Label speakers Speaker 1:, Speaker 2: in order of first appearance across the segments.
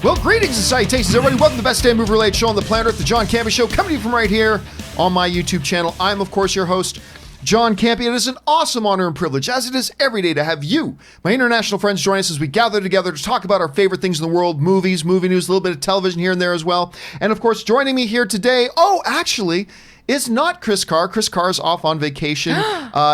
Speaker 1: Well, greetings and salutations, everybody. Welcome to the best damn movie-related show on the planet Earth, the John Campea Show, coming to you from right here on my YouTube channel. I'm, of course, your host, John Campea. It is an awesome honor and privilege, as it is every day, to have you, my international friends, join us as we gather together to talk about our favorite things in the world, movies, movie news, a little bit of television here and there as well. And, of course, joining me here today, it's not Chris Carr. Chris Carr is off on vacation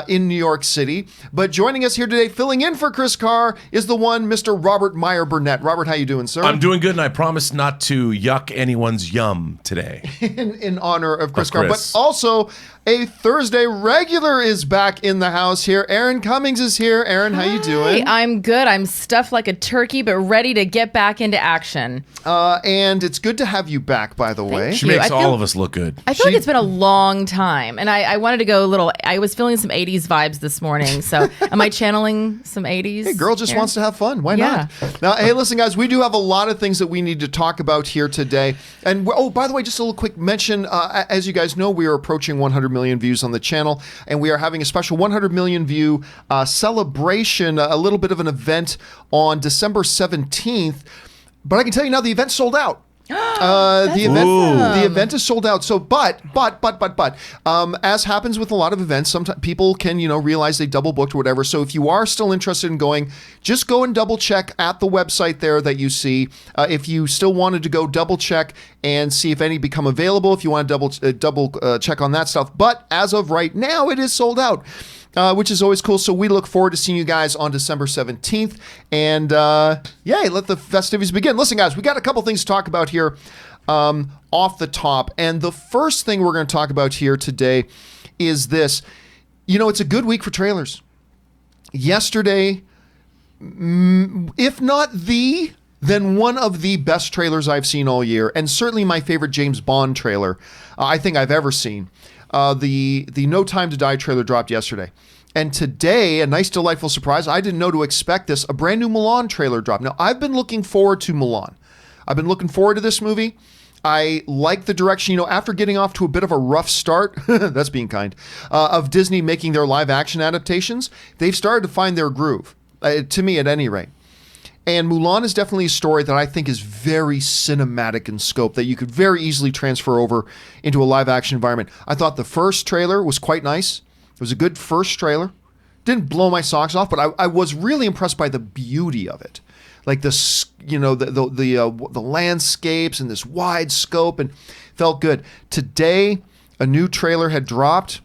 Speaker 1: in New York City. But joining us here today, filling in for Chris Carr, is the one, Mr. Robert Meyer Burnett. Robert, how you doing, sir?
Speaker 2: I'm doing good, and I promise not to yuck anyone's yum today.
Speaker 1: in honor of Chris Carr. But also, a Thursday regular is back in the house here. Aaron Cummings is here. Aaron, how you doing?
Speaker 3: I'm good. I'm stuffed like a turkey, but ready to get back into action.
Speaker 1: And it's good to have you back, by the way.
Speaker 2: She makes all of us look good.
Speaker 3: I feel like it's been a long time, and I wanted to go a little. I was feeling some 80s vibes this morning, so am I channeling some 80s?
Speaker 1: Hey, girl just wants to have fun. Why not? Now, hey, listen, guys, we do have a lot of things that we need to talk about here today. And, by the way, just a little quick mention. As you guys know, we are approaching 100 million views on the channel, and we are having a special 100 million view celebration, a little bit of an event on December 17th. But I can tell you now, the event's sold out. The event is sold out. So, but, as happens with a lot of events, sometimes people can, realize they double booked or whatever. So if you are still interested in going, just go and double check at the website there that you see. If you still wanted to go, double check and see if any become available. If you want to double check on that stuff. But as of right now, it is sold out. Which is always cool. So we look forward to seeing you guys on December 17th. And let the festivities begin. Listen, guys, we got a couple things to talk about here off the top. And the first thing we're going to talk about here today is this. It's a good week for trailers. Yesterday, if not then one of the best trailers I've seen all year, and certainly my favorite James Bond trailer I think I've ever seen. The No Time to Die trailer dropped yesterday. And today, a nice, delightful surprise, I didn't know to expect this, a brand new Mulan trailer dropped. Now, I've been looking forward to Mulan. I've been looking forward to this movie. I like the direction, after getting off to a bit of a rough start, that's being kind, of Disney making their live action adaptations, they've started to find their groove, to me at any rate. And Mulan is definitely a story that I think is very cinematic in scope, that you could very easily transfer over into a live action environment. I thought the first trailer was quite nice. It was a good first trailer. Didn't blow my socks off, but I was really impressed by the beauty of it. Like the landscapes and this wide scope, and felt good. Today, a new trailer had dropped.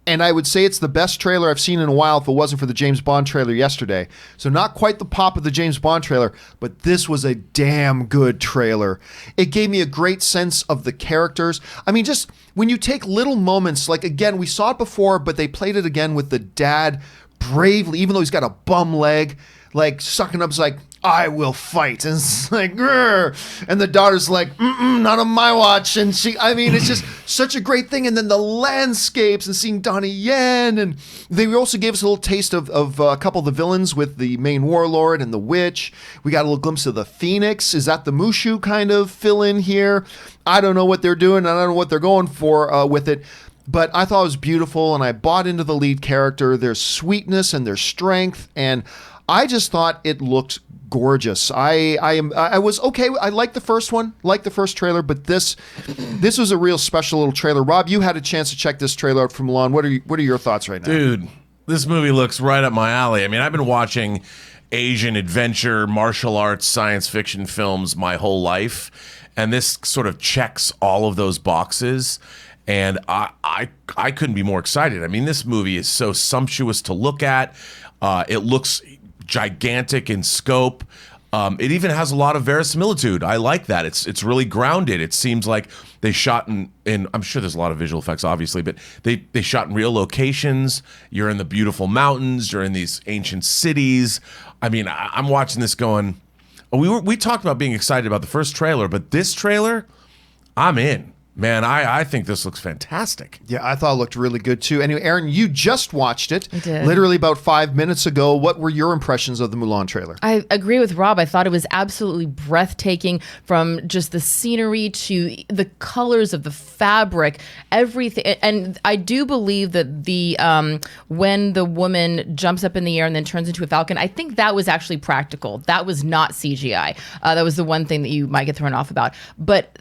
Speaker 1: And I would say it's the best trailer I've seen in a while if it wasn't for the James Bond trailer yesterday. So not quite the pop of the James Bond trailer, but this was a damn good trailer. It gave me a great sense of the characters. I mean, just when you take little moments, like, again, we saw it before, but they played it again with the dad bravely, even though he's got a bum leg, like sucking up, like, I will fight. And it's like, grr. And the daughter's like, not on my watch. And it's just such a great thing. And then the landscapes and seeing Donnie Yen. And they also gave us a little taste of a couple of the villains with the main warlord and the witch. We got a little glimpse of the Phoenix. Is that the Mushu kind of fill in here? I don't know what they're doing. I don't know what they're going for with it. But I thought it was beautiful. And I bought into the lead character, their sweetness and their strength. And I just thought it looked gorgeous. I was okay. I liked the first one, liked the first trailer, but this was a real special little trailer. Rob, you had a chance to check this trailer out from Mulan. What are your thoughts right now?
Speaker 2: Dude, this movie looks right up my alley. I mean, I've been watching Asian adventure, martial arts, science fiction films my whole life, and this sort of checks all of those boxes. And I couldn't be more excited. I mean, this movie is so sumptuous to look at. It looks gigantic in scope. It even has a lot of verisimilitude. I like that. It's really grounded. It seems like they shot in I'm sure there's a lot of visual effects, obviously, but they shot in real locations. You're in the beautiful mountains. You're in these ancient cities. I mean, I'm watching this going, we talked about being excited about the first trailer, but this trailer, I'm in. Man, I think this looks fantastic.
Speaker 1: Yeah, I thought it looked really good too. Anyway, Aaron, you just watched it.
Speaker 3: I did.
Speaker 1: Literally about 5 minutes ago. What were your impressions of the Mulan trailer?
Speaker 3: I agree with Rob. I thought it was absolutely breathtaking, from just the scenery to the colors of the fabric, everything. And I do believe that the when the woman jumps up in the air and then turns into a falcon, I think that was actually practical. That was not CGI. That was the one thing that you might get thrown off about. But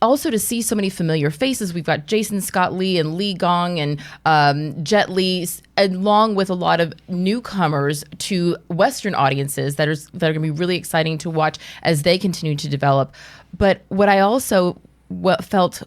Speaker 3: also to see so many familiar faces. We've got Jason Scott Lee and Lee Gong and Jet Li, along with a lot of newcomers to Western audiences that are going to be really exciting to watch as they continue to develop. But what I also felt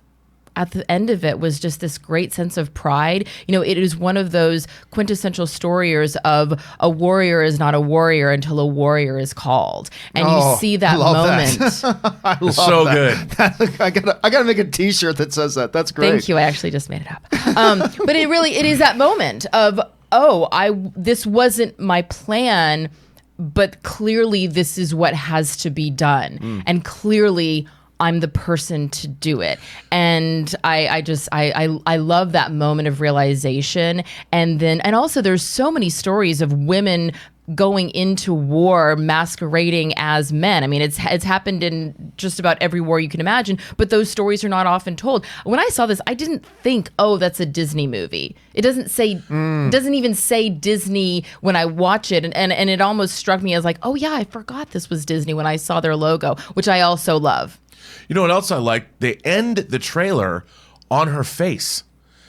Speaker 3: at the end of it was just this great sense of pride. You know, it is one of those quintessential stories of a warrior is not a warrior until a warrior is called. And you see that moment.
Speaker 1: I love
Speaker 2: so
Speaker 1: that.
Speaker 2: good.
Speaker 1: I gotta make a t-shirt that says that. That's great.
Speaker 3: Thank you. I actually just made it up. But it is that moment of, this wasn't my plan, but clearly this is what has to be done. And clearly I'm the person to do it. And I love that moment of realization. And also there's so many stories of women going into war masquerading as men. I mean, it's happened in just about every war you can imagine, but those stories are not often told. When I saw this, I didn't think, that's a Disney movie. It doesn't even say Disney when I watch it. And it almost struck me as like, oh yeah, I forgot this was Disney when I saw their logo, which I also love.
Speaker 2: You know what else I like? They end the trailer on her face.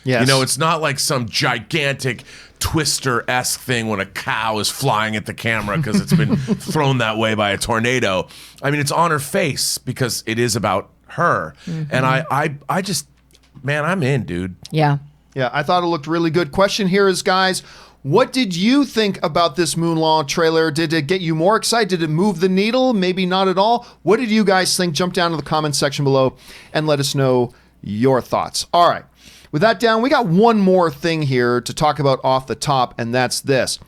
Speaker 1: Yes.
Speaker 2: You know, it's not like some gigantic Twister-esque thing when a cow is flying at the camera because it's been thrown that way by a tornado. I mean, it's on her face because it is about her. And I just, man, I'm in, dude.
Speaker 3: Yeah.
Speaker 1: Yeah, I thought it looked really good. Question here is, guys, what did you think about this Mulan trailer? Did it get you more excited? Did it move the needle? Maybe not at all. What did you guys think? Jump down to the comments section below and let us know your thoughts. All right. With that down, we got one more thing here to talk about off the top, and that's this.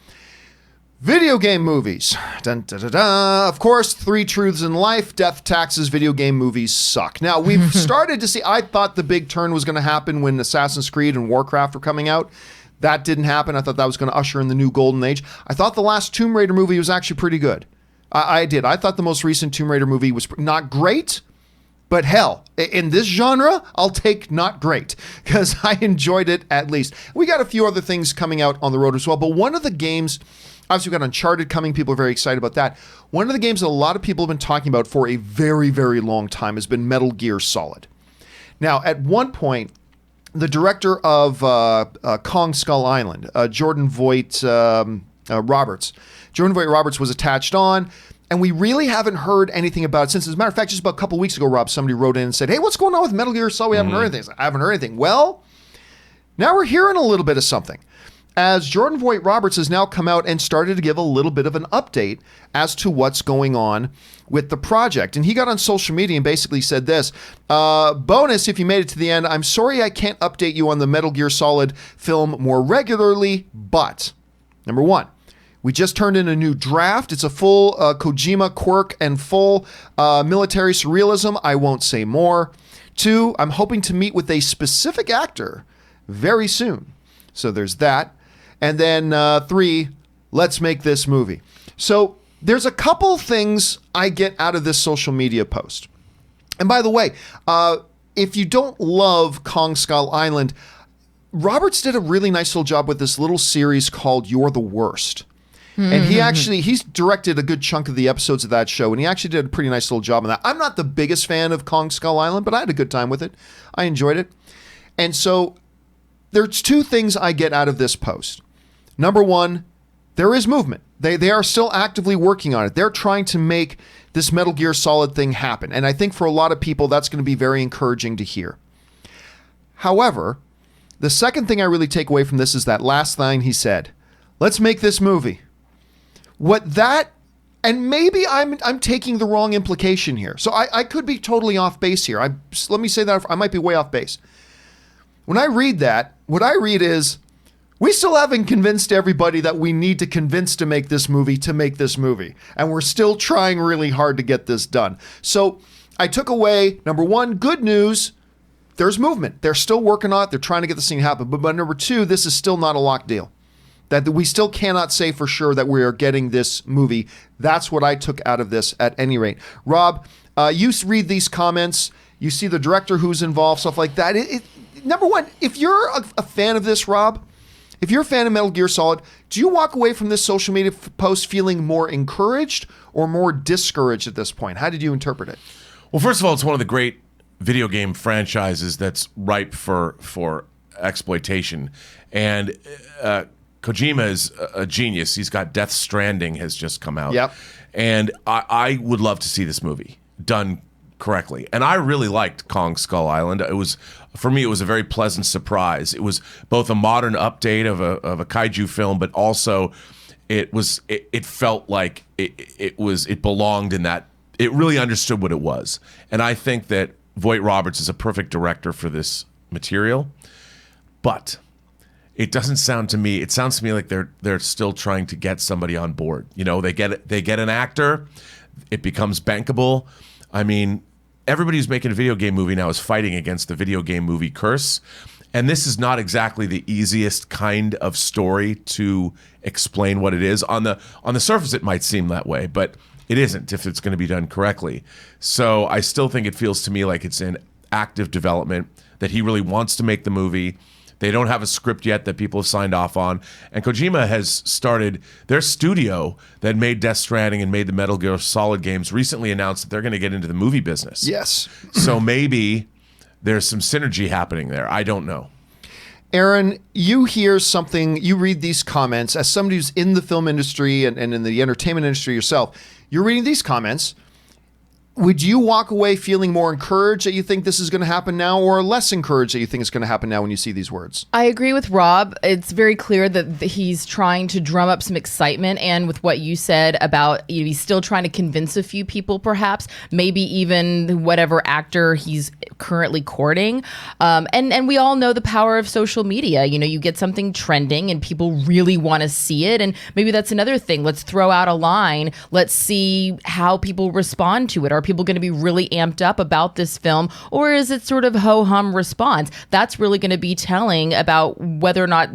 Speaker 1: Video game movies. Dun, dun, dun, dun. Of course, 3 truths in life: death, taxes, video game movies suck. Now, we've started to see, I thought the big turn was going to happen when Assassin's Creed and Warcraft were coming out. That didn't happen. I thought that was going to usher in the new golden age. I thought the last Tomb Raider movie was actually pretty good. I did. I thought the most recent Tomb Raider movie was not great, but hell, in this genre, I'll take not great, because I enjoyed it at least. We got a few other things coming out on the road as well, but one of the games, obviously we've got Uncharted coming. People are very excited about that. One of the games that a lot of people have been talking about for a very, very long time has been Metal Gear Solid. Now, at one point, the director of Kong Skull Island, Jordan Voight Roberts. Jordan Voight Roberts was attached on, and we really haven't heard anything about it since. As a matter of fact, just about a couple weeks ago, Rob, somebody wrote in and said, hey, what's going on with Metal Gear Solid? We haven't heard anything. I haven't heard anything. Well, now we're hearing a little bit of something, as Jordan Voight Roberts has now come out and started to give a little bit of an update as to what's going on with the project. And he got on social media and basically said this, bonus, if you made it to the end, I'm sorry I can't update you on the Metal Gear Solid film more regularly, but number one, we just turned in a new draft. It's a full Kojima quirk and full military surrealism. I won't say more. 2, I'm hoping to meet with a specific actor very soon. So there's that. And then 3, let's make this movie. So there's a couple things I get out of this social media post. And by the way, if you don't love Kong Skull Island, Roberts did a really nice little job with this little series called You're the Worst. And he's directed a good chunk of the episodes of that show, and he actually did a pretty nice little job on that. I'm not the biggest fan of Kong Skull Island, but I had a good time with it. I enjoyed it. And so there's 2 things I get out of this post. Number 1, there is movement. They are still actively working on it. They're trying to make this Metal Gear Solid thing happen. And I think for a lot of people, that's going to be very encouraging to hear. However, the second thing I really take away from this is that last line he said, let's make this movie. What that, and maybe I'm taking the wrong implication here. So I could be totally off base here. Let me say that I might be way off base. When I read that, what I read is, we still haven't convinced everybody that we need to convince to make this movie. And we're still trying really hard to get this done. So I took away, number 1, good news. there's movement. They're still working on it. They're trying to get this thing to happen. But number two, this is still not a locked deal. That we still cannot say for sure that we are getting this movie. That's what I took out of this at any rate. Rob, you read these comments. You see the director who's involved, stuff like that. Number one, if you're a fan of this, Rob, if you're a fan of Metal Gear Solid, do you walk away from this social media post feeling more encouraged or more discouraged at this point? How did you interpret it?
Speaker 2: Well, first of all, it's one of the great video game franchises that's ripe for exploitation. And Kojima is a genius. He's got Death Stranding has just come out.
Speaker 1: Yep.
Speaker 2: And I would love to see this movie done correctly. And I really liked Kong Skull Island. For me, it was a very pleasant surprise. It was both a modern update of a kaiju film, but also it felt like it belonged in that. It really understood what it was. And I think that Voight Roberts is a perfect director for this material. But it doesn't sound to me, it sounds to me like they're still trying to get somebody on board. You know, they get an actor, it becomes bankable. I mean, everybody who's making a video game movie now is fighting against the video game movie curse. And this is not exactly the easiest kind of story to explain what it is. On the surface, it might seem that way, but it isn't if it's going to be done correctly. So I still think it feels to me like it's in active development, that he really wants to make the movie. They don't have a script yet that people have signed off on. And Kojima has started, their studio that made Death Stranding and made the Metal Gear Solid games recently announced that they're going to get into the movie business.
Speaker 1: Yes.
Speaker 2: So maybe there's some synergy happening there. I don't know.
Speaker 1: Aaron, you hear something, you read these comments as somebody who's in the film industry and in the entertainment industry yourself. You're reading these comments. Would you walk away feeling more encouraged that you think this is going to happen now, or less encouraged that you think it's going to happen now when you see these words?
Speaker 3: I agree with Rob. It's very clear that he's trying to drum up some excitement, and with what you said about he's still trying to convince a few people, perhaps, maybe even whatever actor he's currently courting. And we all know the power of social media. You know, you get something trending and people really want to see it, and maybe that's another thing. Let's throw out a line. Let's see how people respond to it. Are people going to be really amped up about this film, or is it sort of ho-hum response? That's really going to be telling about whether or not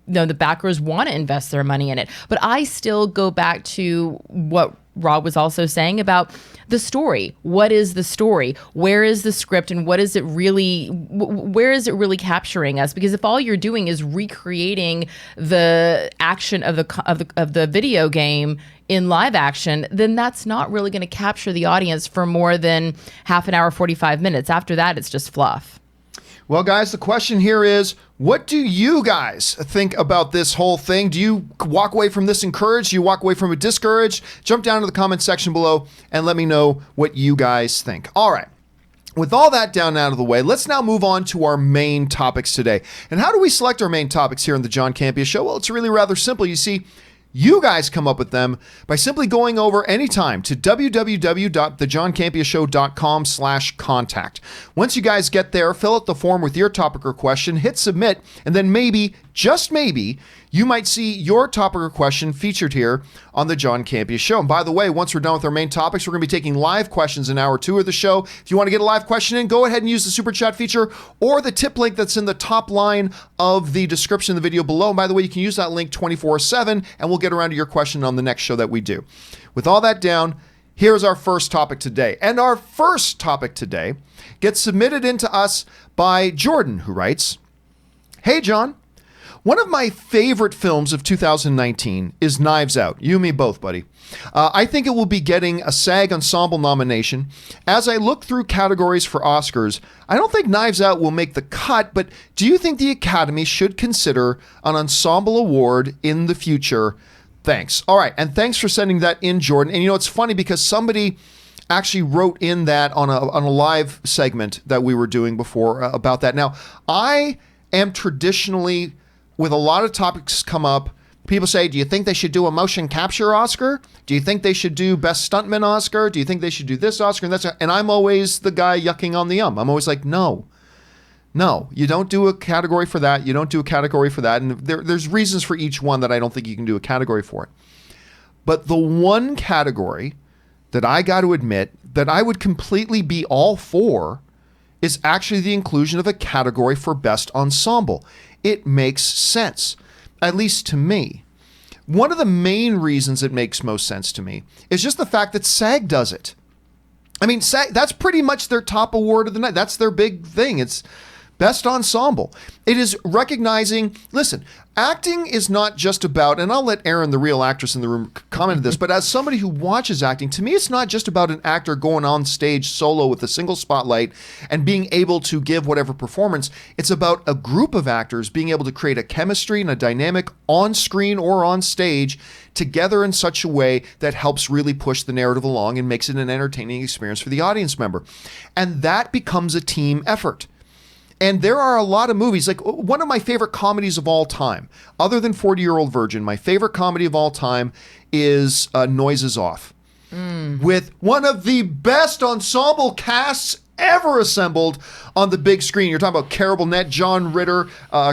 Speaker 3: the backers want to invest their money in it. But I still go back to what Rob was also saying about the story. What is the story? Where is the script, and what is it really? Where is it really capturing us? Because if all you're doing is recreating the action of the video game in live action, then that's not really going to capture the audience for more than half an hour, 45 minutes. After that, it's just fluff.
Speaker 1: Well, guys, the question here is, what do you guys think about this whole thing? Do you walk away from this encouraged? Do you walk away from it discouraged? Jump down to the comment section below and let me know what you guys think. All right. With all that down out of the way, let's now move on to our main topics today. And how do we select our main topics here on the John Campea Show? Well, it's really rather simple. You see, you guys come up with them by simply going over anytime to www.thejohncampeashow.com/contact. Once you guys get there, fill out the form with your topic or question, hit submit, and then maybe, just maybe, you might see your topic or question featured here on the John Campea Show. And by the way, once we're done with our main topics, we're going to be taking live questions in hour 2 of the show. If you want to get a live question in, go ahead and use the super chat feature or the tip link that's in the top line of the description of the video below. And by the way, you can use that link 24/7, and we'll get around to your question on the next show that we do. With all that down, here's our first topic today. And our first topic today gets submitted into us by Jordan, who writes, "Hey, John. One of my favorite films of 2019 is Knives Out. You and me both, buddy. I think it will be getting a SAG Ensemble nomination. As I look through categories for Oscars, I don't think Knives Out will make the cut, but do you think the Academy should consider an Ensemble award in the future? Thanks." All right, and thanks for sending that in, Jordan. And you know, it's funny because somebody actually wrote in that on a live segment that we were doing before about that. Now, I am traditionally, with a lot of topics come up, people say, do you think they should do a motion capture Oscar? Do you think they should do best stuntman Oscar? Do you think they should do this Oscar? And I'm always the guy yucking on the yum. I'm always like, no, you don't do a category for that. You don't do a category for that. And there's reasons for each one that I don't think you can do a category for it. But the one category that I got to admit that I would completely be all for is actually the inclusion of a category for Best Ensemble. It makes sense, at least to me. One of the main reasons it makes most sense to me is just the fact that SAG does it. I mean, SAG, that's pretty much their top award of the night. That's their big thing. It's Best Ensemble. It is recognizing, listen, acting is not just about, and I'll let Erin, the real actress in the room, comment on this, but as somebody who watches acting, to me, it's not just about an actor going on stage solo with a single spotlight and being able to give whatever performance. It's about a group of actors being able to create a chemistry and a dynamic on screen or on stage together in such a way that helps really push the narrative along and makes it an entertaining experience for the audience member. And that becomes a team effort. And there are a lot of movies, like one of my favorite comedies of all time, other than 40-Year-Old Virgin, my favorite comedy of all time is Noises Off, with one of the best ensemble casts ever assembled on the big screen. You're talking about Carol Burnett, John Ritter,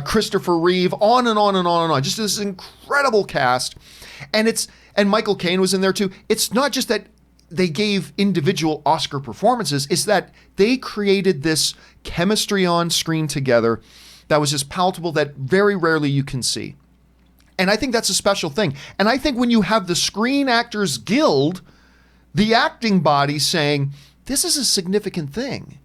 Speaker 1: Christopher Reeve, on and on and on and on. Just this incredible cast. And Michael Caine was in there too. It's not just that they gave individual Oscar performances, is that they created this chemistry on screen together that was just palatable that very rarely you can see. And I think that's a special thing. And I think when you have the Screen Actors Guild, the acting body saying, this is a significant thing,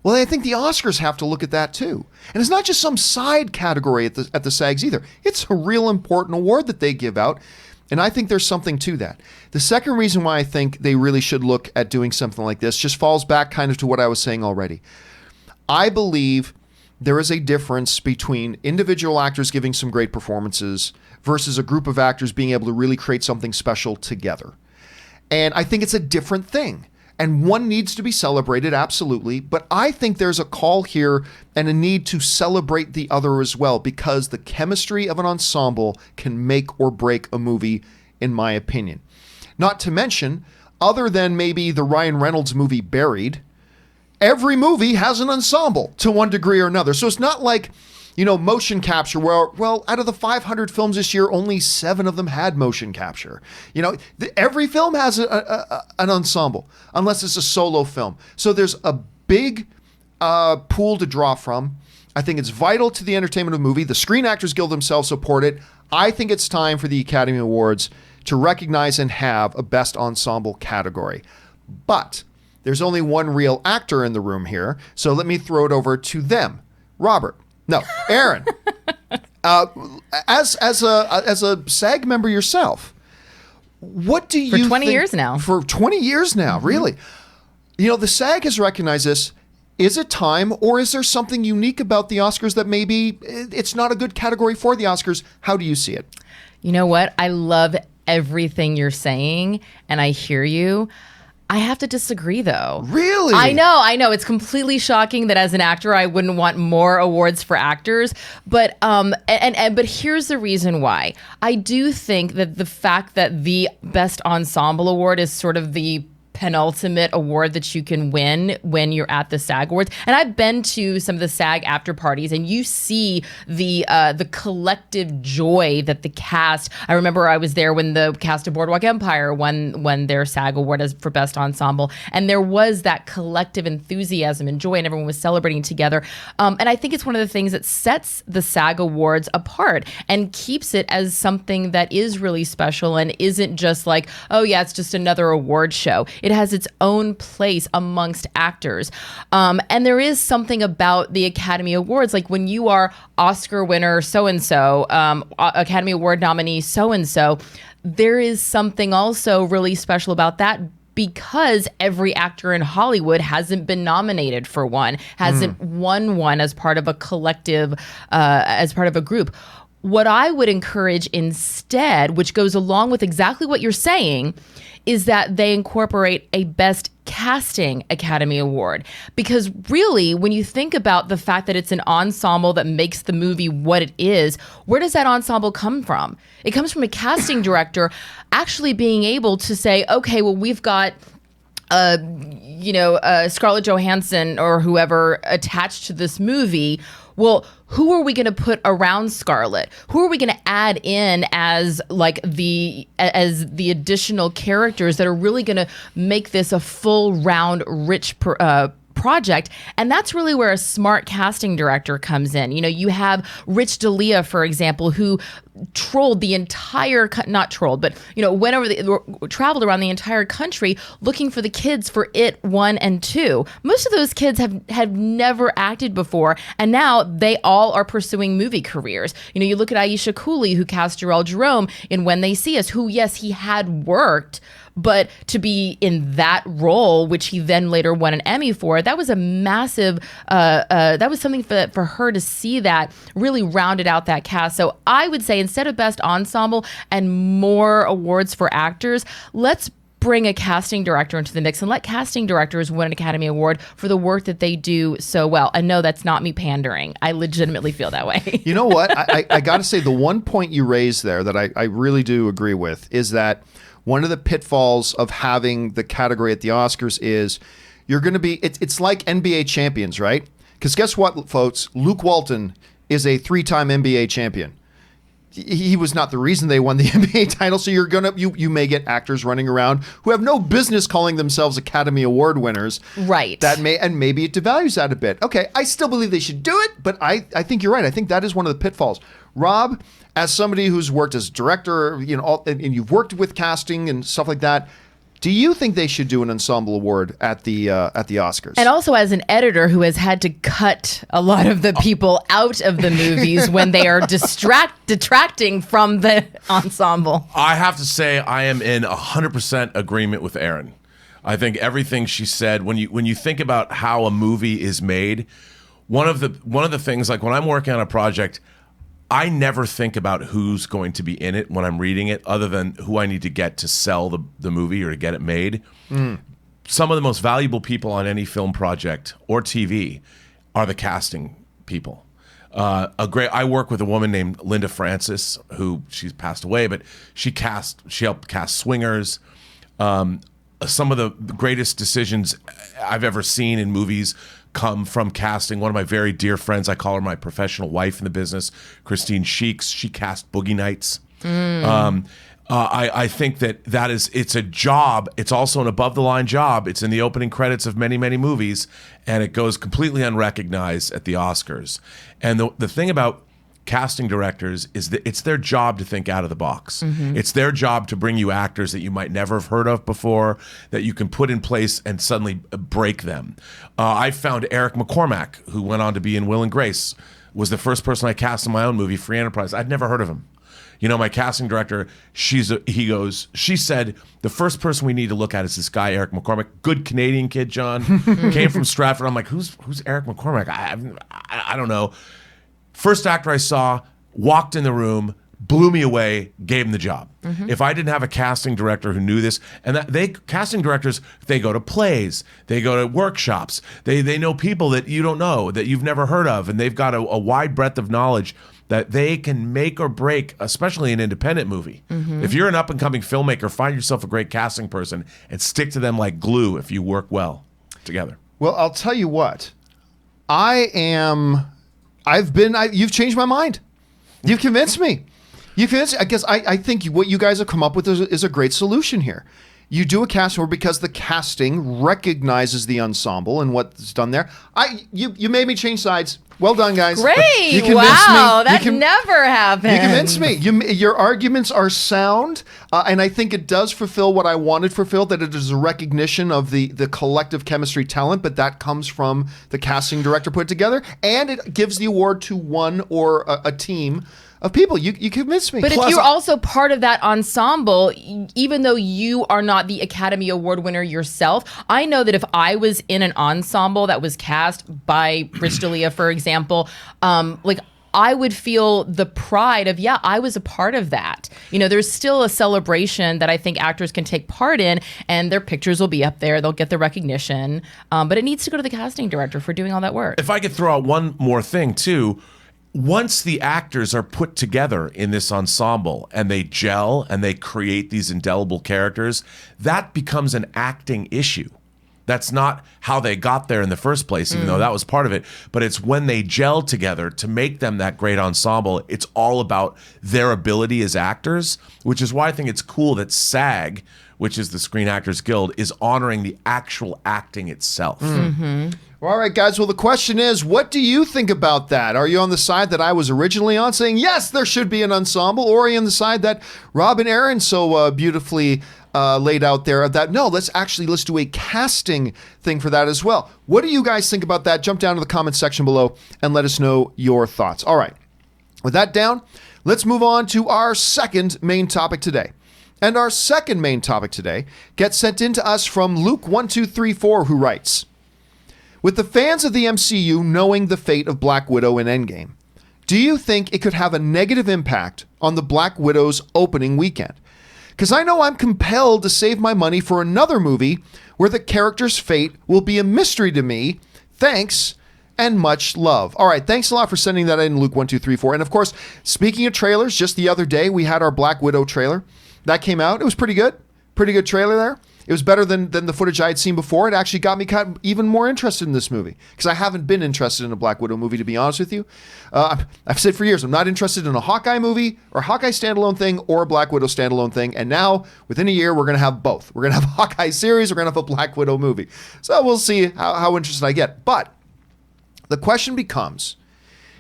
Speaker 1: well, I think the Oscars have to look at that too. And it's not just some side category at the SAGs either. It's a real important award that they give out. And I think there's something to that. The second reason why I think they really should look at doing something like this just falls back kind of to what I was saying already. I believe there is a difference between individual actors giving some great performances versus a group of actors being able to really create something special together. And I think it's a different thing. And one needs to be celebrated, absolutely. But I think there's a call here and a need to celebrate the other as well, because the chemistry of an ensemble can make or break a movie, in my opinion. Not to mention, other than maybe the Ryan Reynolds movie Buried, every movie has an ensemble to one degree or another. So it's not like, motion capture where, well, out of the 500 films this year, only 7 of them had motion capture. Every film has an ensemble, unless it's a solo film. So there's a big pool to draw from. I think it's vital to the entertainment of the movie. The Screen Actors Guild themselves support it. I think it's time for the Academy Awards to recognize and have a Best Ensemble category. But there's only one real actor in the room here, so let me throw it over to them. Robert. No, Erin. As a SAG member yourself, what do you think?
Speaker 3: For 20 years now.
Speaker 1: For 20 years now, really. The SAG has recognized this. Is it time, or is there something unique about the Oscars that maybe it's not a good category for the Oscars? How do you see it?
Speaker 3: You know what? I love everything you're saying, and I hear you. I have to disagree, though.
Speaker 1: Really?
Speaker 3: I know. It's completely shocking that as an actor, I wouldn't want more awards for actors. But but here's the reason why. I do think that the fact that the Best Ensemble Award is sort of the penultimate award that you can win when you're at the SAG Awards. And I've been to some of the SAG after parties, and you see the collective joy that the cast. I remember I was there when the cast of Boardwalk Empire won their SAG Award for Best Ensemble, and there was that collective enthusiasm and joy, and everyone was celebrating together. And I think it's one of the things that sets the SAG Awards apart and keeps it as something that is really special and isn't just like, oh yeah, it's just another award show. It has its own place amongst actors. And there is something about the Academy Awards, like when you are Oscar winner so-and-so, Academy Award nominee so-and-so, there is something also really special about that, because every actor in Hollywood hasn't been nominated for one, hasn't won one as part of a collective, as part of a group. What I would encourage instead, which goes along with exactly what you're saying, is that they incorporate a Best Casting Academy Award. Because really, when you think about the fact that it's an ensemble that makes the movie what it is, where does that ensemble come from? It comes from a casting director actually being able to say, okay, well, we've got Scarlett Johansson or whoever attached to this movie. Well, who are we going to put around Scarlett? Who are we going to add in as the additional characters that are really going to make this a full round, rich project. And that's really where a smart casting director comes in. You know, you have Rich D'Elia, for example, who trolled the entire, not trolled, but, you know, traveled around the entire country looking for the kids for It 1 and 2. Most of those kids have never acted before, and now they all are pursuing movie careers. You know, you look at Aisha Cooley, who cast Jarrell Jerome in When They See Us, who, yes, he had worked, but to be in that role, which he then later won an Emmy for, that was a massive, that was something for her to see that really rounded out that cast. So I would say instead of Best Ensemble and more awards for actors, let's bring a casting director into the mix and let casting directors win an Academy Award for the work that they do so well. And no, that's not me pandering. I legitimately feel that way.
Speaker 1: You know what? I got to say, the one point you raised there that I really do agree with is that one of the pitfalls of having the category at the Oscars is you're going to be, it's like NBA champions, right? Because guess what, folks? Luke Walton is a 3-time NBA champion. He was not the reason they won the NBA title, so you may get actors running around who have no business calling themselves Academy Award winners.
Speaker 3: Right.
Speaker 1: And maybe it devalues that a bit. Okay, I still believe they should do it, but I think you're right. I think that is one of the pitfalls. Rob, as somebody who's worked as director, you know, and you've worked with casting and stuff like that, do you think they should do an ensemble award at the Oscars?
Speaker 3: And also as an editor who has had to cut a lot of the people out of the movies when they are detracting from the ensemble.
Speaker 2: I have to say I am in 100% agreement with Erin. I think everything she said, when you think about how a movie is made, one of the things, like when I'm working on a project, I never think about who's going to be in it when I'm reading it, other than who I need to get to sell the movie or to get it made. Some of the most valuable people on any film project or TV are the casting people. I work with a woman named Linda Francis, who she's passed away, but she helped cast Swingers. Some of the greatest decisions I've ever seen in movies come from casting. One of my very dear friends, I call her my professional wife in the business, Christine Sheeks. She cast Boogie Nights. I think it's a job. It's also an above the line job. It's in the opening credits of many, many movies, and it goes completely unrecognized at the Oscars. And the thing about casting directors is that it's their job to think out of the box. It's their job to bring you actors that you might never have heard of before, that you can put in place and suddenly break them. I found Eric McCormack, who went on to be in Will and Grace, was the first person I cast in my own movie, Free Enterprise. I'd never heard of him. You know, my casting director, she said, the first person we need to look at is this guy, Eric McCormack. Good Canadian kid, John. Came from Stratford. I'm like, who's Eric McCormack? I don't know. First actor I saw, walked in the room, blew me away, gave him the job. If I didn't have a casting director who knew this, and casting directors, they go to plays, they go to workshops, they know people that you don't know, that you've never heard of, and they've got a wide breadth of knowledge that they can make or break, especially an independent movie. If you're an up-and-coming filmmaker, find yourself a great casting person and stick to them like glue if you work well together.
Speaker 1: Well, I'll tell you what. You've changed my mind. You've convinced me. Because I think what you guys have come up with is a great solution here. You do a casting award because the casting recognizes the ensemble and what's done there. You made me change sides. Well done, guys.
Speaker 3: Great.
Speaker 1: You convinced
Speaker 3: wow.
Speaker 1: me.
Speaker 3: That never happened.
Speaker 1: You convinced me. Your arguments are sound, and I think it does fulfill what I wanted fulfilled, that it is a recognition of the collective chemistry talent, but that comes from the casting director put together, and it gives the award to one or a team of people. You convinced me.
Speaker 3: But if you're also part of that ensemble, even though you are not the Academy Award winner yourself, I know that if I was in an ensemble that was cast by Rich D'Elia, for example, I would feel the pride of, I was a part of that. You know, there's still a celebration that I think actors can take part in, and their pictures will be up there. They'll get the recognition. But it needs to go to the casting director for doing all that work.
Speaker 2: If I could throw out one more thing, too, once the actors are put together in this ensemble and they gel and they create these indelible characters, that becomes an acting issue. That's not how they got there in the first place, even though that was part of it. But it's when they gel together to make them that great ensemble. It's all about their ability as actors, which is why I think it's cool that SAG, which is the Screen Actors Guild, is honoring the actual acting itself.
Speaker 1: Well, all right, guys. Well, the question is, what do you think about that? Are you on the side that I was originally on, saying, yes, there should be an ensemble? Or are you on the side that Rob and Aaron so beautifully laid out there that, no, let's do a casting thing for that as well? What do you guys think about that? Jump down to the comment section below and let us know your thoughts. All right. With that down, let's move on to our second main topic today. And our second main topic today gets sent in to us from Luke1234, who writes, with the fans of the MCU knowing the fate of Black Widow in Endgame, do you think it could have a negative impact on the Black Widow's opening weekend? Because I know I'm compelled to save my money for another movie where the character's fate will be a mystery to me. Thanks and much love. All right, thanks a lot for sending that in, Luke1234. And of course, speaking of trailers, just the other day we had our Black Widow trailer. That came out. It was pretty good. Pretty good trailer there. It was better than the footage I had seen before. It actually got me even more interested in this movie because I haven't been interested in a Black Widow movie, to be honest with you. I've said for years, I'm not interested in a Hawkeye movie or a Hawkeye standalone thing or a Black Widow standalone thing. And now, within a year, we're going to have both. We're going to have a Hawkeye series. We're going to have a Black Widow movie. So we'll see how interested I get. But the question becomes,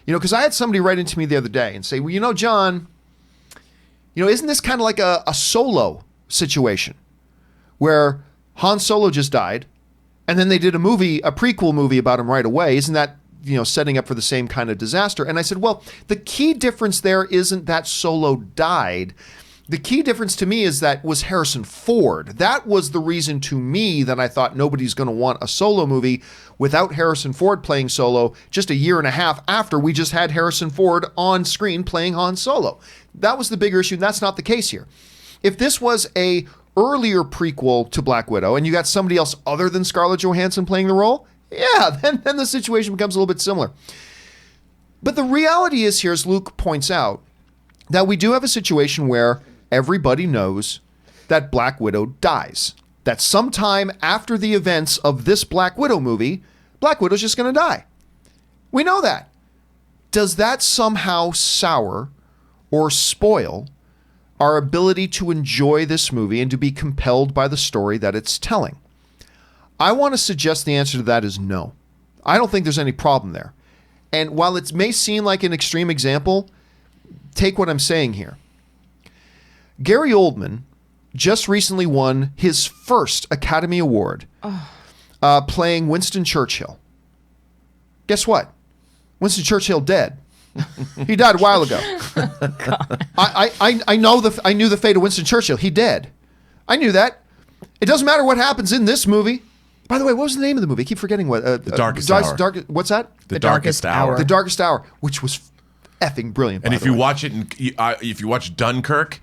Speaker 1: because I had somebody write into me the other day and say, well, John, isn't this kind of like a Solo situation where Han Solo just died and then they did a prequel movie about him right away? Isn't that, setting up for the same kind of disaster? And I said, well, the key difference there isn't that Solo died. The key difference to me is that was Harrison Ford. That was the reason to me that I thought nobody's going to want a Solo movie without Harrison Ford playing Solo just a year and a half after we just had Harrison Ford on screen playing Han Solo. That was the bigger issue, and that's not the case here. If this was a earlier prequel to Black Widow and you got somebody else other than Scarlett Johansson playing the role, yeah, then the situation becomes a little bit similar. But the reality is here, as Luke points out, that we do have a situation where everybody knows that Black Widow dies. That sometime after the events of this Black Widow movie, Black Widow's just going to die. We know that. Does that somehow sour or spoil our ability to enjoy this movie and to be compelled by the story that it's telling? I want to suggest the answer to that is no. I don't think there's any problem there. And while it may seem like an extreme example, take what I'm saying here. Gary Oldman just recently won his first Academy Award playing Winston Churchill. Guess what? Winston Churchill dead. He died a while ago. I knew the fate of Winston Churchill. He dead. I knew that. It doesn't matter what happens in this movie. By the way, what was the name of the movie? I keep forgetting what.
Speaker 2: The Darkest Hour.
Speaker 1: What's that?
Speaker 2: The Darkest Hour.
Speaker 1: The Darkest Hour, which was effing brilliant.
Speaker 2: And if you watch it, if you watch Dunkirk,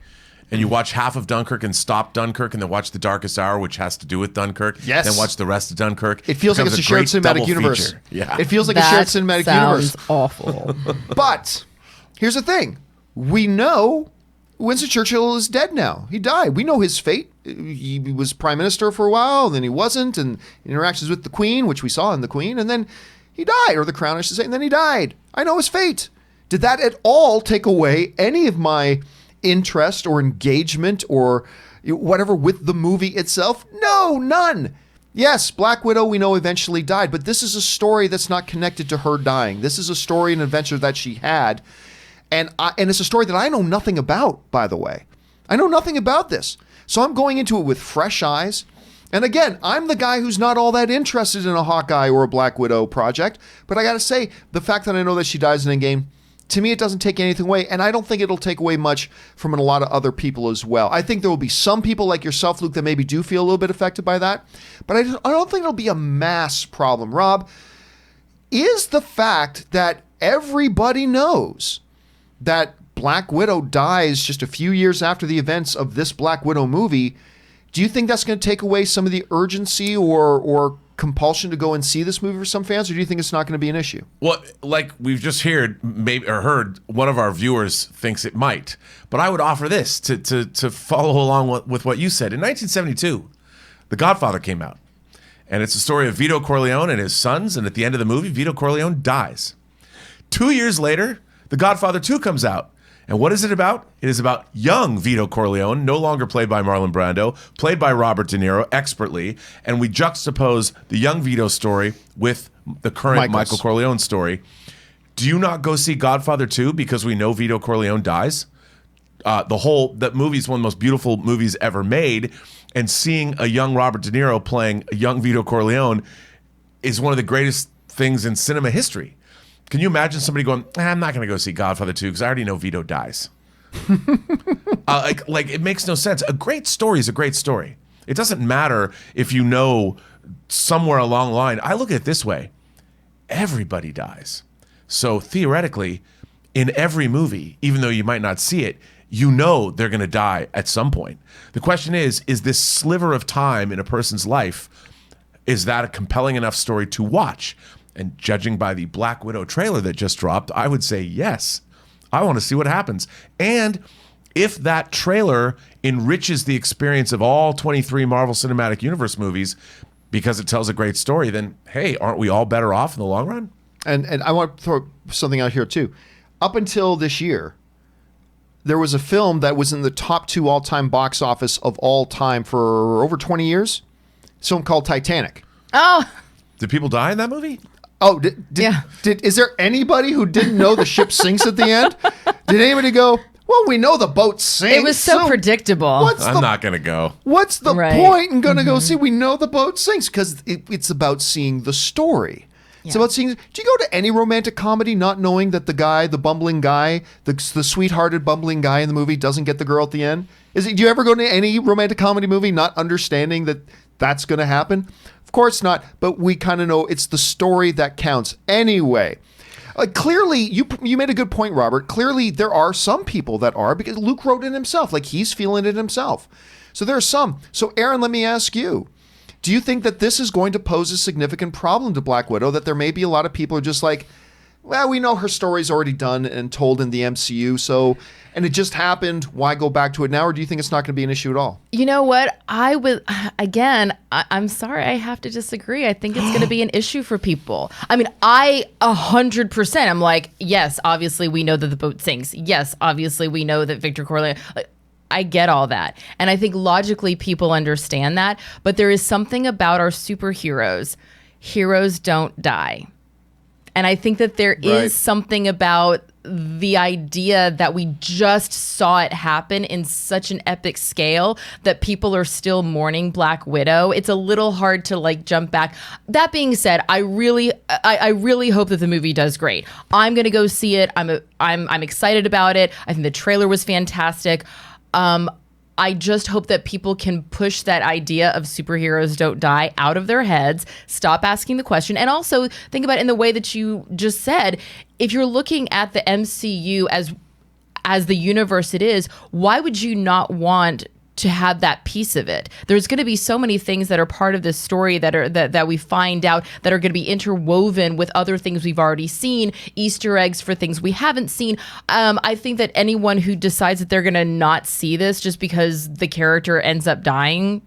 Speaker 2: and you watch half of Dunkirk and stop Dunkirk, and then watch The Darkest Hour, which has to do with Dunkirk,
Speaker 1: yes,
Speaker 2: then watch the rest of Dunkirk.
Speaker 1: It feels like it's a shared cinematic universe.
Speaker 2: Yeah,
Speaker 1: it feels like a shared cinematic universe.
Speaker 3: Sounds awful.
Speaker 1: But here's the thing: we know Winston Churchill is dead now. He died. We know his fate. He was prime minister for a while, then he wasn't, and interactions with the Queen, which we saw in the Queen, and then he died, or the Crown, I should say, and then he died. I know his fate. Did that at all take away any of my interest or engagement or whatever with the movie itself? No, none. Yes, Black Widow, we know, eventually died, but this is a story that's not connected to her dying. This is a story and adventure that she had, and it's a story that I know nothing about, by the way. I know nothing about this. So I'm going into it with fresh eyes. And again, I'm the guy who's not all that interested in a Hawkeye or a Black Widow project, but I got to say, the fact that I know that she dies in Endgame, to me, it doesn't take anything away, and I don't think it'll take away much from a lot of other people as well. I think there will be some people like yourself, Luke, that maybe do feel a little bit affected by that, but I don't think it'll be a mass problem. Rob, is the fact that everybody knows that Black Widow dies just a few years after the events of this Black Widow movie, do you think that's going to take away some of the urgency or compulsion to go and see this movie for some fans, or do you think it's not going to be an issue?
Speaker 2: Well, like we've just heard, one of our viewers thinks it might, but I would offer this to follow along with what you said. In 1972, The Godfather came out, and it's a story of Vito Corleone and his sons, and at the end of the movie, Vito Corleone dies. 2 years later, The Godfather 2 comes out, And what is it about? It is about young Vito Corleone, no longer played by Marlon Brando, played by Robert De Niro expertly, and we juxtapose the young Vito story with the current Michael Corleone story. Do you not go see Godfather 2 because we know Vito Corleone dies? That movie's one of the most beautiful movies ever made, and seeing a young Robert De Niro playing a young Vito Corleone is one of the greatest things in cinema history. Can you imagine somebody going, I'm not going to go see Godfather 2 because I already know Vito dies? It makes no sense. A great story is a great story. It doesn't matter if you know somewhere along the line. I look at it this way. Everybody dies. So theoretically, in every movie, even though you might not see it, you know they're going to die at some point. The question is this sliver of time in a person's life, is that a compelling enough story to watch? And judging by the Black Widow trailer that just dropped, I would say yes. I want to see what happens. And if that trailer enriches the experience of all 23 Marvel Cinematic Universe movies because it tells a great story, then, hey, aren't we all better off in the long run?
Speaker 1: And I want to throw something out here, too. Up until this year, there was a film that was in the top 2 all-time box office of all time for over 20 years. A film called Titanic.
Speaker 3: Oh.
Speaker 2: Did people die in that movie?
Speaker 1: Oh, is there anybody who didn't know the ship sinks at the end? Did anybody go, well, we know the boat sinks.
Speaker 3: It was so predictable.
Speaker 2: I'm not going to go.
Speaker 1: What's the point in going to go see? We know the boat sinks because it's about seeing the story. It's about seeing. Do you go to any romantic comedy not knowing that the bumbling guy, the sweethearted bumbling guy in the movie doesn't get the girl at the end? Do you ever go to any romantic comedy movie not understanding that that's going to happen? Of course not, but we kind of know it's the story that counts. Anyway, clearly, you made a good point, Robert. Clearly, there are some people that are, because Luke wrote it himself. Like, he's feeling it himself. So there are some. So, Aaron, let me ask you. Do you think that this is going to pose a significant problem to Black Widow, that there may be a lot of people who are just like, well, we know her story's already done and told in the MCU, and it just happened, why go back to it now? Or do you think it's not going to be an issue at all?
Speaker 3: You know what? I'm sorry, I have to disagree. I think it's going to be an issue for people. I mean, 100%, I'm like, yes, obviously we know that the boat sinks. Yes, obviously we know that Victor Corleone, I get all that. And I think logically people understand that. But there is something about our superheroes. Heroes don't die. And I think that there is something about the idea that we just saw it happen in such an epic scale that people are still mourning Black Widow. It's a little hard to jump back. That being said, I really hope that the movie does great. I'm going to go see it. I'm excited about it. I think the trailer was fantastic. I just hope that people can push that idea of superheroes don't die out of their heads, stop asking the question, and also think about it in the way that you just said. If you're looking at the MCU as the universe it is, why would you not want to have that piece of it? There's going to be so many things that are part of this story that we find out that are going to be interwoven with other things we've already seen, Easter eggs for things we haven't seen. I think that anyone who decides that they're going to not see this just because the character ends up dying,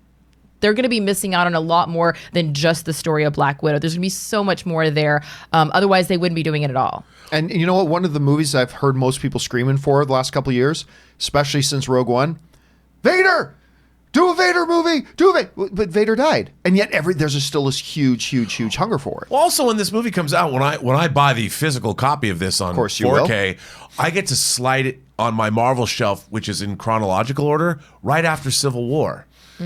Speaker 3: they're going to be missing out on a lot more than just the story of Black Widow. There's going to be so much more there. Otherwise, they wouldn't be doing it at all.
Speaker 1: And you know what? One of the movies I've heard most people screaming for the last couple of years, especially since Rogue One, Vader! Do a Vader movie! But Vader died. And yet there's still this huge hunger for it.
Speaker 2: Well, also, when this movie comes out, when I buy the physical copy of this on 4K, I get to slide it on my Marvel shelf, which is in chronological order, right after Civil War.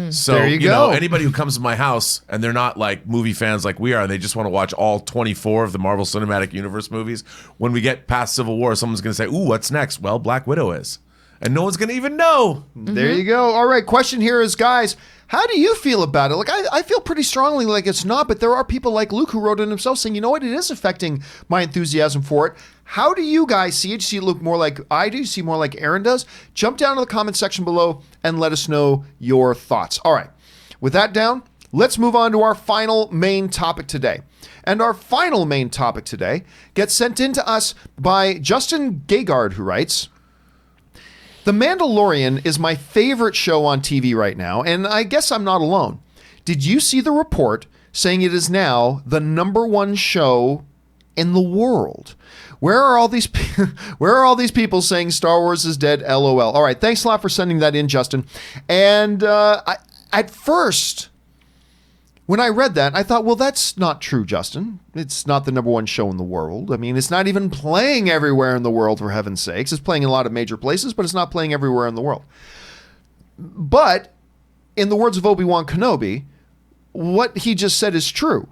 Speaker 2: So,
Speaker 1: there you go.
Speaker 2: Anybody who comes to my house and they're not like movie fans like we are, and they just want to watch all 24 of the Marvel Cinematic Universe movies, when we get past Civil War, someone's going to say, ooh, what's next? Well, Black Widow is. And no one's going to even know.
Speaker 1: There you go. All right. Question here is, guys, how do you feel about it? Like, I feel pretty strongly like it's not, but there are people like Luke who wrote it himself saying, you know what, it is affecting my enthusiasm for it. How do you guys see it? Do you see it look more like I do? You see more like Aaron does? Jump down to the comment section below and let us know your thoughts. All right. With that down, let's move on to our final main topic today. And our final main topic today gets sent in to us by Justin Gagard, who writes, The Mandalorian is my favorite show on TV right now, and I guess I'm not alone. Did you see the report saying it is now the #1 show in the world? Where are all these people saying Star Wars is dead? LOL. All right, thanks a lot for sending that in, Justin. And at first, when I read that, I thought, well, that's not true, Justin. It's not the number one show in the world. I mean, it's not even playing everywhere in the world, for heaven's sakes. It's playing in a lot of major places, but it's not playing everywhere in the world. But in the words of Obi-Wan Kenobi, what he just said is true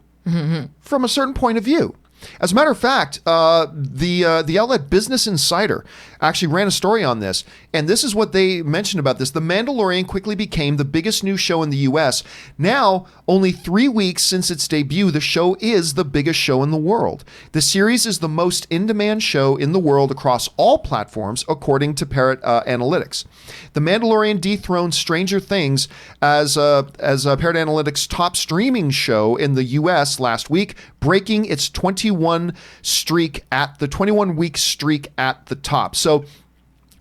Speaker 1: from a certain point of view. As a matter of fact, the outlet Business Insider actually ran a story on this, and this is what they mentioned about this. The Mandalorian quickly became the biggest new show in the U.S. Now, only 3 weeks since its debut, the show is the biggest show in the world. The series is the most in-demand show in the world across all platforms, according to Parrot Analytics. The Mandalorian dethroned Stranger Things as Parrot Analytics' top streaming show in the U.S. last week, breaking its 21-week streak at the top. So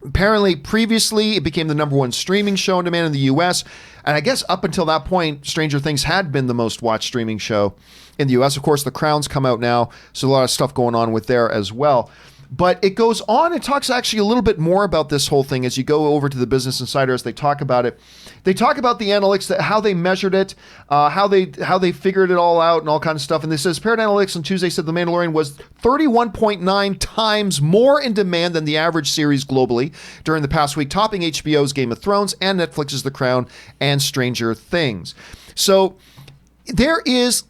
Speaker 1: apparently, previously, it became the number one streaming show on demand in the U.S. And I guess up until that point, Stranger Things had been the most watched streaming show in the U.S. Of course, The Crown's come out now, so a lot of stuff going on with there as well. But it goes on and talks actually a little bit more about this whole thing as you go over to the Business Insider as they talk about it. They talk about the analytics, how they measured it, how they figured it all out and all kinds of stuff. And this says Parrot Analytics on Tuesday said The Mandalorian was 31.9 times more in demand than the average series globally during the past week, topping HBO's Game of Thrones and Netflix's The Crown and Stranger Things. So there is...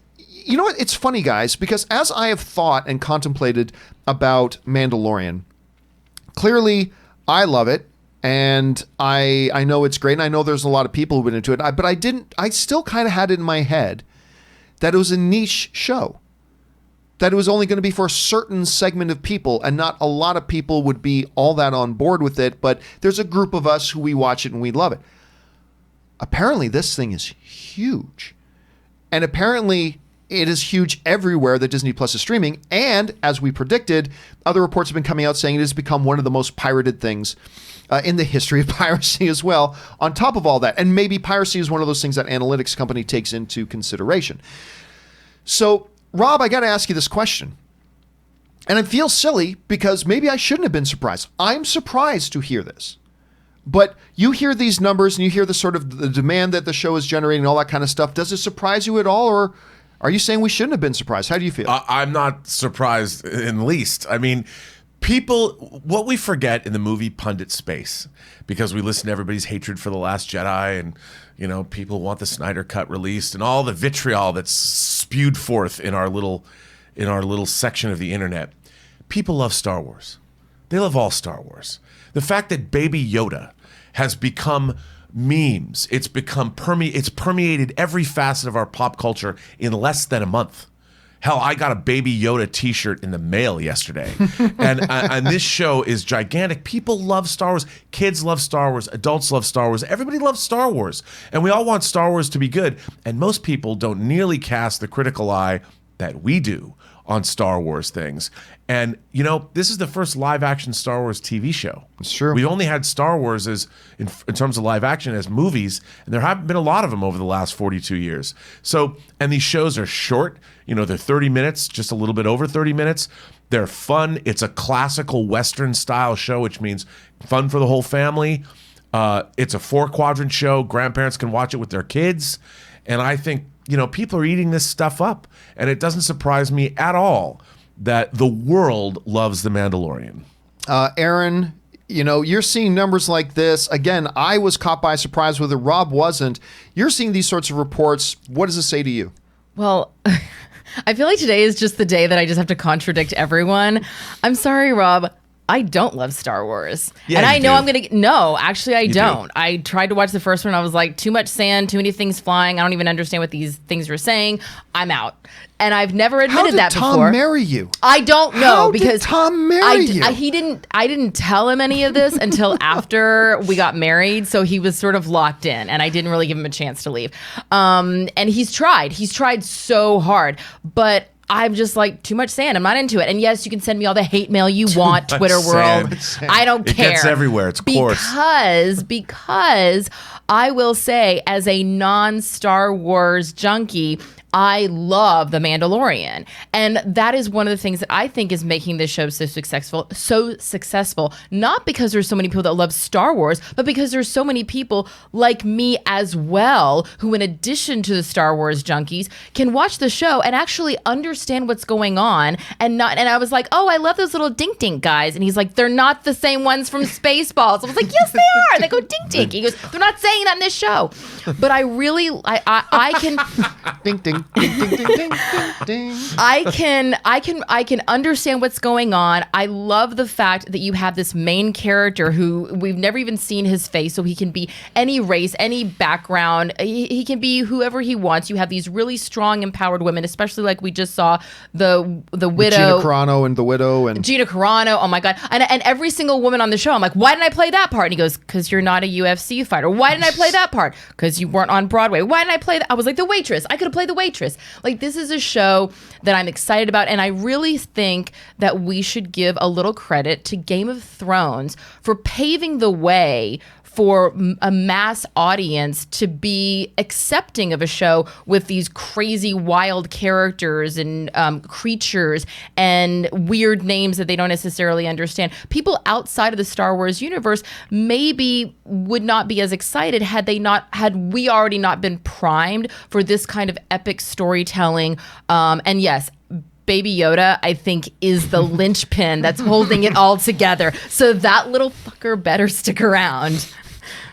Speaker 1: You know what? It's funny, guys, because as I have thought and contemplated about Mandalorian, clearly I love it, and I know it's great, and I know there's a lot of people who've been into it, but I still kind of had it in my head that it was a niche show, that it was only going to be for a certain segment of people, and not a lot of people would be all that on board with it, but there's a group of us who we watch it and we love it. Apparently, this thing is huge, and apparently... it is huge everywhere that Disney Plus is streaming. And as we predicted, other reports have been coming out saying it has become one of the most pirated things in the history of piracy as well, on top of all that. And maybe piracy is one of those things that analytics company takes into consideration. So, Rob, I got to ask you this question. And it feels silly because maybe I shouldn't have been surprised. I'm surprised to hear this. But you hear these numbers and you hear the sort of the demand that the show is generating, all that kind of stuff. Does it surprise you at all, or... are you saying we shouldn't have been surprised? How do you feel?
Speaker 2: I'm not surprised in the least. I mean, what we forget in the movie pundit space, because we listen to everybody's hatred for The Last Jedi, and, you know, people want the Snyder Cut released, and all the vitriol that's spewed forth in our little section of the internet. People love Star Wars. They love all Star Wars. The fact that Baby Yoda has become... memes. It's permeated every facet of our pop culture in less than a month. Hell, I got a Baby Yoda t-shirt in the mail yesterday. and this show is gigantic. People love Star Wars. Kids love Star Wars. Adults love Star Wars. Everybody loves Star Wars. And we all want Star Wars to be good. And most people don't nearly cast the critical eye that we do on Star Wars things. And, you know, this is the first live-action Star Wars TV show.
Speaker 1: It's true.
Speaker 2: We've only had Star Wars as in terms of live action as movies, and there haven't been a lot of them over the last 42 years. So, and these shows are short. You know, they're 30 minutes, just a little bit over 30 minutes. They're fun. It's a classical Western-style show, which means fun for the whole family. It's a 4-quadrant show. Grandparents can watch it with their kids. And I think, you know, people are eating this stuff up. And it doesn't surprise me at all that the world loves The Mandalorian.
Speaker 1: Aaron, you know, you're seeing numbers like this. Again, I was caught by surprise with it. Rob wasn't. You're seeing these sorts of reports. What does it say to you?
Speaker 3: Well, I feel like today is just the day that I just have to contradict everyone. I'm sorry, Rob. I don't love Star Wars.
Speaker 2: Yeah,
Speaker 3: and I know
Speaker 2: do.
Speaker 3: I'm going to... No, actually, I don't.
Speaker 2: Do.
Speaker 3: I tried to watch the first one. I was like, too much sand, too many things flying. I don't even understand what these things are saying. I'm out. And I've never admitted that before.
Speaker 1: How did Tom marry you?
Speaker 3: I don't know.
Speaker 1: How
Speaker 3: because
Speaker 1: did Tom marry you?
Speaker 3: I didn't tell him any of this until after we got married. So he was sort of locked in, and I didn't really give him a chance to leave. And he's tried. He's tried so hard. But... I'm just like, too much sand. I'm not into it. And yes, you can send me all the hate mail you want, Twitter world. I don't care.
Speaker 2: It gets everywhere. It's coarse.
Speaker 3: Because I will say, as a non-Star Wars junkie, I love The Mandalorian. And that is one of the things that I think is making this show so successful, not because there's so many people that love Star Wars, but because there's so many people like me as well, who in addition to the Star Wars junkies can watch the show and actually understand what's going on. And I was like, oh, I love those little dink dink guys. And he's like, they're not the same ones from Spaceballs. I was like, yes, they are. They go dink dink. He goes, they're not saying that in this show. But I can
Speaker 1: ding ding ding ding ding ding ding.
Speaker 3: I can understand what's going on. I love the fact that you have this main character who we've never even seen his face, so he can be any race, any background. He can be whoever he wants. You have these really strong, empowered women, especially like we just saw the widow,
Speaker 1: Gina Carano and the widow, and
Speaker 3: Gina Carano. Oh my god! And every single woman on the show, I'm like, why didn't I play that part? And he goes, because you're not a UFC fighter. Why didn't I play that part? Because you weren't on Broadway. Why didn't I play that? I was like the waitress. I could have played the waitress. Like, this is a show that I'm excited about, and I really think that we should give a little credit to Game of Thrones for paving the way for a mass audience to be accepting of a show with these crazy wild characters and creatures and weird names that they don't necessarily understand. People outside of the Star Wars universe maybe would not be as excited had we already not been primed for this kind of epic storytelling. And yes, Baby Yoda, I think, is the linchpin that's holding it all together. So that little fucker better stick around.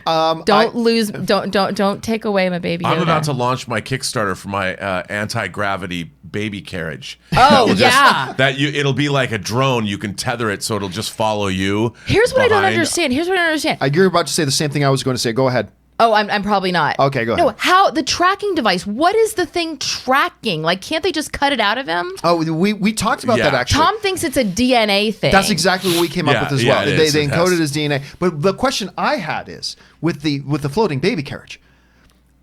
Speaker 3: Don't take away my Baby Yoda.
Speaker 2: I'm about to launch my Kickstarter for my anti-gravity baby carriage.
Speaker 3: Oh, yeah.
Speaker 2: It'll be like a drone. You can tether it so it'll just follow you.
Speaker 3: Here's what I don't understand.
Speaker 1: You're about to say the same thing I was going to say. Go ahead.
Speaker 3: Oh, I'm probably not.
Speaker 1: Okay, go ahead.
Speaker 3: No, how the tracking device? What is the thing tracking? Like, can't they just cut it out of him?
Speaker 1: Oh, we talked about that actually.
Speaker 3: Tom thinks it's a DNA thing.
Speaker 1: That's exactly what we came up with as well. They
Speaker 2: it
Speaker 1: encoded his DNA. But the question I had is with the floating baby carriage.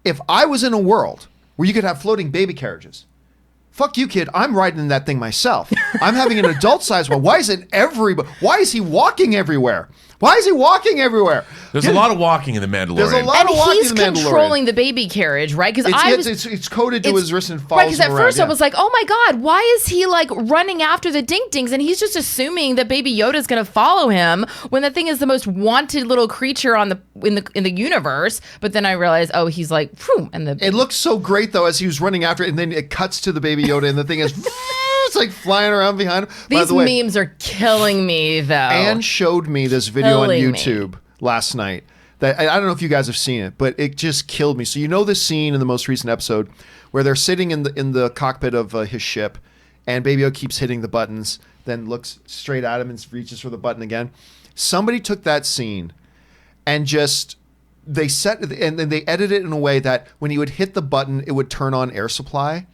Speaker 1: If I was in a world where you could have floating baby carriages, fuck you, kid. I'm riding in that thing myself. I'm having an adult-sized one. Why is he walking everywhere? Why is he walking everywhere?
Speaker 2: There's a lot of walking in The Mandalorian.
Speaker 1: There's a lot of walking in The Mandalorian.
Speaker 3: And he's controlling the baby carriage, right? Because
Speaker 1: it's coded to his wrist and follows
Speaker 3: right, because at
Speaker 1: him
Speaker 3: first
Speaker 1: around,
Speaker 3: I was like, oh my God, why is he like running after the dink dings? And he's just assuming that Baby Yoda is going to follow him when that thing is the most wanted little creature in the universe. But then I realized, oh, he's like, phew. And
Speaker 1: it looks so great though as he was running after it, and then it cuts to the Baby Yoda, and the thing is it's like flying around behind him.
Speaker 3: These memes are killing me though.
Speaker 1: Anne showed me this video on YouTube last night that I don't know if you guys have seen it, but it just killed me. So you know this scene in the most recent episode where they're sitting in the cockpit of his ship, and Baby Yoda keeps hitting the buttons, then looks straight at him and reaches for the button again. Somebody took that scene and they edited it in a way that when he would hit the button, it would turn on air supply.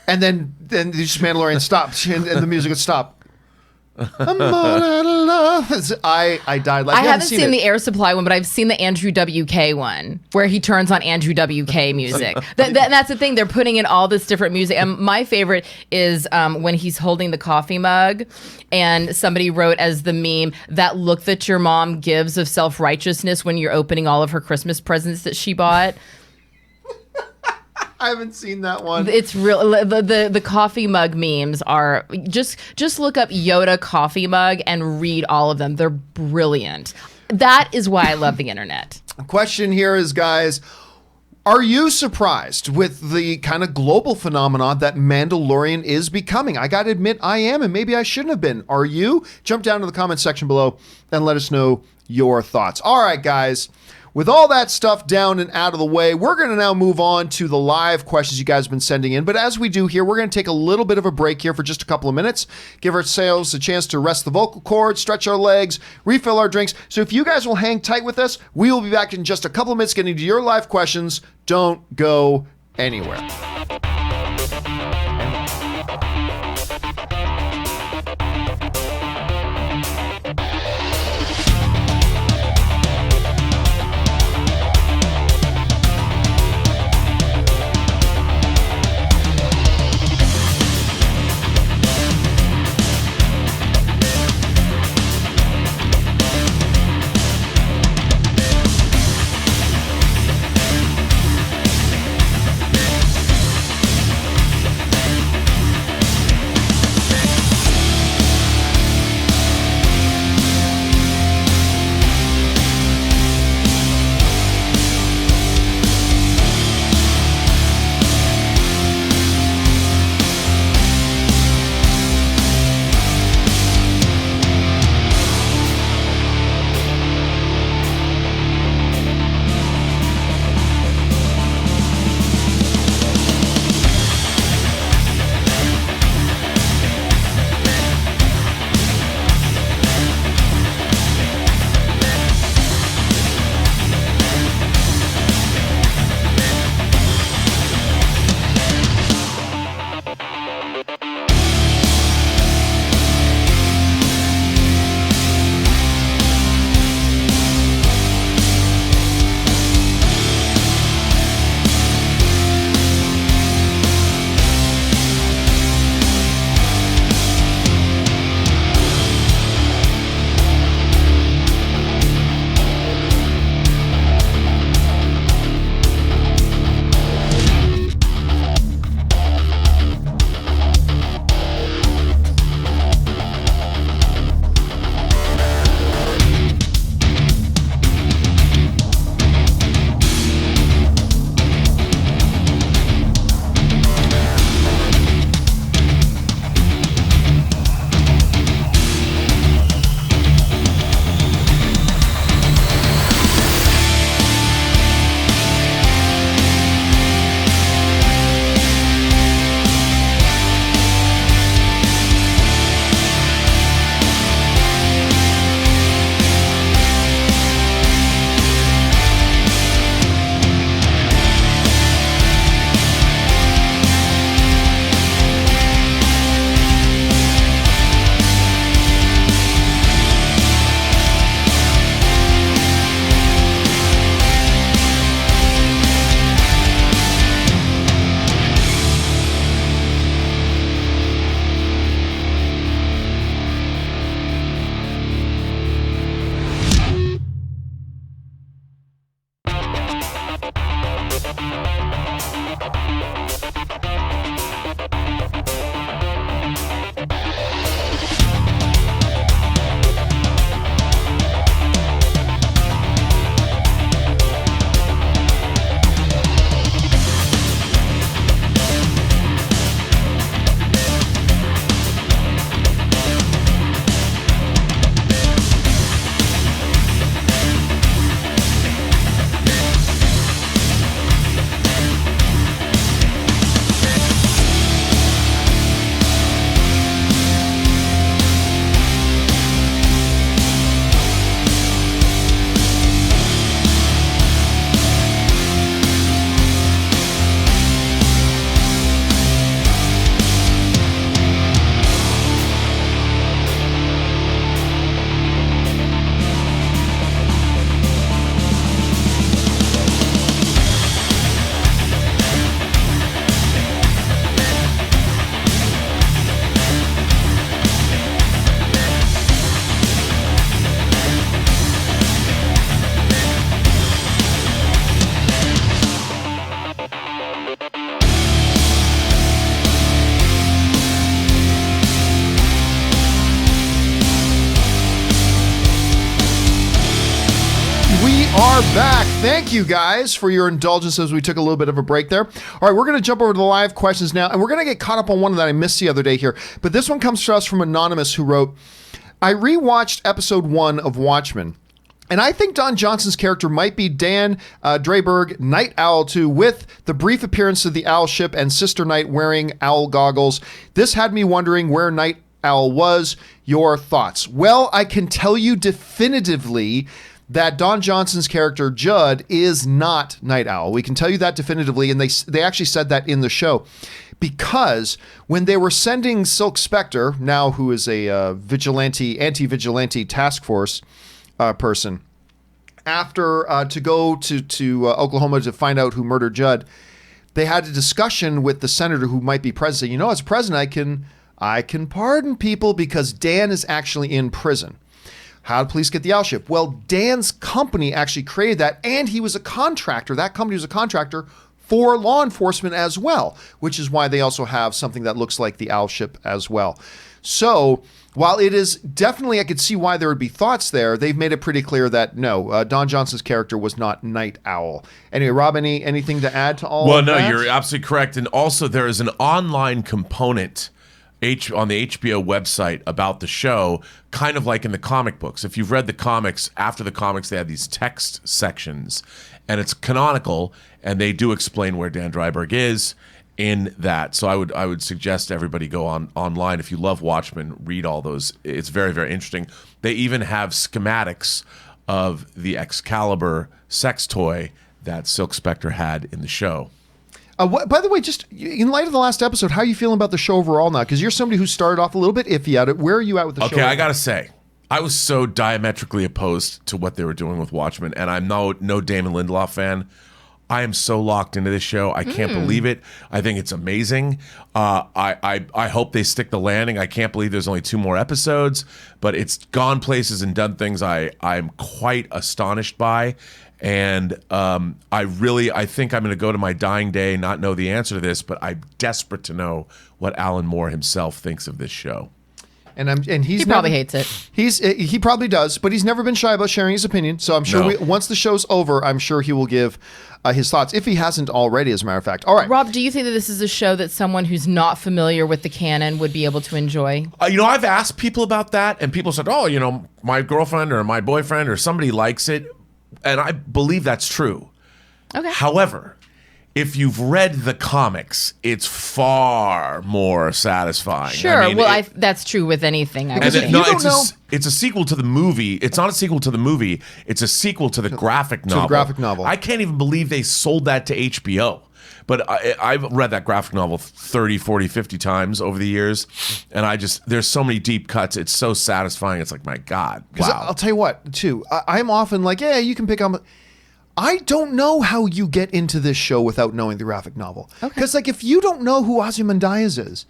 Speaker 1: And then the Mandalorian stops, and the music would stop. I'm all out of love. I died. Like,
Speaker 3: I haven't seen the Air Supply one, but I've seen the Andrew WK one, where he turns on Andrew WK music. That's the thing. They're putting in all this different music. And my favorite is when he's holding the coffee mug, and somebody wrote as the meme, that look that your mom gives of self-righteousness when you're opening all of her Christmas presents that she bought.
Speaker 1: I haven't seen that one.
Speaker 3: It's real. The coffee mug memes are just look up Yoda coffee mug and read all of them. They're brilliant. That is why I love the internet.
Speaker 1: Question here is, guys, are you surprised with the kind of global phenomenon that Mandalorian is becoming? I got to admit I am, and maybe I shouldn't have been. Are you? Jump down to the comment section below and let us know your thoughts. All right, guys. With all that stuff down and out of the way, we're going to now move on to the live questions you guys have been sending in. But as we do here, we're going to take a little bit of a break here for just a couple of minutes, give ourselves a chance to rest the vocal cords, stretch our legs, refill our drinks. So if you guys will hang tight with us, we will be back in just a couple of minutes getting to your live questions. Don't go anywhere. are back. Thank you guys for your indulgence as we took a little bit of a break there. All right, we're going to jump over to the live questions now, and we're going to get caught up on one that I missed the other day here. But this one comes to us from Anonymous, who wrote, I rewatched episode 1 of Watchmen, and I think Don Johnson's character might be Dan Dreyberg, Night Owl 2, with the brief appearance of the owl ship and Sister Night wearing owl goggles. This had me wondering where Night Owl was. Your thoughts? Well, I can tell you definitively that Don Johnson's character, Judd, is not Night Owl. We can tell you that definitively, and they actually said that in the show. Because when they were sending Silk Spectre, now who is a anti-vigilante task force person, after to go to Oklahoma to find out who murdered Judd, they had a discussion with the senator who might be president. You know, as president, I can pardon people because Dan is actually in prison. How did police get the owl ship? Well, Dan's company actually created that, and he was a contractor. That company was a contractor for law enforcement as well, which is why they also have something that looks like the owl ship as well. So while it is definitely, I could see why there would be thoughts there, they've made it pretty clear that no, Don Johnson's character was not Night Owl. Anyway, Rob, anything to add to all of that?
Speaker 2: Well, no, you're absolutely correct. And also there is an online component on the HBO website about the show, kind of like in the comic books. If you've read the comics, after the comics, they have these text sections, and it's canonical, and they do explain where Dan Dreyberg is in that. So I would suggest everybody go online. If you love Watchmen, read all those. It's very, very interesting. They even have schematics of the Excalibur sex toy that Silk Spectre had in the show.
Speaker 1: By the way, just in light of the last episode, how are you feeling about the show overall now? Because you're somebody who started off a little bit iffy at it. Where are you at with the show?
Speaker 2: Okay, I got to say, I was so diametrically opposed to what they were doing with Watchmen, and I'm no Damon Lindelof fan. I am so locked into this show. I can't believe it. I think it's amazing. I hope they stick the landing. I can't believe there's only 2 more episodes, but it's gone places and done things I'm quite astonished by. And I think I'm going to go to my dying day, not know the answer to this, but I'm desperate to know what Alan Moore himself thinks of this show.
Speaker 1: And he
Speaker 3: probably hates it.
Speaker 1: He probably does, but he's never been shy about sharing his opinion. So I'm sure once the show's over, I'm sure he will give his thoughts, if he hasn't already, as a matter of fact. All right,
Speaker 3: Rob, do you think that this is a show that someone who's not familiar with the canon would be able to enjoy?
Speaker 2: I've asked people about that, and people said, "Oh, my girlfriend or my boyfriend or somebody likes it," and I believe that's true.
Speaker 3: Okay.
Speaker 2: However, if you've read the comics, it's far more satisfying.
Speaker 3: Sure. I mean, that's true with anything.
Speaker 2: It's a sequel to the movie. It's not a sequel to the movie. It's a sequel to the graphic novel.
Speaker 1: To the graphic novel.
Speaker 2: I can't even believe they sold that to HBO. But I've read that graphic novel 30, 40, 50 times over the years. And there's so many deep cuts. It's so satisfying. It's like, my God. Wow.
Speaker 1: I'll tell you what, too. I'm often like, yeah, you can pick up. I don't know how you get into this show without knowing the graphic novel. Because, if you don't know who Ozymandias is,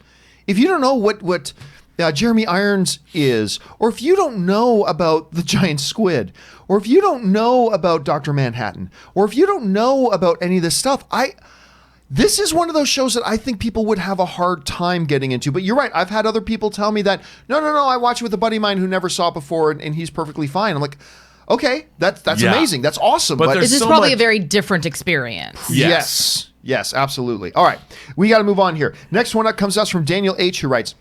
Speaker 1: if you don't know what Jeremy Irons is, or if you don't know about the giant squid, or if you don't know about Dr. Manhattan, or if you don't know about any of this stuff, this is one of those shows that I think people would have a hard time getting into. But you're right. I've had other people tell me that, no, I watch it with a buddy of mine who never saw it before, and he's perfectly fine. I'm like, okay, that's amazing. That's awesome.
Speaker 2: But
Speaker 3: this is probably a very different experience.
Speaker 1: Yes, absolutely. All right, we got to move on here. Next one up comes to us from Daniel H., who writes,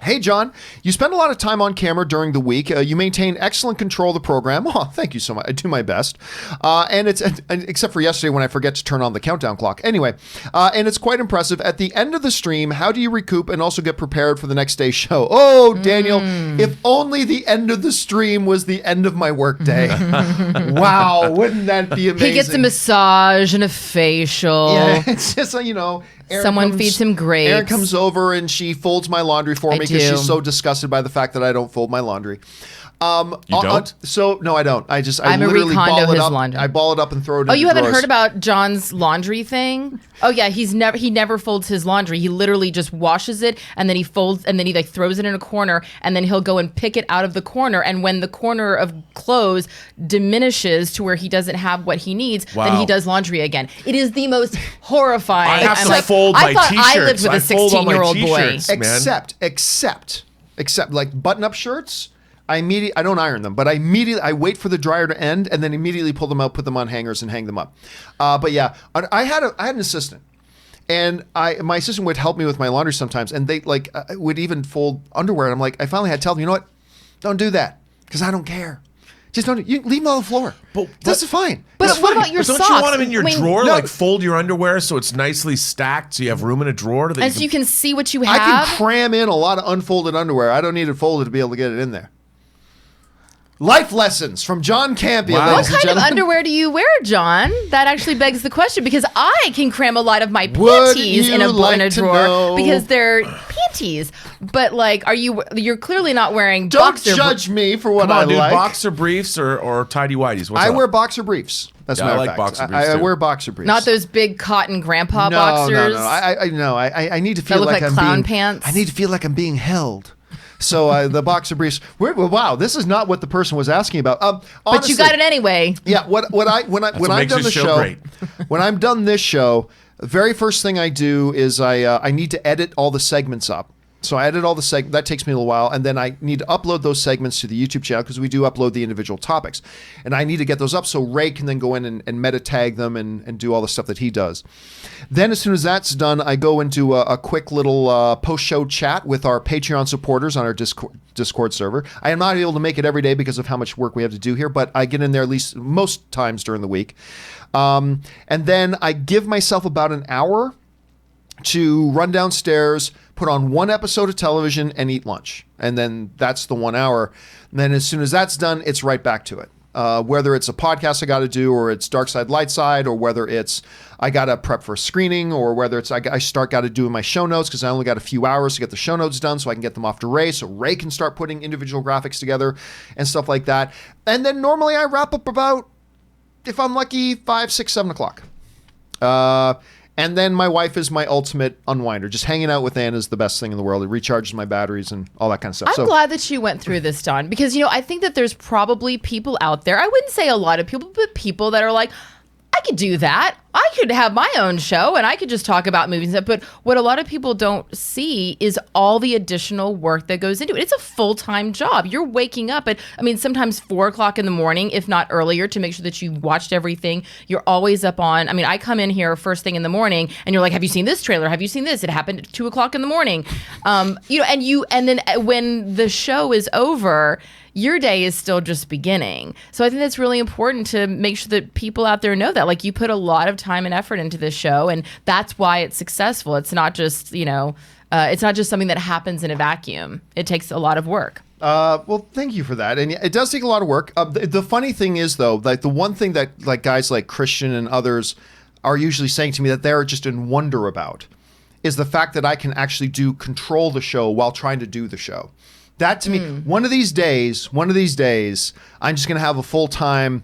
Speaker 1: Hey, John, you spend a lot of time on camera during the week. You maintain excellent control of the program. Oh, thank you so much. I do my best. And except for yesterday when I forget to turn on the countdown clock. Anyway, and it's quite impressive. At the end of the stream, how do you recoup and also get prepared for the next day's show? Oh, Daniel, if only the end of the stream was the end of my workday. Wow, wouldn't that be amazing?
Speaker 3: He gets a massage and a facial.
Speaker 1: Yeah, it's just,
Speaker 3: someone feeds him grapes.
Speaker 1: Erin comes over and she folds my laundry for me because she's so disgusted by the fact that I don't fold my laundry.
Speaker 2: You don't?
Speaker 1: No, I don't. I literally
Speaker 3: Marie Kondo
Speaker 1: ball it
Speaker 3: his
Speaker 1: up.
Speaker 3: laundry.
Speaker 1: I ball it up and throw it in the
Speaker 3: you haven't
Speaker 1: drawers.
Speaker 3: heard about John's laundry thing? Oh yeah, he never folds his laundry. He literally just washes it and then he folds and then he throws it in a corner and then he'll go and pick it out of the corner, and when the corner of clothes diminishes to where he doesn't have what he needs, then he does laundry again. It is the most horrifying.
Speaker 2: I have to fold my
Speaker 3: t-shirts. I lived with a 16-year-old boy.
Speaker 1: Except like button-up shirts. I don't iron them, but I wait for the dryer to end and then immediately pull them out, put them on hangers, and hang them up. But yeah, I had an assistant, and my assistant would help me with my laundry sometimes, and they would even fold underwear. And I'm like, I finally had to tell them, you know what? Don't do that because I don't care. Just don't. You leave them on the floor. That's fine.
Speaker 3: But
Speaker 1: It's
Speaker 3: what
Speaker 1: fine.
Speaker 3: about your
Speaker 2: Don't
Speaker 3: socks?
Speaker 2: you want them in your drawer?
Speaker 1: No.
Speaker 2: Like fold your underwear so it's nicely stacked, so you have room in a drawer.
Speaker 3: And so you can see what you have.
Speaker 1: I can cram in a lot of unfolded underwear. I don't need it folded to be able to get it in there. Life lessons from John Campea.
Speaker 2: Wow.
Speaker 3: What kind of underwear do you wear, John? That actually begs the question, because I can cram a lot of my panties in a drawer because they're panties. But you're clearly not wearing
Speaker 1: Don't
Speaker 3: boxer
Speaker 1: judge me for what
Speaker 2: Come on,
Speaker 1: I
Speaker 2: dude.
Speaker 1: like.
Speaker 2: Boxer briefs or tidy whities? What's
Speaker 1: I
Speaker 2: up?
Speaker 1: wear boxer briefs. That's
Speaker 2: Yeah,
Speaker 1: my
Speaker 2: I like
Speaker 1: fact.
Speaker 2: boxer briefs,
Speaker 1: I
Speaker 2: too.
Speaker 1: wear boxer briefs.
Speaker 3: Not those big cotton grandpa
Speaker 1: no,
Speaker 3: boxers.
Speaker 1: No. I need to feel
Speaker 3: look like
Speaker 1: I'm
Speaker 3: clown
Speaker 1: being,
Speaker 3: pants?
Speaker 1: I need to feel like I'm being held. So the boxer briefs. Wow, this is not what the person was asking about.
Speaker 3: But
Speaker 1: Honestly,
Speaker 3: you got it anyway.
Speaker 1: Yeah. When I've
Speaker 2: makes
Speaker 1: done
Speaker 2: this
Speaker 1: the
Speaker 2: show
Speaker 1: show,
Speaker 2: great.
Speaker 1: when I'm done this show, the very first thing I do is I need to edit all the segments up. So I edit all the segments. That takes me a little while. And then I need to upload those segments to the YouTube channel because we do upload the individual topics. And I need to get those up so Ray can then go in and meta tag them and do all the stuff that he does. Then as soon as that's done, I go into a quick little post-show chat with our Patreon supporters on our Discord server. I am not able to make it every day because of how much work we have to do here, but I get in there at least most times during the week. And then I give myself about an hour to run downstairs, put on one episode of television, and eat lunch. And then that's the 1 hour. And then as soon as that's done, it's right back to it. Whether it's a podcast I got to do, or it's Dark Side, Light Side, or whether it's I got to prep for a screening, or whether it's I got to do my show notes because I only got a few hours to get the show notes done so I can get them off to Ray so Ray can start putting individual graphics together and stuff like that. And then normally I wrap up about, if I'm lucky, 5, 6, 7 o'clock. And then my wife is my ultimate unwinder. Just hanging out with Ann is the best thing in the world. It recharges my batteries and all that kind of stuff.
Speaker 3: I'm glad that you went through this, Don, because, I think that there's probably people out there, I wouldn't say a lot of people, but people that are like, I could do that. I could have my own show and I could just talk about movies. But what a lot of people don't see is all the additional work that goes into it. It's a full-time job. You're waking up at, sometimes 4 o'clock in the morning, if not earlier, to make sure that you watched everything. You're always up on, I come in here first thing in the morning and you're like, have you seen this trailer? Have you seen this? It happened at 2 o'clock in the morning. And then when the show is over, your day is still just beginning. So I think that's really important to make sure that people out there know that. Like, you put a lot of time and effort into this show, and that's why it's successful. It's not just, it's not just something that happens in a vacuum. It takes a lot of work.
Speaker 1: Well, thank you for that. And it does take a lot of work. The funny thing is, though, like the one thing that guys like Christian and others are usually saying to me that they're just in wonder about is the fact that I can actually control the show while trying to do the show. That to me, one of these days, I'm just going to have a full-time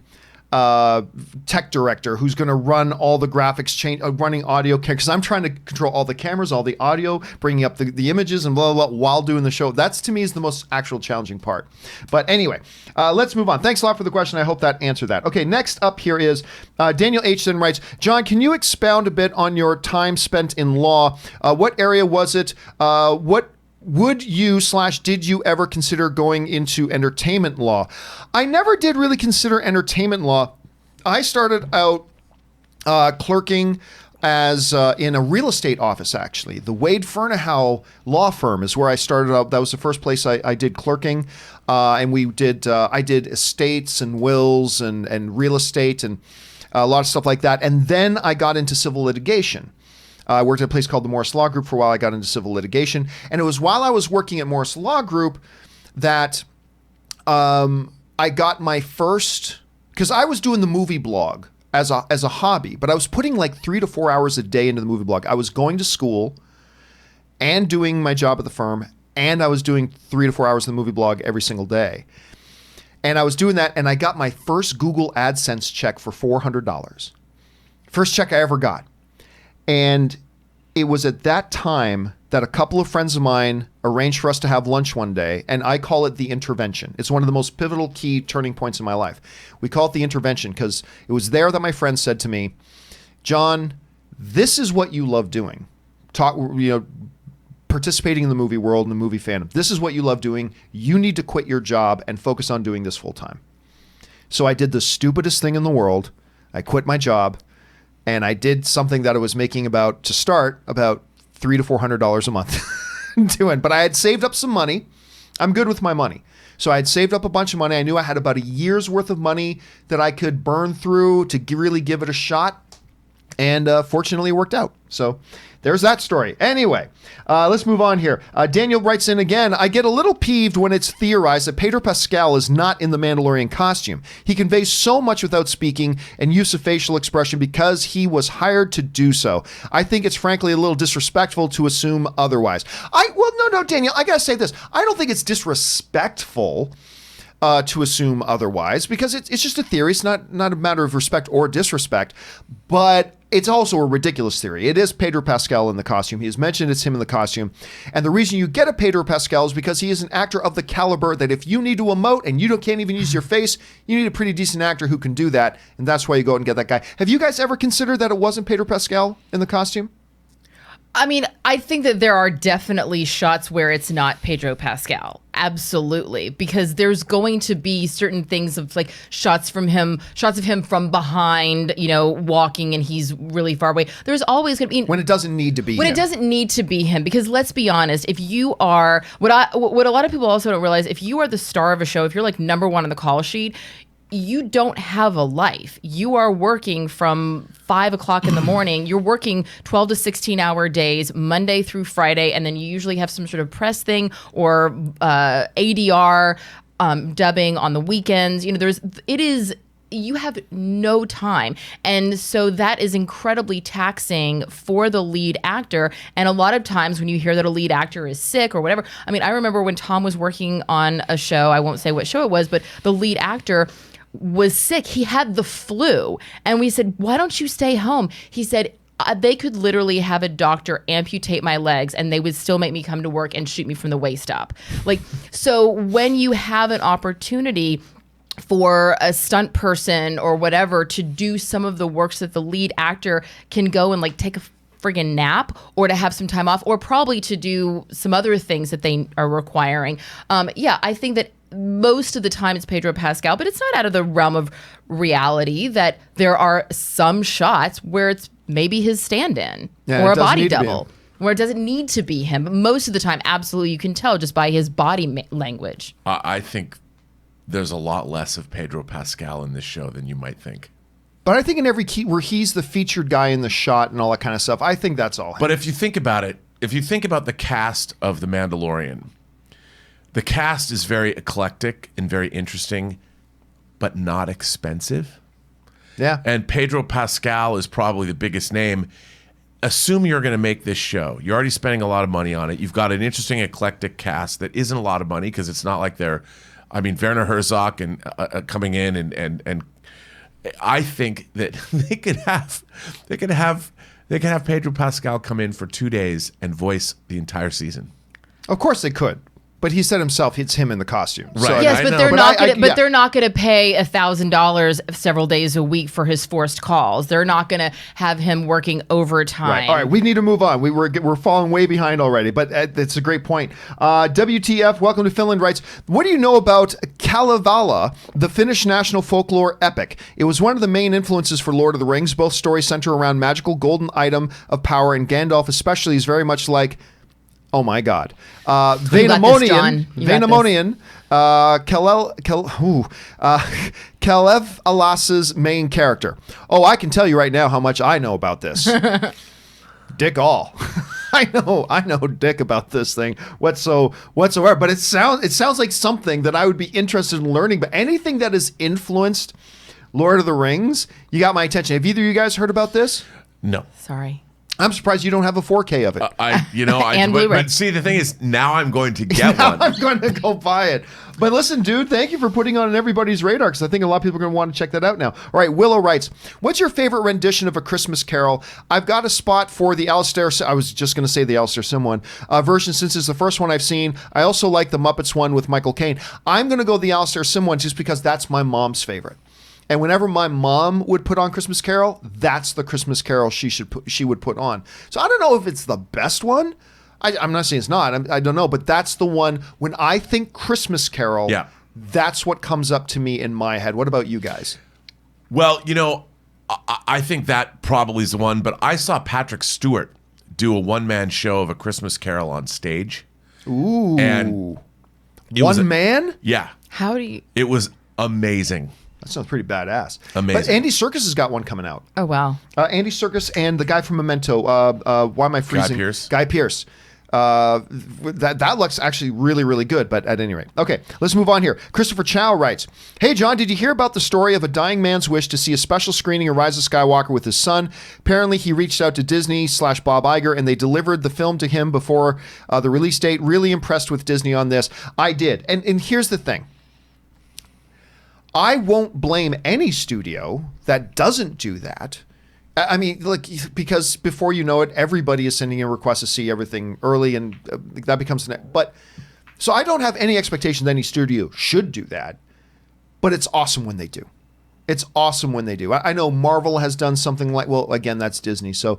Speaker 1: tech director who's going to run all the graphics, running audio, because I'm trying to control all the cameras, all the audio, bringing up the images and blah, blah, blah, while doing the show. That's, to me, is the most actual challenging part. But anyway, let's move on. Thanks a lot for the question. I hope that answered that. Okay, next up here is Daniel H. then writes, John, can you expound a bit on your time spent in law? What area was it? What would you / did you ever consider going into entertainment law? I never did really consider entertainment law. I started out clerking as in a real estate office, actually. The Wade Fernahow law firm is where I started out. That was the first place I did clerking. And I did estates and wills and real estate and a lot of stuff like that. And then I got into civil litigation. I worked at a place called the Morris Law Group for a while. I got into civil litigation. And it was while I was working at Morris Law Group that I got my first, because I was doing the movie blog as a hobby, but I was putting like 3 to 4 hours a day into the movie blog. I was going to school and doing my job at the firm, and I was doing 3 to 4 hours in the movie blog every single day. And I was doing that, and I got my first Google AdSense check for $400. First check I ever got. And it was at that time that a couple of friends of mine arranged for us to have lunch one day, and I call it the intervention. It's one of the most pivotal key turning points in my life. We call it the intervention because it was there that my friend said to me, John, this is what you love doing. participating in the movie world and the movie fandom. This is what you love doing. You need to quit your job and focus on doing this full time. So I did the stupidest thing in the world. I quit my job and I did something that I was making about $300 to $400 a month doing, but I had saved up some money. I'm good with my money. So I had saved up a bunch of money. I knew I had about a year's worth of money that I could burn through to really give it a shot. And fortunately, it worked out. So there's that story. Anyway, let's move on here. Daniel writes in again, I get a little peeved when it's theorized that Pedro Pascal is not in the Mandalorian costume. He conveys so much without speaking and use of facial expression because he was hired to do so. I think it's frankly a little disrespectful to assume otherwise. No, Daniel, I got to say this. I don't think it's disrespectful to assume otherwise, because it's just a theory. It's not a matter of respect or disrespect, but it's also a ridiculous theory. It is Pedro Pascal in the costume. He has mentioned it's him in the costume. And the reason you get a Pedro Pascal is because he is an actor of the caliber that if you need to emote and you can't even use your face, you need a pretty decent actor who can do that. And that's why you go out and get that guy. Have you guys ever considered that it wasn't Pedro Pascal in the costume?
Speaker 3: I mean, I think that there are definitely shots where it's not Pedro Pascal. Absolutely. Because there's going to be certain things of like shots of him from behind, walking and he's really far away. There's always going to be...
Speaker 1: When it doesn't need to be him.
Speaker 3: It doesn't need to be him. Because let's be honest, if you are... What a lot of people also don't realize, if you are the star of a show, if you're like number one on the call sheet, you don't have a life. You are working from 5 o'clock in the morning. You're working 12 to 16 hour days, Monday through Friday. And then you usually have some sort of press thing or ADR dubbing on the weekends. You have no time. And so that is incredibly taxing for the lead actor. And a lot of times when you hear that a lead actor is sick or whatever, I mean, I remember when Tom was working on a show, I won't say what show it was, but the lead actor was sick. He had the flu. And we said, why don't you stay home? He said, they could literally have a doctor amputate my legs and they would still make me come to work and shoot me from the waist up. So when you have an opportunity for a stunt person or whatever to do some of the works that the lead actor can go and take a friggin' nap or to have some time off or probably to do some other things that they are requiring. I think that most of the time it's Pedro Pascal, but it's not out of the realm of reality that there are some shots where it's maybe his stand-in or a body double where it doesn't need to be him. But most of the time, absolutely, you can tell just by his body language.
Speaker 2: I think there's a lot less of Pedro Pascal in this show than you might think.
Speaker 1: But I think in every key where he's the featured guy in the shot and all that kind of stuff, I think that's all him.
Speaker 2: But if you think about it, if you think about the cast of The Mandalorian, the cast is very eclectic and very interesting, but not expensive.
Speaker 1: Yeah.
Speaker 2: And Pedro Pascal is probably the biggest name. Assume you're going to make this show. You're already spending a lot of money on it. You've got an interesting eclectic cast that isn't a lot of money because it's not like Werner Herzog and coming in and I think that they could have Pedro Pascal come in for 2 days and voice the entire season.
Speaker 1: Of course they could. But he said himself, it's him in the costume.
Speaker 2: Right.
Speaker 1: So,
Speaker 3: yes, but they're not going to pay $1,000 several days a week for his forced calls. They're not going to have him working overtime.
Speaker 1: Right. All right, we need to move on. We're falling way behind already, but it's a great point. WTF, welcome to Finland, writes, what do you know about Kalevala, the Finnish national folklore epic? It was one of the main influences for Lord of the Rings. Both stories center around magical golden item of power, and Gandalf especially is very much like... Oh my God. Vainamonian, Kalev Alas's main character. Oh, I can tell you right now how much I know about this. Dick all. I know Dick about this thing whatsoever, but it sounds like something that I would be interested in learning, but anything that has influenced Lord of the Rings, you got my attention. Have either of you guys heard about this?
Speaker 2: No.
Speaker 3: Sorry.
Speaker 1: I'm surprised you don't have a 4K of it.
Speaker 2: But see, the thing is, now I'm going to get one.
Speaker 1: I'm going to go buy it. But listen, dude, thank you for putting on everybody's radar because I think a lot of people are going to want to check that out now. All right, Willow writes, what's your favorite rendition of A Christmas Carol? I've got a spot for the Alistair Sim one version since it's the first one I've seen. I also like the Muppets one with Michael Caine. I'm going to go the Alistair Sim one just because that's my mom's favorite. And whenever my mom would put on Christmas Carol, that's the Christmas Carol she would put on. So I don't know if it's the best one, I'm not saying it's not. I don't know, but that's the one. When I think Christmas Carol, that's what comes up to me in my head. What about you guys?
Speaker 2: Well, I think that probably is the one, but I saw Patrick Stewart do a one-man show of A Christmas Carol on stage.
Speaker 1: Ooh.
Speaker 2: And
Speaker 1: one man?
Speaker 2: Yeah.
Speaker 3: How do you...
Speaker 2: It was amazing.
Speaker 1: That sounds pretty badass.
Speaker 2: Amazing.
Speaker 1: But Andy Serkis has got one coming out.
Speaker 3: Oh, wow.
Speaker 1: Andy Serkis and the guy from Memento. Why am I freezing? Guy Pearce. That looks actually really, really good, but at any rate. Okay, let's move on here. Christopher Chow writes, "Hey, John, did you hear about the story of a dying man's wish to see a special screening of Rise of Skywalker with his son? Apparently, he reached out to Disney/Bob Iger, and they delivered the film to him before the release date. Really impressed with Disney on this. I did. And here's the thing. I won't blame any studio that doesn't do that. I mean, because before you know it, everybody is sending in requests to see everything early, and that becomes the next. But so I don't have any expectation that any studio should do that, but it's awesome when they do. It's awesome when they do. I know Marvel has done something like, well, again, that's Disney. So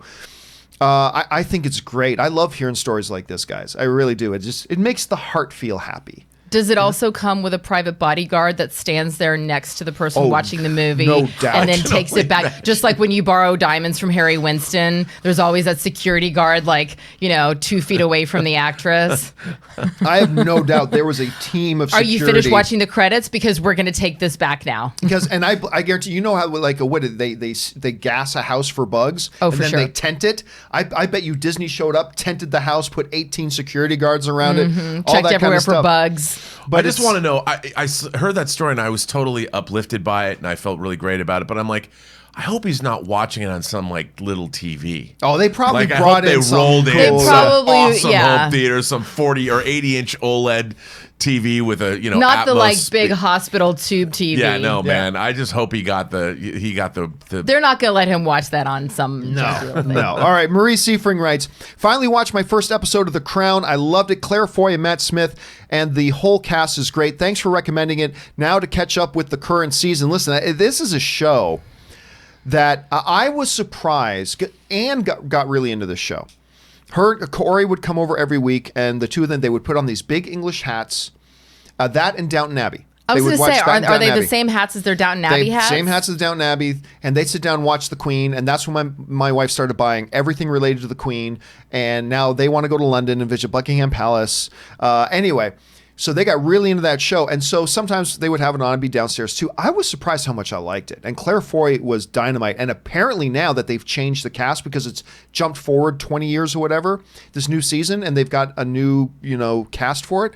Speaker 1: I think it's great. I love hearing stories like this, guys. I really do. It makes the heart feel happy.
Speaker 3: Does it also come with a private bodyguard that stands there next to the person watching the movie
Speaker 1: no doubt.
Speaker 3: and then takes it back? Just like when you borrow diamonds from Harry Winston, there's always that security guard 2 feet away from the actress.
Speaker 1: I have no doubt there was a team of security.
Speaker 3: Are you finished watching the credits? Because we're going to take this back now.
Speaker 1: And I guarantee, how what did they gas a house for bugs?
Speaker 3: Oh,
Speaker 1: and
Speaker 3: for
Speaker 1: then
Speaker 3: sure.
Speaker 1: they tent it. I bet you Disney showed up, tented the house, put 18 security guards around it. All
Speaker 3: Checked
Speaker 1: that
Speaker 3: everywhere
Speaker 1: kind of
Speaker 3: for
Speaker 1: stuff.
Speaker 3: bugs.
Speaker 1: But
Speaker 2: I just want to know, I heard that story and I was totally uplifted by it and I felt really great about it. But I'm like, I hope he's not watching it on some little TV.
Speaker 1: Oh, they probably
Speaker 2: I
Speaker 1: brought
Speaker 2: hope
Speaker 1: in
Speaker 2: they rolled in
Speaker 3: They
Speaker 2: some
Speaker 3: probably-
Speaker 2: awesome
Speaker 3: yeah.
Speaker 2: home theater, some 40 or 80-inch OLED TV with a
Speaker 3: Not
Speaker 2: Atmos
Speaker 3: the big hospital tube TV.
Speaker 2: Yeah, no, man. I just hope he got the
Speaker 3: They're not going to let him watch that on some
Speaker 1: No.
Speaker 3: thing.
Speaker 1: All right. Marie Seifring writes, "Finally watched my first episode of The Crown. I loved it. Claire Foy and Matt Smith and the whole cast is great. Thanks for recommending it. Now to catch up with the current season. Listen, this is a show that I was surprised. Anne got really into this show. Corey would come over every week, and the two of them, they would put on these big English hats. That and Downton Abbey.
Speaker 3: I was
Speaker 1: They would
Speaker 3: going to
Speaker 1: watch
Speaker 3: say,
Speaker 1: that and
Speaker 3: are they
Speaker 1: Downton
Speaker 3: the
Speaker 1: Abbey.
Speaker 3: same hats as their Downton Abbey hats?
Speaker 1: Same hats as Downton Abbey, and they'd sit down and watch the Queen, and that's when my wife started buying everything related to the Queen, and now they want to go to London and visit Buckingham Palace. Anyway, so they got really into that show, and so sometimes they would have it on and be downstairs too. I was surprised how much I liked it, and Claire Foy was dynamite, and apparently now that they've changed the cast because it's jumped forward 20 years or whatever, this new season, and they've got a new, cast for it,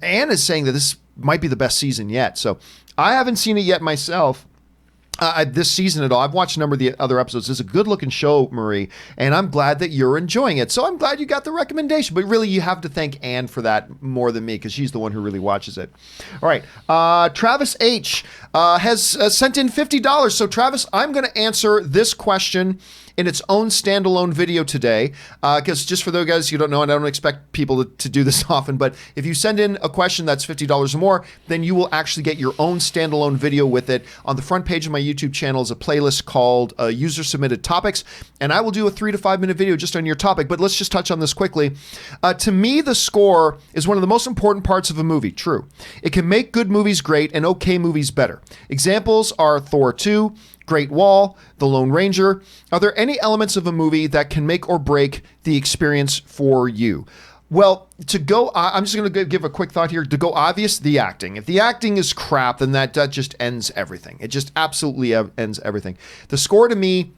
Speaker 1: Anne is saying that this might be the best season yet. So I haven't seen it yet myself. This season at all. I've watched a number of the other episodes. It's a good looking show, Marie, and I'm glad that you're enjoying it. So I'm glad you got the recommendation, but really you have to thank Anne for that more than me because she's the one who really watches it. All right. Travis H has sent in $50. So Travis, I'm going to answer this question in its own standalone video today, because just for those guys who don't know, and I don't expect people to do this often, but if you send in a question that's $50 or more, then you will actually get your own standalone video with it. On the front page of my YouTube channel is a playlist called User Submitted Topics, and I will do a 3 to 5 minute video just on your topic, but let's just touch on this quickly. To me, the score is one of the most important parts of a movie. True. It can make good movies great and okay movies better. Examples are Thor 2, Great Wall, The Lone Ranger. Are there any elements of a movie that can make or break the experience for you? Well, I'm just going to give a quick thought here. To go obvious, the acting. If the acting is crap, then that just ends everything. It just absolutely ends everything. The score to me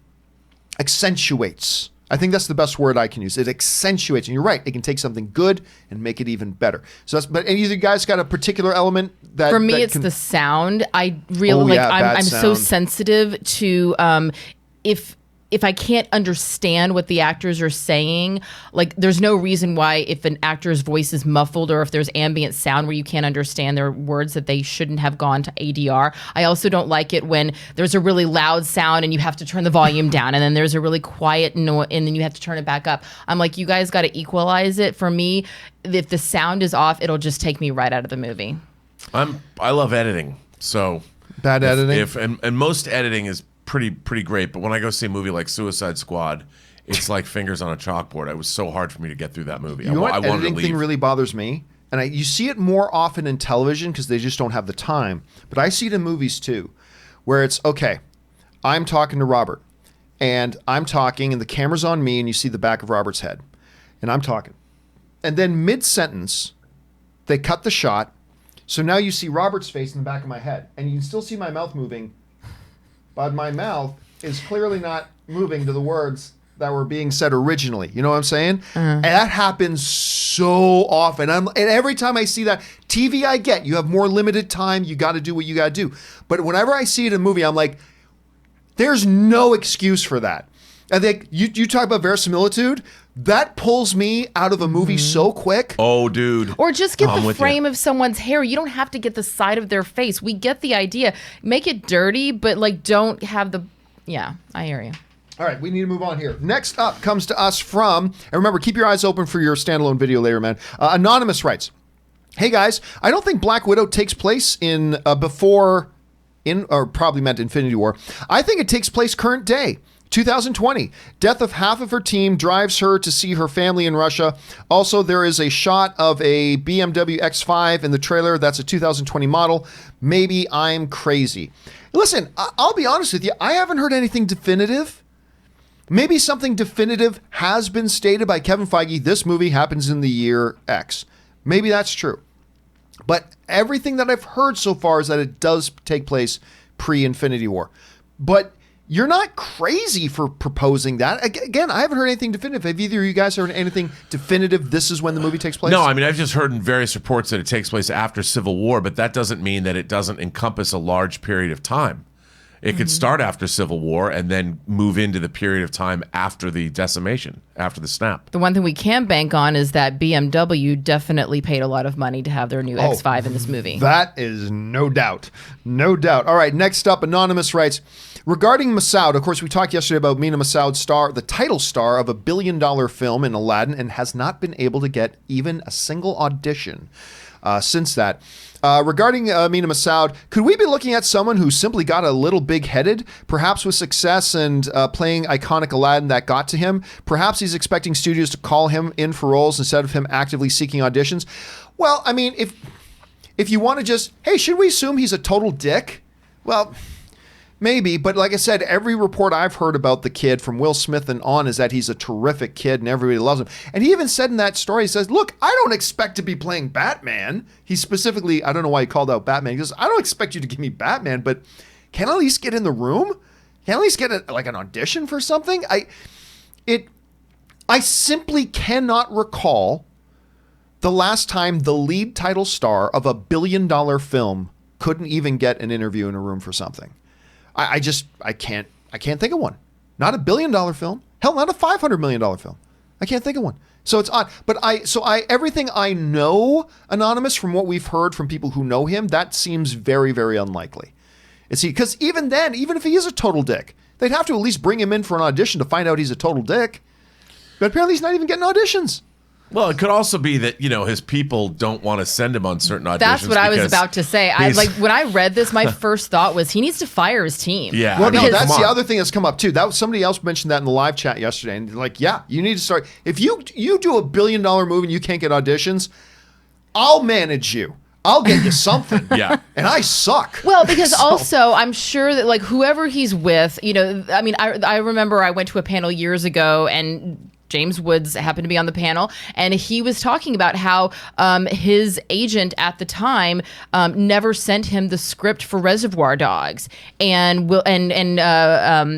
Speaker 1: accentuates. I think that's the best word I can use. It accentuates, and you're right. It can take something good and make it even better. So but any of you guys got a particular element that
Speaker 3: for me it's the sound. I really I'm so sensitive to if I can't understand what the actors are saying, there's no reason why if an actor's voice is muffled or if there's ambient sound where you can't understand their words that they shouldn't have gone to ADR. I also don't like it when there's a really loud sound and you have to turn the volume down, and then there's a really quiet noise and then you have to turn it back up. I'm like, you guys got to equalize it. For me, if the sound is off, it'll just take me right out of the movie.
Speaker 2: I love editing. So
Speaker 1: editing?
Speaker 2: And most editing is pretty great, but when I go see a movie like Suicide Squad, it's like fingers on a chalkboard. It was so hard for me to get through that movie.
Speaker 1: You know what
Speaker 2: I wanted to
Speaker 1: editing
Speaker 2: leave.
Speaker 1: thing really bothers me? And you see it more often in television because they just don't have the time. But I see it in movies too, where it's, okay, I'm talking to Robert, and I'm talking, and the camera's on me, and you see the back of Robert's head, and I'm talking. And then mid-sentence, they cut the shot, so now you see Robert's face in the back of my head, and you can still see my mouth moving, but my mouth is clearly not moving to the words that were being said originally. You know what I'm saying? And that happens so often. And every time I see that, TV I get, you have more limited time, you got to do what you got to do. But whenever I see it in a movie, I'm like, there's no excuse for that. I think you talk about verisimilitude, that pulls me out of a movie so quick.
Speaker 2: Oh, dude.
Speaker 3: Or just get the frame of someone's hair. You don't have to get the side of their face. We get the idea. Make it dirty, but like don't have the... Yeah, I hear you.
Speaker 1: All right, we need to move on here. Next up comes to us from, and remember, keep your eyes open for your standalone video later, man. Anonymous writes, hey guys, I don't think Black Widow takes place or probably meant Infinity War. I think it takes place current day. 2020. Death of half of her team drives her to see her family in Russia. Also, there is a shot of a BMW X5 in the trailer. That's a 2020 model. Maybe I'm crazy. Listen, I'll be honest with you. I haven't heard anything definitive. Maybe something definitive has been stated by Kevin Feige. This movie happens in the year X. Maybe that's true. But everything that I've heard so far is that it does take place pre-Infinity War. But you're not crazy for proposing that. Again, I haven't heard anything definitive. Have either of you guys heard anything definitive? This is when the movie takes place?
Speaker 2: No, I mean, I've just heard in various reports that it takes place after Civil War, but that doesn't mean that it doesn't encompass a large period of time. It could start after Civil War and then move into the period of time after the decimation, after the snap.
Speaker 3: The one thing we can bank on is that BMW definitely paid a lot of money to have their new X5 in this movie.
Speaker 1: That is no doubt. No doubt. All right, next up, Anonymous writes, regarding Masoud, of course, we talked yesterday about Mina Masoud, the title star of a billion-dollar film in Aladdin, and has not been able to get even a single audition since that. Regarding Mina Masoud, could we be looking at someone who simply got a little big-headed, perhaps with success and playing iconic Aladdin that got to him? Perhaps he's expecting studios to call him in for roles instead of him actively seeking auditions. Well, I mean, if you want to just, hey, should we assume he's a total dick? Well, maybe, but like I said, every report I've heard about the kid from Will Smith and on is that he's a terrific kid and everybody loves him. And he even said in that story, he says, look, I don't expect to be playing Batman. He specifically, I don't know why he called out Batman. He goes, I don't expect you to give me Batman, but can I at least get in the room? Can I at least get an audition for something? I simply cannot recall the last time the lead title star of a billion-dollar film couldn't even get an interview in a room for something. I can't think of one. Not a $1 billion film. Hell, not a $500 million film. I can't think of one. So it's odd. But everything I know, Anonymous, from what we've heard from people who know him, that seems very, very unlikely. Because even then, even if he is a total dick, they'd have to at least bring him in for an audition to find out he's a total dick. But apparently he's not even getting auditions.
Speaker 2: Well, it could also be that, his people don't want to send him on certain auditions.
Speaker 3: That's what I was about to say. When I read this, my first thought was he needs to fire his team.
Speaker 2: Yeah.
Speaker 1: Well, no, that's the other thing that's come up too. That was somebody else mentioned that in the live chat yesterday. And like, yeah, you need to start. If you do a $1 billion movie and you can't get auditions, I'll manage you. I'll get you something.
Speaker 2: Yeah.
Speaker 1: And I suck.
Speaker 3: Well, because also I'm sure that whoever he's with, I remember I went to a panel years ago and James Woods happened to be on the panel, and he was talking about how his agent at the time never sent him the script for Reservoir Dogs, and Quentin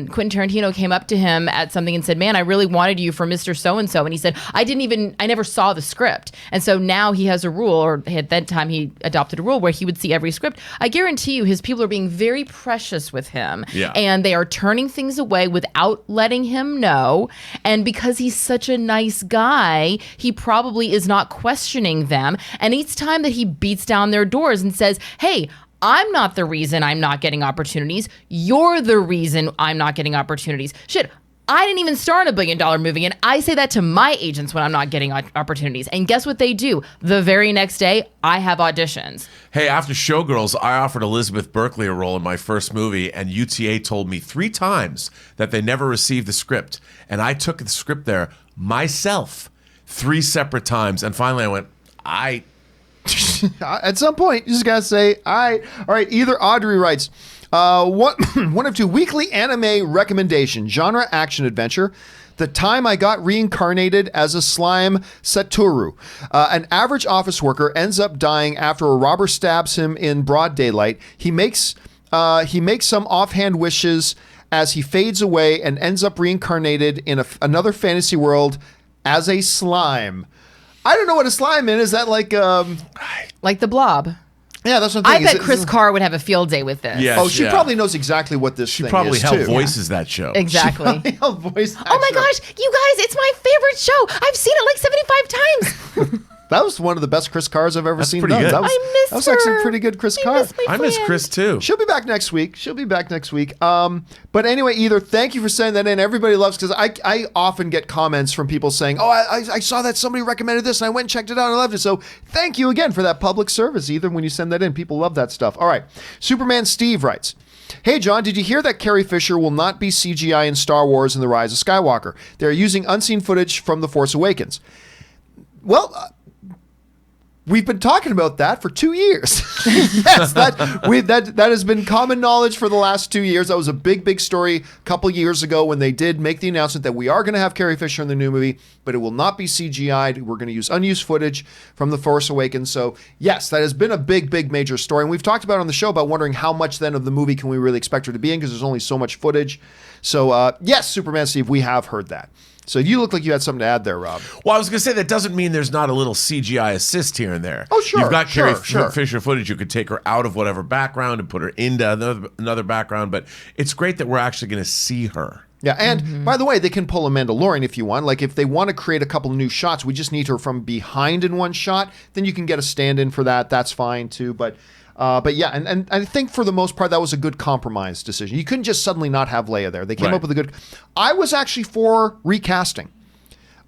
Speaker 3: Tarantino came up to him at something and said, "Man, I really wanted you for Mr. So-and-so," and he said, I never saw the script, and so now he has a rule, or at that time he adopted a rule where he would see every script. I guarantee you, his people are being very precious with him, and they are turning things away without letting him know, and because he's such a nice guy, he probably is not questioning them. And each time that he beats down their doors and says, hey, I'm not the reason I'm not getting opportunities. You're the reason I'm not getting opportunities. Shit, I didn't even star in a $1 billion movie, and I say that to my agents when I'm not getting opportunities. And guess what they do? The very next day, I have auditions.
Speaker 2: Hey, after Showgirls, I offered Elizabeth Berkley a role in my first movie, and UTA told me 3 times that they never received the script. And I took the script there myself 3 separate times, and finally I went,
Speaker 1: At some point, you just gotta say, all right. Either Audrey writes, one of 2 weekly anime recommendation, genre action adventure. The Time I Got Reincarnated as a Slime Satoru. An average office worker ends up dying after a robber stabs him in broad daylight. He makes some offhand wishes as he fades away and ends up reincarnated in another fantasy world as a slime. I don't know what a slime is. Is that like
Speaker 3: the Blob?
Speaker 1: Yeah, that's what I'm thinking.
Speaker 3: I bet Chris Carr would have a field day with this.
Speaker 2: Yeah.
Speaker 1: Oh, she probably knows exactly what this thing is, too.
Speaker 2: She probably voices that show.
Speaker 3: Exactly.
Speaker 1: Oh
Speaker 3: my gosh, you guys, it's my favorite show. I've seen it like 75 times.
Speaker 1: That was one of the best Chris Cars I've ever seen
Speaker 2: pretty
Speaker 1: done.
Speaker 2: good.
Speaker 1: That
Speaker 3: I
Speaker 1: was
Speaker 3: miss her.
Speaker 1: actually pretty good Chris Carr.
Speaker 2: I miss Chris too.
Speaker 1: She'll be back next week. But anyway, either thank you for sending that in. Everybody loves, because I often get comments from people saying, oh, I saw that somebody recommended this and I went and checked it out and I loved it. So thank you again for that public service. Either when you send that in, people love that stuff. All right. Superman Steve writes, hey, John, did you hear that Carrie Fisher will not be CGI in Star Wars and The Rise of Skywalker? They're using unseen footage from The Force Awakens. Well, we've been talking about that for 2 years. Yes, that has been common knowledge for the last 2 years. That was a big story a couple years ago when they did make the announcement that we are going to have Carrie Fisher in the new movie, but it will not be CGI'd. We're going to use unused footage from The Force Awakens. So yes, that has been a big major story. And we've talked about it on the show about wondering how much then of the movie can we really expect her to be in, because there's only so much footage. So yes, Superman Steve, we have heard that. So you look like you had something to add there, Rob.
Speaker 2: Well, I was going to say that doesn't mean there's not a little CGI assist here and there.
Speaker 1: Oh, sure.
Speaker 2: You've got Carrie
Speaker 1: sure.
Speaker 2: Fisher footage. You could take her out of whatever background and put her into another background. But it's great that we're actually going to see her.
Speaker 1: Yeah, and by the way, they can pull a Mandalorian if you want. Like if they want to create a couple of new shots, we just need her from behind in one shot. Then you can get a stand-in for that. That's fine too. But yeah, and I think for the most part, that was a good compromise decision. You couldn't just suddenly not have Leia there. They came up with a good... I was actually for recasting.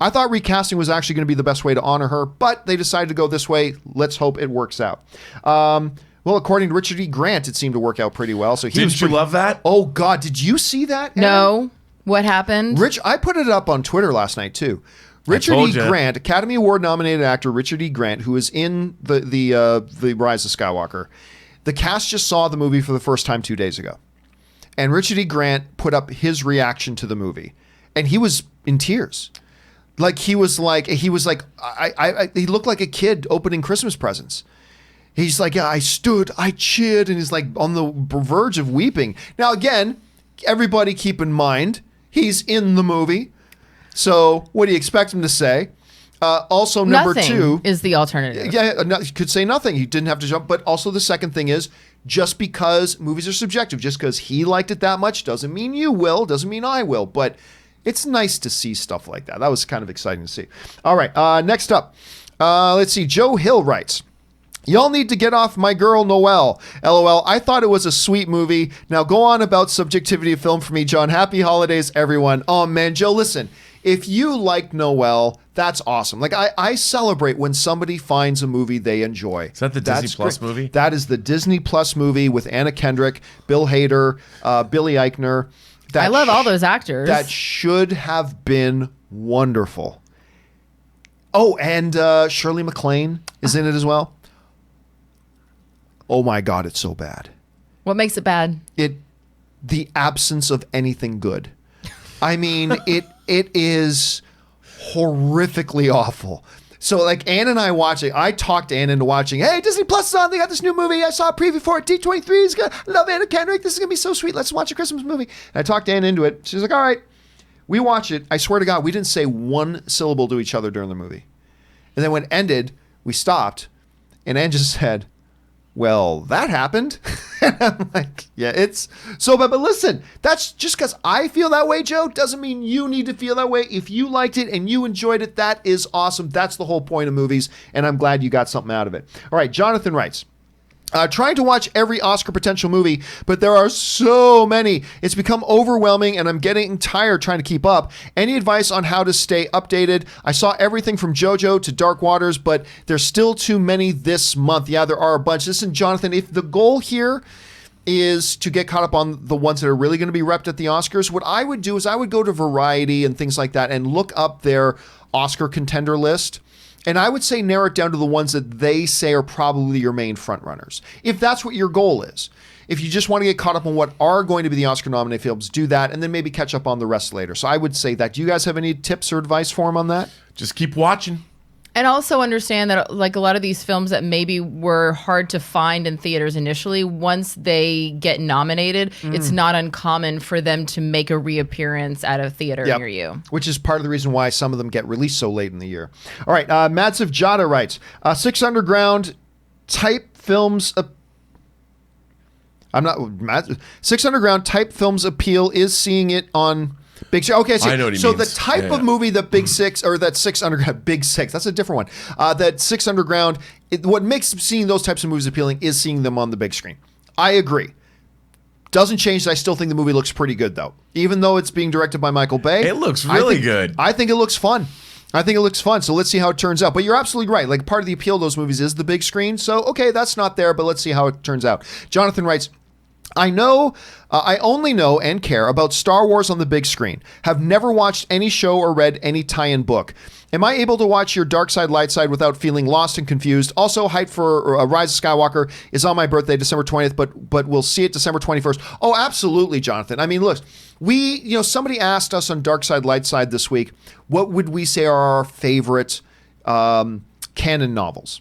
Speaker 1: I thought recasting was actually going to be the best way to honor her, but they decided to go this way. Let's hope it works out. Well, according to Richard E. Grant, it seemed to work out pretty well. So
Speaker 2: Didn't you love that?
Speaker 1: Oh, God. Did you see that, Aaron?
Speaker 3: No. What happened?
Speaker 1: I put it up on Twitter last night, too. Richard E. Grant, Academy Award nominated actor Richard E. Grant, who is in the Rise of Skywalker. The cast just saw the movie for the first time 2 days ago. And Richard E. Grant put up his reaction to the movie. And he was in tears. He looked like a kid opening Christmas presents. He's like, yeah, I cheered, and he's like on the verge of weeping. Now, again, everybody keep in mind, he's in the movie. So what do you expect him to say? Also, number
Speaker 3: nothing
Speaker 1: 2
Speaker 3: is the alternative.
Speaker 1: Yeah, you could say nothing. He didn't have to jump. But also the second thing is, just because movies are subjective, just because he liked it that much doesn't mean you will, doesn't mean I will. But it's nice to see stuff like that. That was kind of exciting to see. All right, next up. Let's see. Joe Hill writes, y'all need to get off my girl Noelle. LOL. I thought it was a sweet movie. Now go on about subjectivity of film for me, John. Happy holidays, everyone. Oh, man, Joe, listen. If you like Noelle, that's awesome. Like, I celebrate when somebody finds a movie they enjoy.
Speaker 2: Is that the Disney Plus movie?
Speaker 1: That is the Disney Plus movie with Anna Kendrick, Bill Hader, Billy Eichner.
Speaker 3: I love all those actors.
Speaker 1: That should have been wonderful. Oh, and Shirley MacLaine is in it as well. Oh my God, it's so bad.
Speaker 3: What makes it bad?
Speaker 1: The absence of anything good. I mean, it is horrifically awful. So like Ann and I watching, I talked Ann into watching, hey, Disney Plus is on, they got this new movie. I saw a preview for it, D23 is good. I love Anna Kendrick. This is going to be so sweet. Let's watch a Christmas movie. And I talked Ann into it. She's like, all right, we watch it. I swear to God, we didn't say one syllable to each other during the movie. And then when it ended, we stopped and Ann just said, well, that happened. And I'm like, yeah, it's so bad. But listen, that's just because I feel that way, Joe, doesn't mean you need to feel that way. If you liked it and you enjoyed it, that is awesome. That's the whole point of movies. And I'm glad you got something out of it. All right, Jonathan writes, Trying to watch every Oscar potential movie, but there are so many. It's become overwhelming, and I'm getting tired trying to keep up. Any advice on how to stay updated? I saw everything from JoJo to Dark Waters, but there's still too many this month. Yeah, there are a bunch. Listen, Jonathan, if the goal here is to get caught up on the ones that are really going to be repped at the Oscars, what I would do is I would go to Variety and things like that and look up their Oscar contender list. And I would say narrow it down to the ones that they say are probably your main frontrunners. If that's what your goal is. If you just want to get caught up on what are going to be the Oscar-nominated films, do that, and then maybe catch up on the rest later. So I would say that. Do you guys have any tips or advice for him on that?
Speaker 2: Just keep watching.
Speaker 3: And also understand that, like, a lot of these films that maybe were hard to find in theaters initially, once they get nominated, it's not uncommon for them to make a reappearance at a theater near you. Which
Speaker 1: is part of the reason why some of them get released so late in the year. All right, Madsiv Jada writes, Six Underground type films... Six Underground type films appeal is seeing it on... Big Six. Okay,
Speaker 2: I know what he
Speaker 1: so
Speaker 2: means.
Speaker 1: The type of movie that Big Six, or that Six Underground, Big Six, that's a different one. That Six Underground, what makes seeing those types of movies appealing is seeing them on the big screen. I agree. Doesn't change that I still think the movie looks pretty good, though. Even though it's being directed by Michael Bay.
Speaker 2: It looks really good.
Speaker 1: I think it looks fun. So let's see how it turns out. But you're absolutely right. Like, part of the appeal of those movies is the big screen. So, okay, that's not there, but let's see how it turns out. Jonathan writes, I only know and care about Star Wars on the big screen. Have never watched any show or read any tie-in book. Am I able to watch your Dark Side, Light Side without feeling lost and confused? Also, hype for Rise of Skywalker is on my birthday, December 20th, but we'll see it December 21st. Oh, absolutely, Jonathan. I mean, look, somebody asked us on Dark Side, Light Side this week, what would we say are our favorite canon novels?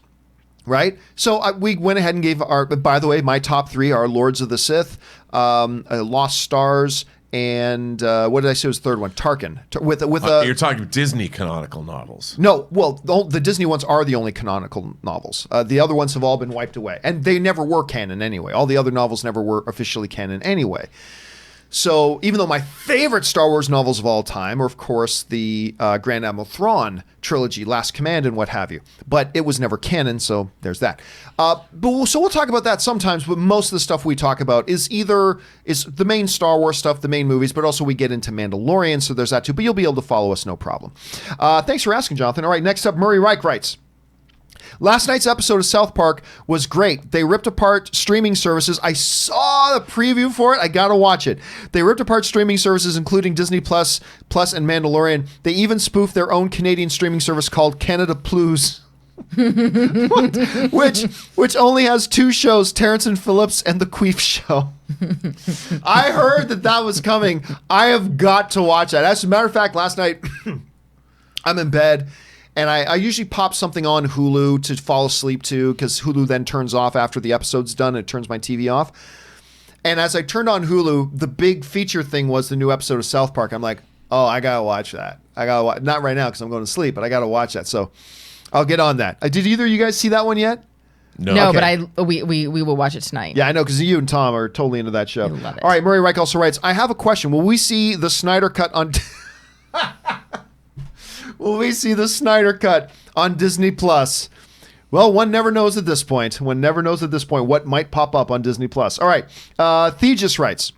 Speaker 1: Right? So we went ahead and gave by the way, my top three are Lords of the Sith, Lost Stars, and what did I say was the third one? Tarkin.
Speaker 2: You're talking Disney canonical novels.
Speaker 1: No, well, the Disney ones are the only canonical novels. The other ones have all been wiped away. And they never were canon anyway. All the other novels never were officially canon anyway. So even though my favorite Star Wars novels of all time are, of course, the Grand Admiral Thrawn trilogy, Last Command and what have you. But it was never canon, so there's that. So we'll talk about that sometimes, but most of the stuff we talk about is the main Star Wars stuff, the main movies, but also we get into Mandalorian, so there's that too. But you'll be able to follow us, no problem. Thanks for asking, Jonathan. All right, next up, Murray Reich writes, last night's episode of South Park was great. They ripped apart streaming services. I saw the preview for it. I gotta watch it. They ripped apart streaming services, including Disney Plus and Mandalorian. They even spoofed their own Canadian streaming service called Canada Plus, which only has two shows, Terrence and Phillips and The Queef Show. I heard that was coming. I have got to watch that. As a matter of fact, last night I'm in bed. And I usually pop something on Hulu to fall asleep to, because Hulu then turns off after the episode's done. It turns my TV off. And as I turned on Hulu, the big feature thing was the new episode of South Park. I'm like, oh, I got to watch that. Not right now because I'm going to sleep, but I got to watch that. So I'll get on that. Did either of you guys see that one yet?
Speaker 3: No, okay. But we will watch it tonight.
Speaker 1: Yeah, I know, because you and Tom are totally into that show.
Speaker 3: I love it.
Speaker 1: All right, Murray Reich also writes, I have a question. Will we see the Snyder Cut on... Will we see the Snyder Cut on Disney Plus? Well, one never knows at this point. What might pop up on Disney Plus. All right. Thejus writes,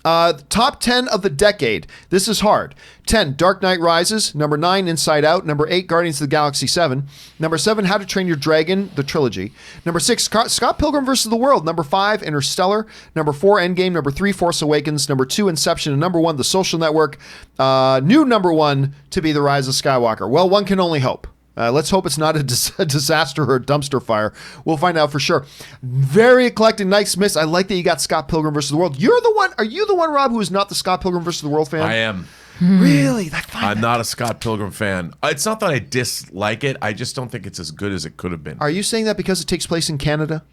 Speaker 1: top 10 of the decade. This is hard. 10, Dark Knight Rises. Number 9, Inside Out. Number 8, Guardians of the Galaxy 7. Number 7, How to Train Your Dragon, the trilogy. Number 6, Scott Pilgrim vs. the World. Number 5, Interstellar. Number 4, Endgame. Number 3, Force Awakens. Number 2, Inception. And number 1, The Social Network. New number 1 to be The Rise of Skywalker. Well, one can only hope. Let's hope it's not a disaster or a dumpster fire. We'll find out for sure. Very eclectic, nice miss. I like that you got Scott Pilgrim vs. the World. You're the one. Are you the one, Rob, who is not the Scott Pilgrim vs. the World fan?
Speaker 2: I am.
Speaker 1: Really?
Speaker 2: I'm not a Scott Pilgrim fan. It's not that I dislike it. I just don't think it's as good as it could have been.
Speaker 1: Are you saying that because it takes place in Canada?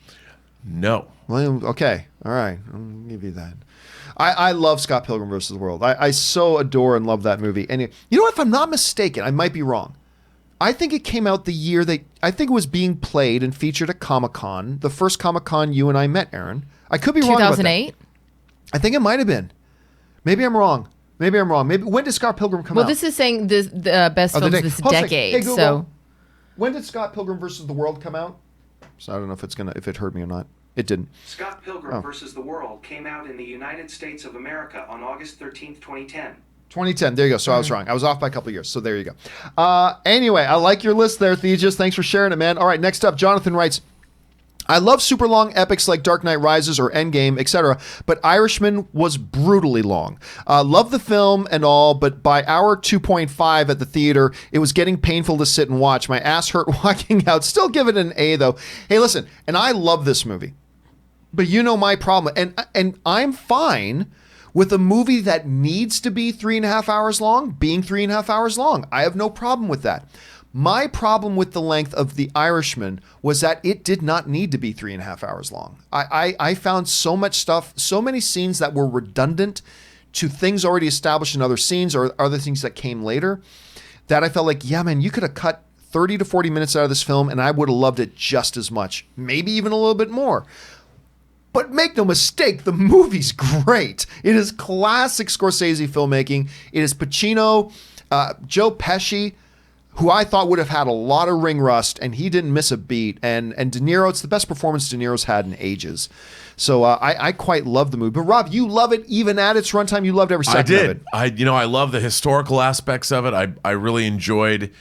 Speaker 2: No.
Speaker 1: Well, okay. All right. I'll give you that. I love Scott Pilgrim vs. the World. I so adore and love that movie. And you know what? If I'm not mistaken, I might be wrong. I think it came out the year I think it was being played and featured at Comic-Con, the first Comic-Con you and I met, Aaron. I could be wrong about that.
Speaker 3: 2008?
Speaker 1: I think it might have been. Maybe I'm wrong. Maybe when did Scott Pilgrim come out?
Speaker 3: Well, this is saying the best films this decade.
Speaker 1: Hey, Google, when did Scott Pilgrim vs. the World come out? so I don't know if it heard me or not. It didn't.
Speaker 4: Scott Pilgrim versus the World came out in the United States of America on August 13th, 2010.
Speaker 1: 2010. There you go. So I was wrong. I was off by a couple of years. So there you go. Anyway, I like your list there, Thejas. Thanks for sharing it, man. All right, next up, Jonathan writes, I love super long epics like Dark Knight Rises or Endgame, etc., but Irishman was brutally long. Love the film and all, but by hour 2.5 at the theater, it was getting painful to sit and watch. My ass hurt walking out. Still give it an A, though. Hey, listen, and I love this movie, but you know my problem, and I'm fine with a movie that needs to be 3.5 hours long being 3.5 hours long. I have no problem with that. My problem with the length of The Irishman was that it did not need to be 3.5 hours long. I found so much stuff, so many scenes that were redundant to things already established in other scenes or other things that came later, that I felt like, yeah, man, you could have cut 30 to 40 minutes out of this film and I would have loved it just as much, maybe even a little bit more. But make no mistake, the movie's great. It is classic Scorsese filmmaking. It is Pacino, Joe Pesci, who I thought would have had a lot of ring rust, and he didn't miss a beat. And De Niro, it's the best performance De Niro's had in ages. So I quite love the movie. But Rob, you love it even at its runtime. You loved every second of it.
Speaker 2: I love the historical aspects of it. I really enjoyed.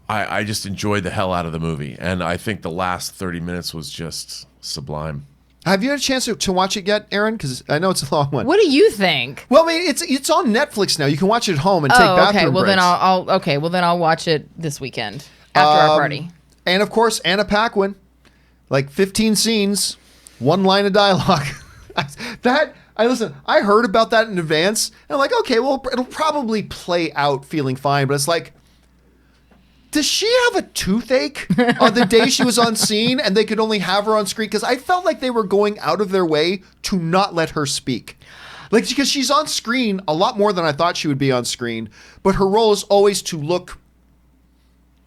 Speaker 2: I just enjoyed the hell out of the movie, and I think the last 30 minutes was just sublime.
Speaker 1: Have you had a chance to watch it yet, Aaron? Because I know it's a long one.
Speaker 3: What do you think?
Speaker 1: Well, I mean, it's on Netflix now. You can watch it at home and take bathroom
Speaker 3: breaks.
Speaker 1: Then
Speaker 3: I'll watch it this weekend after our party.
Speaker 1: And of course, Anna Paquin, like 15 scenes, one line of dialogue. Listen. I heard about that in advance, and I'm like, okay, well, it'll probably play out feeling fine. But it's like, does she have a toothache on the day she was on scene and they could only have her on screen? Because I felt like they were going out of their way to not let her speak. Like, because she's on screen a lot more than I thought she would be on screen, but her role is always to look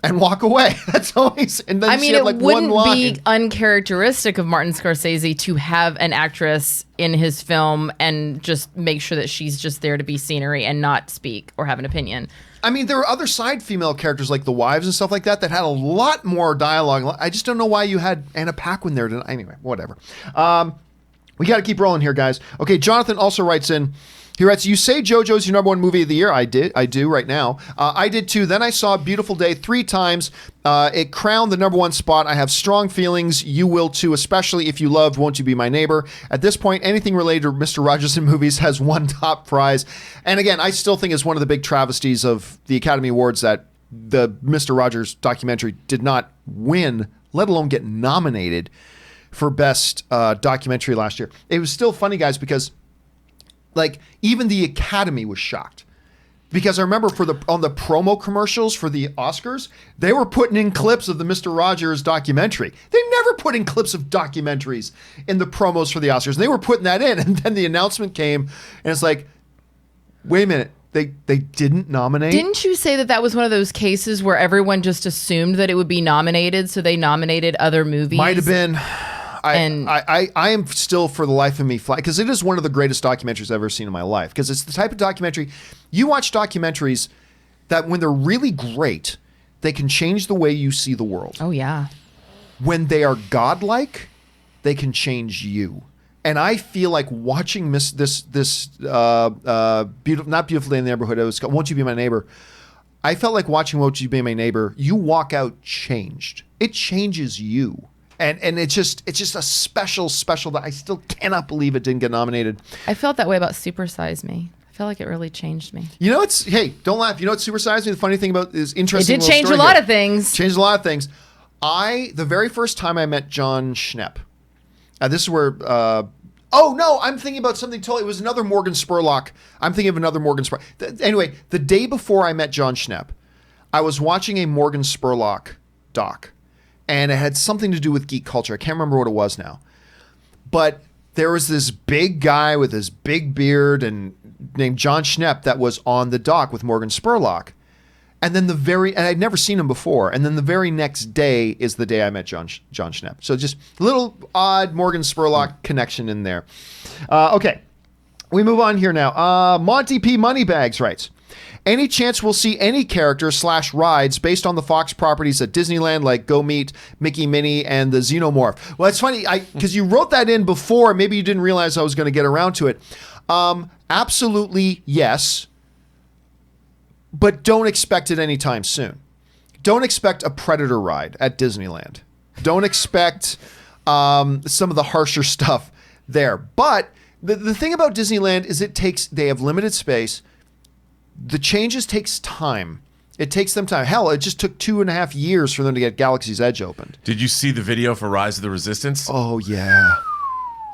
Speaker 1: and walk away. That's always, and then she had like one line.
Speaker 3: It wouldn't be uncharacteristic of Martin Scorsese to have an actress in his film and just make sure that she's just there to be scenery and not speak or have an opinion.
Speaker 1: I mean, there were other side female characters like the wives and stuff like that had a lot more dialogue. I just don't know why you had Anna Paquin there. Anyway, whatever. We got to keep rolling here, guys. Okay, Jonathan also writes in. He writes, you say JoJo's your number one movie of the year. I do right now. I did too. Then I saw Beautiful Day 3 times. It crowned the number one spot. I have strong feelings. You will too, especially if you loved Won't You Be My Neighbor. At this point, anything related to Mr. Rogers in movies has one top prize. And again, I still think it's one of the big travesties of the Academy Awards that the Mr. Rogers documentary did not win, let alone get nominated for Best Documentary last year. It was still funny, guys, because like even the Academy was shocked, because I remember on the promo commercials for the Oscars, they were putting in clips of the Mr. Rogers documentary. They never put in clips of documentaries in the promos for the Oscars. And they were putting that in, and then the announcement came, and it's like, wait a minute, they didn't nominate?
Speaker 3: Didn't you say that was one of those cases where everyone just assumed that it would be nominated, so they nominated other movies?
Speaker 1: Might have been. I am still, for the life of me, because it is one of the greatest documentaries I've ever seen in my life. Because it's the type of documentary, you watch documentaries that when they're really great, they can change the way you see the world.
Speaker 3: Oh, yeah.
Speaker 1: When they are godlike, they can change you. And I feel like watching not Beautiful Day in the Neighborhood, it was called Won't You Be My Neighbor. I felt like watching Won't You Be My Neighbor, you walk out changed. It changes you. And it's just a special that I still cannot believe it didn't get nominated.
Speaker 3: I felt that way about Super Size Me. I felt like it really changed me.
Speaker 1: You know, hey, don't laugh. You know what Super Size Me? The funny thing about is interesting.
Speaker 3: It did change a lot of things.
Speaker 1: Changed a lot of things. The very first time I met John Schnepp, this is where. Oh no, I'm thinking about something totally. It was another Morgan Spurlock. I'm thinking of another Morgan Spurlock. Anyway, the day before I met John Schnepp, I was watching a Morgan Spurlock doc. And it had something to do with geek culture. I can't remember what it was now. But there was this big guy with this big beard and named John Schnepp that was on the dock with Morgan Spurlock. And then and I'd never seen him before. And then the very next day is the day I met John Schnepp. So just a little odd Morgan Spurlock connection in there. Okay, we move on here now. Monty P. Moneybags writes, Any chance we'll see any characters / rides based on the Fox properties at Disneyland, like Go Meet, Mickey Minnie, and the Xenomorph? Well, it's funny, because you wrote that in before, maybe you didn't realize I was going to get around to it. Absolutely, yes. But don't expect it anytime soon. Don't expect a Predator ride at Disneyland. Don't expect some of the harsher stuff there. But the thing about Disneyland is they have limited space. The changes takes time. It takes them time. Hell, it just took 2.5 years for them to get Galaxy's Edge opened.
Speaker 2: Did you see the video for Rise of the Resistance?
Speaker 1: Oh, yeah.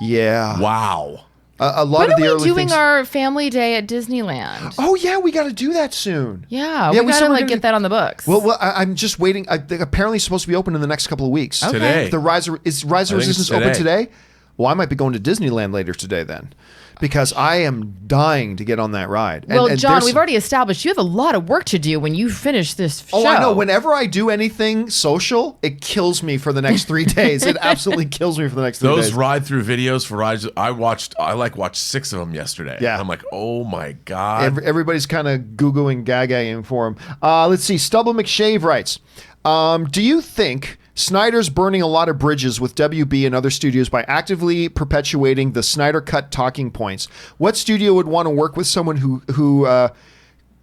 Speaker 1: Yeah.
Speaker 2: Wow.
Speaker 1: A lot of the early
Speaker 3: When are we doing
Speaker 1: things...
Speaker 3: our family day at Disneyland?
Speaker 1: Oh, yeah, we got to do that soon.
Speaker 3: Yeah, we got to get that on the books.
Speaker 1: Well, I'm just waiting. Apparently it's supposed to be open in the next couple of weeks.
Speaker 3: Okay.
Speaker 2: Today.
Speaker 1: Is Rise of Resistance open today? Well, I might be going to Disneyland later today then, because I am dying to get on that ride.
Speaker 3: Well, John, we've already established you have a lot of work to do when you finish this show.
Speaker 1: Oh, I know. Whenever I do anything social, it kills me for the next 3 days. It absolutely kills me for the next 3 days.
Speaker 2: Those ride-through videos for Rise, I watched 6 of them yesterday.
Speaker 1: Yeah.
Speaker 2: I'm like, oh my God.
Speaker 1: Everybody's kind of goo-gooing, gagaing for him. Let's see. Stubble McShave writes, do you think Snyder's burning a lot of bridges with WB and other studios by actively perpetuating the Snyder Cut talking points? What studio would want to work with someone who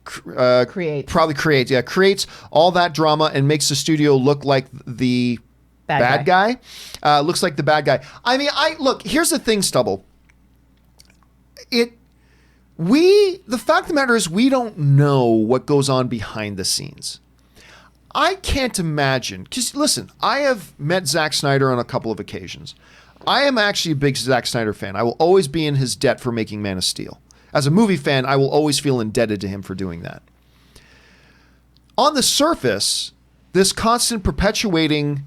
Speaker 1: creates all that drama and makes the studio look like the bad guy? Looks like the bad guy. I mean, look, here's the thing, Stubble. The fact of the matter is we don't know what goes on behind the scenes. I can't imagine, because listen, I have met Zack Snyder on a couple of occasions. I am actually a big Zack Snyder fan. I will always be in his debt for making Man of Steel. As a movie fan, I will always feel indebted to him for doing that. On the surface, this constant perpetuating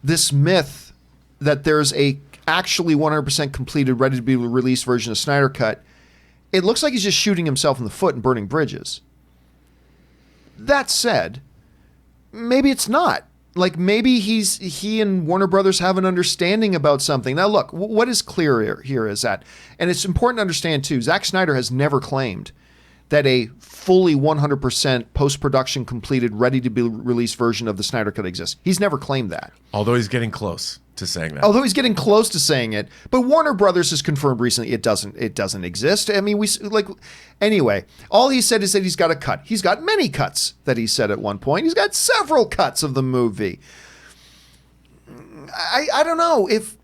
Speaker 1: this myth that there's a actually 100% completed, ready to be released version of Snyder Cut, it looks like he's just shooting himself in the foot and burning bridges. That said, maybe it's not. Like, maybe he and Warner Brothers have an understanding about something. Now, look, what is clear here is that, and it's important to understand too, Zack Snyder has never claimed that a fully 100% post-production completed, ready to be released version of the Snyder Cut exists. He's never claimed that.
Speaker 2: Although he's getting close to saying that.
Speaker 1: But Warner Brothers has confirmed recently it doesn't exist. I mean, anyway, all he said is that he's got a cut. He's got many cuts that he said at one point. He's got several cuts of the movie. I don't know if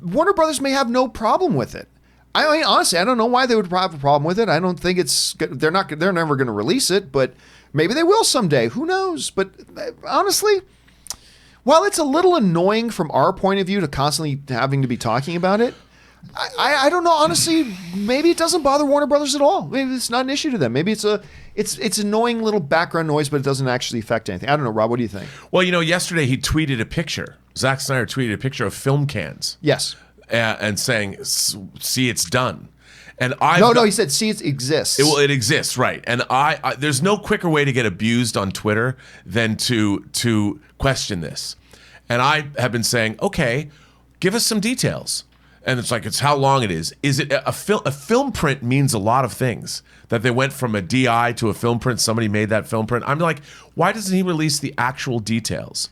Speaker 1: Warner Brothers may have no problem with it. I mean, honestly, I don't know why they would have a problem with it. I don't think they're never going to release it, but maybe they will someday. Who knows? But honestly, while it's a little annoying from our point of view to constantly having to be talking about it, I don't know. Honestly, maybe it doesn't bother Warner Brothers at all. Maybe it's not an issue to them. Maybe it's annoying little background noise, but it doesn't actually affect anything. I don't know, Rob. What do you think?
Speaker 2: Well, yesterday he tweeted a picture. Zack Snyder tweeted a picture of film cans.
Speaker 1: Yes.
Speaker 2: And saying, "See, it's done." And
Speaker 1: he said, "See, it exists."
Speaker 2: It exists, right? And there's no quicker way to get abused on Twitter than to question this. And I have been saying, okay, give us some details. And it's how long it is. Is it a film? A film print means a lot of things. That they went from a DI to a film print. Somebody made that film print. I'm like, why doesn't he release the actual details?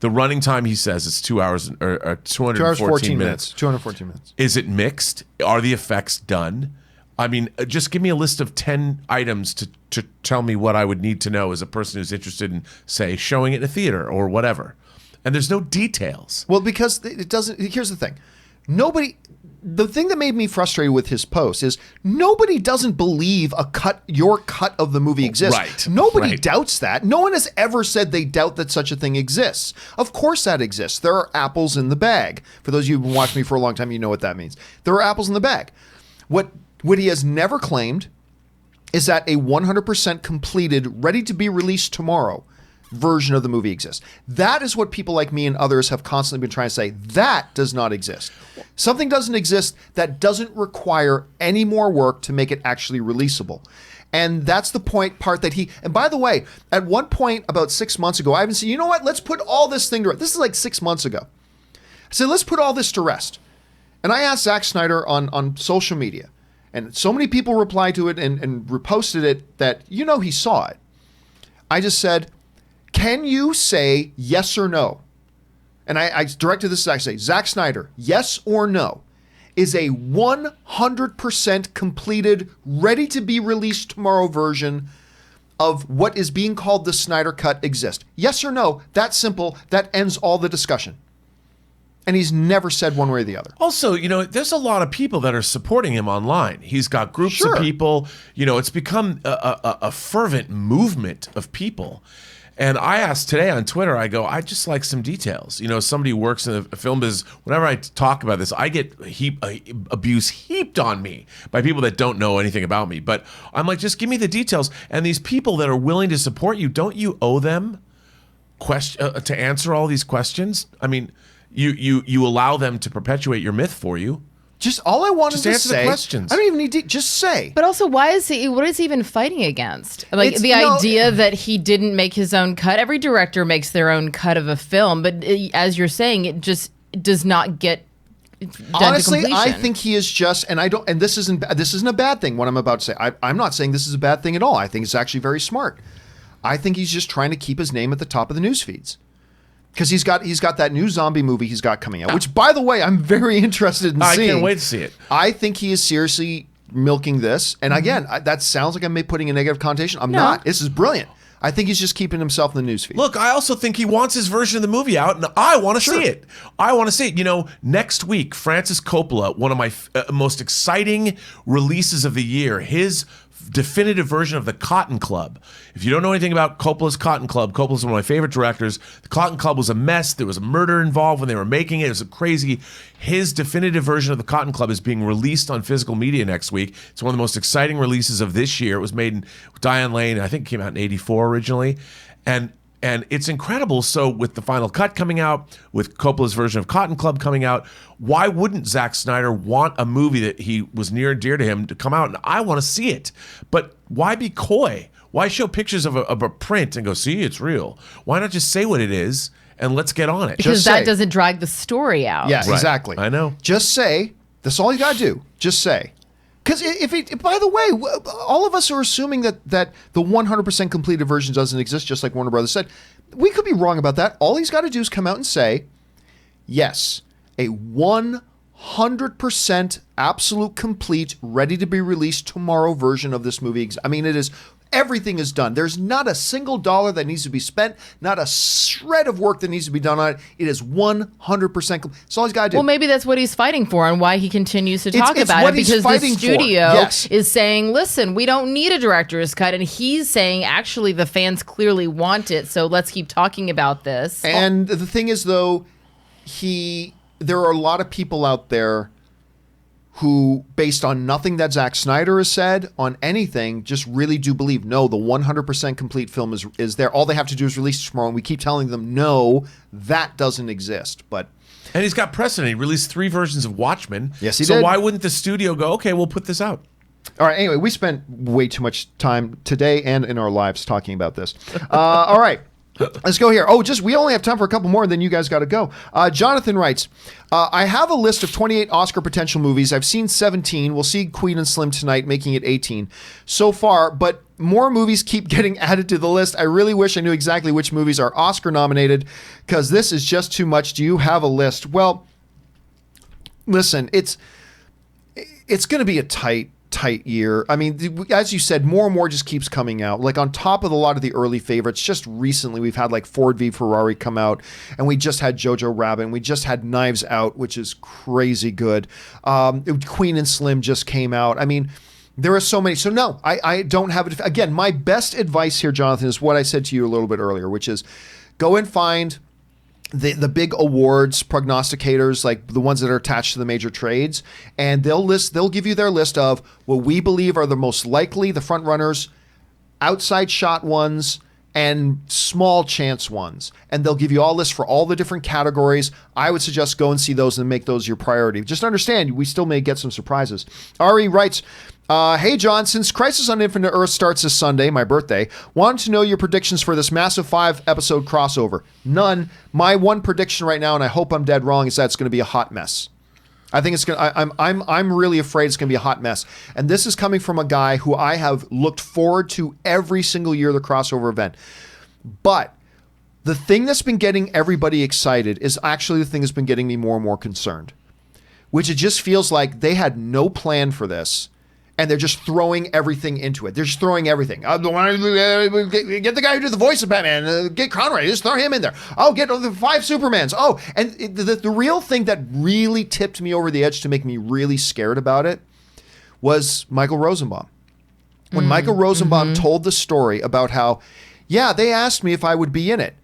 Speaker 2: The running time, he says, is 2 hours or 214 minutes.
Speaker 1: 214 minutes.
Speaker 2: Is it mixed? Are the effects done? I mean, just give me a list of 10 items to tell me what I would need to know as a person who's interested in, say, showing it in a theater or whatever. And there's no details.
Speaker 1: Well, because it doesn't. Here's the thing. The thing that made me frustrated with his post is nobody doesn't believe your cut of the movie exists.
Speaker 2: Right.
Speaker 1: Nobody doubts that. No one has ever said they doubt that such a thing exists. Of course that exists. There are apples in the bag. For those of you who've watched me for a long time, you know what that means. There are apples in the bag. What he has never claimed is that a 100% completed, ready to be released tomorrow version of the movie exists. That is what people like me and others have constantly been trying to say. That does not exist. Something doesn't exist that doesn't require any more work to make it actually releasable. And that's the part that and by the way, at one point about 6 months ago, I even said, you know what, let's put all this thing to rest. This is like 6 months ago. I said, let's put all this to rest. And I asked Zack Snyder on social media, and so many people replied to it and reposted it that he saw it. I just said, can you say yes or no? And I directed this, I say, Zack Snyder, yes or no? Is a 100% completed, ready to be released tomorrow version of what is being called the Snyder Cut exist? Yes or no? That's simple. That ends all the discussion. And he's never said one way or the other.
Speaker 2: Also, there's a lot of people that are supporting him online. He's got groups of people. It's become a fervent movement of people. And I asked today on Twitter, I go, I'd just like some details. Somebody who works in the film business, whenever I talk about this, I get abuse heaped on me by people that don't know anything about me. But I'm like, just give me the details. And these people that are willing to support you, don't you owe them to answer all these questions? I mean, you allow them to perpetuate your myth for you.
Speaker 1: Just all I wanted to
Speaker 2: answer
Speaker 1: say.
Speaker 2: The questions.
Speaker 1: I don't even need to just say.
Speaker 3: But also, what is he even fighting against? Like idea that he didn't make his own cut. Every director makes their own cut of a film, but as you're saying, it just does not get done
Speaker 1: honestly,
Speaker 3: to completion.
Speaker 1: I think he is just, and I don't, and this isn't a bad thing. What I'm about to say, I'm not saying this is a bad thing at all. I think it's actually very smart. I think he's just trying to keep his name at the top of the news feeds. Because he's got that new zombie movie he's got coming out, which, by the way, I'm very interested in seeing.
Speaker 2: I can't wait to see it.
Speaker 1: I think he is seriously milking this. And again, that sounds like I'm putting a negative connotation. I'm not. This is brilliant. I think he's just keeping himself in the newsfeed.
Speaker 2: Look, I also think he wants his version of the movie out, and I want to see it. I want to see it. Next week, Francis Coppola, one of my most exciting releases of the year, his definitive version of The Cotton Club. If you don't know anything about Coppola's Cotton Club, Coppola's one of my favorite directors. The Cotton Club was a mess. There was a murder involved when they were making it. It was crazy. His definitive version of The Cotton Club is being released on physical media next week. It's one of the most exciting releases of this year. It was made in Diane Lane. I think it came out in '84 originally. And it's incredible. So with the final cut coming out, with Coppola's version of Cotton Club coming out, why wouldn't Zack Snyder want a movie that he was near and dear to him to come out? And I want to see it. But why be coy? Why show pictures of a print and go, see, it's real? Why not just say what it is and let's get on it?
Speaker 3: Because that doesn't drag the story out.
Speaker 1: Yeah, exactly.
Speaker 2: I know.
Speaker 1: Just say, that's all you got to do. Just say. Because by the way, all of us are assuming that the 100% completed version doesn't exist, just like Warner Brothers said. We could be wrong about that. All he's got to do is come out and say, yes, a 100% absolute complete, ready to be released tomorrow version of this movie. I mean, everything is done. There's not a single dollar that needs to be spent, not a shred of work that needs to be done on it. It is 100%. That's all he's got to do.
Speaker 3: Well, maybe that's what he's fighting for and why he continues to talk about it, because the studio is saying, listen, we don't need a director's cut. And he's saying, actually, the fans clearly want it, so let's keep talking about this.
Speaker 1: And the thing is, though, there are a lot of people out there who, based on nothing that Zack Snyder has said on anything, just really do believe, no, the 100% complete film is there. All they have to do is release it tomorrow, and we keep telling them, no, that doesn't exist. And
Speaker 2: he's got precedent. He released 3 versions of Watchmen.
Speaker 1: Yes, he did.
Speaker 2: So why wouldn't the studio go, okay, we'll put this out?
Speaker 1: All right, anyway, we spent way too much time today and in our lives talking about this. All right. Let's go here. We only have time for a couple more, and then you guys got to go. Jonathan writes, I have a list of 28 Oscar potential movies. I've seen 17. We'll see Queen and Slim tonight, making it 18 so far, but more movies keep getting added to the list. I really wish I knew exactly which movies are Oscar nominated, because this is just too much. Do you have a list? Well, listen, it's going to be a tight year. I mean, as you said, more and more just keeps coming out. Like, on top of a lot of the early favorites, just recently we've had like Ford v Ferrari come out, and we just had Jojo Rabbit, and we just had Knives Out, which is crazy good. Queen and Slim just came out. I mean, there are so many. So no, I don't have it. Again, my best advice here, Jonathan, is what I said to you a little bit earlier, which is go and find the big awards prognosticators, like the ones that are attached to the major trades, and they'll give you their list of what we believe are the most likely, the front runners, outside shot ones, and small chance ones. And they'll give you all lists for all the different categories. I would suggest go and see those and make those your priority. Just understand, we still may get some surprises. Ari writes, hey, John, since Crisis on Infinite Earth starts this Sunday, my birthday, wanted to know your predictions for this massive 5-episode crossover. None. My one prediction right now, and I hope I'm dead wrong, is that it's going to be a hot mess. I think it's gonna. I'm really afraid it's gonna be a hot mess. And this is coming from a guy who I have looked forward to every single year the crossover event. But the thing that's been getting everybody excited is actually the thing that's been getting me more and more concerned, which it just feels like they had no plan for this. And they're just throwing everything into it. They're just throwing everything. Get the guy who did the voice of Batman. Get Conrad. Just throw him in there. Oh, get the 5 Supermans. Oh, and the real thing that really tipped me over the edge to make me really scared about it was Michael Rosenbaum. When Michael Rosenbaum told the story about how, yeah, they asked me if I would be in it,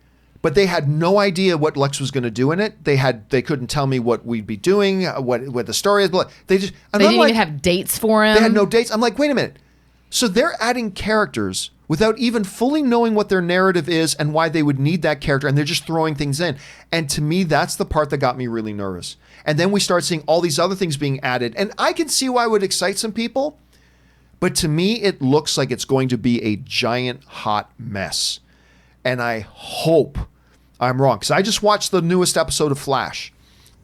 Speaker 1: but they had no idea what Lex was going to do in it. They couldn't tell me what we'd be doing, what the story is. They didn't
Speaker 3: even have dates for him.
Speaker 1: They had no dates. I'm like, wait a minute. So they're adding characters without even fully knowing what their narrative is and why they would need that character, and they're just throwing things in. And to me, that's the part that got me really nervous. And then we start seeing all these other things being added, and I can see why it would excite some people, but to me, it looks like it's going to be a giant hot mess. And I hope I'm wrong, because I just watched the newest episode of Flash,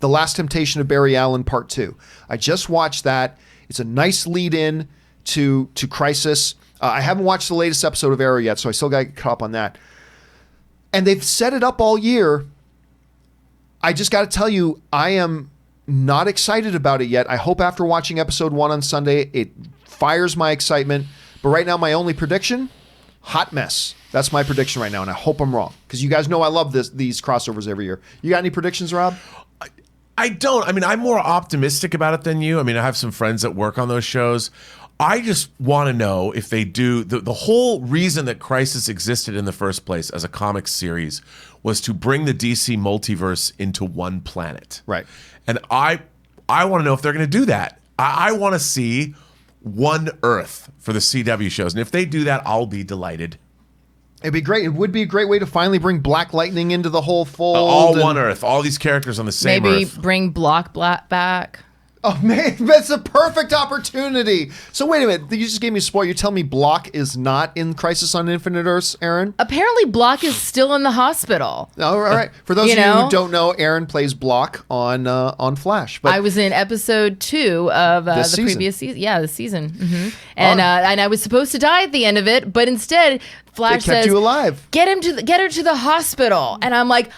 Speaker 1: The Last Temptation of Barry Allen Part 2. I just watched that. It's a nice lead-in to Crisis. I haven't watched the latest episode of Arrow yet, so I still got to get caught up on that. And they've set it up all year. I just got to tell you, I am not excited about it yet. I hope after watching episode 1 on Sunday, it fires my excitement. But right now, my only prediction, hot mess. That's my prediction right now, and I hope I'm wrong, because you guys know I love these crossovers every year. You got any predictions, Rob?
Speaker 2: I don't. I mean, I'm more optimistic about it than you. I mean, I have some friends that work on those shows. I just want to know if they do. The whole reason that Crisis existed in the first place as a comic series was to bring the DC multiverse into one planet.
Speaker 1: Right.
Speaker 2: And I want to know if they're going to do that. I want to see one Earth for the CW shows. And if they do that, I'll be delighted.
Speaker 1: It'd be great. It would be a great way to finally bring Black Lightning into the whole fold.
Speaker 2: All one Earth. All these characters on the same
Speaker 3: Maybe
Speaker 2: Earth.
Speaker 3: bring Black back.
Speaker 1: Oh, man, that's a perfect opportunity. So wait a minute. You just gave me a spoiler. You're telling me Block is not in Crisis on Infinite Earths, Aaron?
Speaker 3: Apparently, Block is still in the hospital.
Speaker 1: Oh, all right. For those of you who don't know, Aaron plays Block on Flash. But
Speaker 3: I was in episode 2 of the previous season. Yeah, the season. And I was supposed to die at the end of it, but instead, Flash
Speaker 1: kept
Speaker 3: says,
Speaker 1: you alive.
Speaker 3: Get her to the hospital. And I'm like,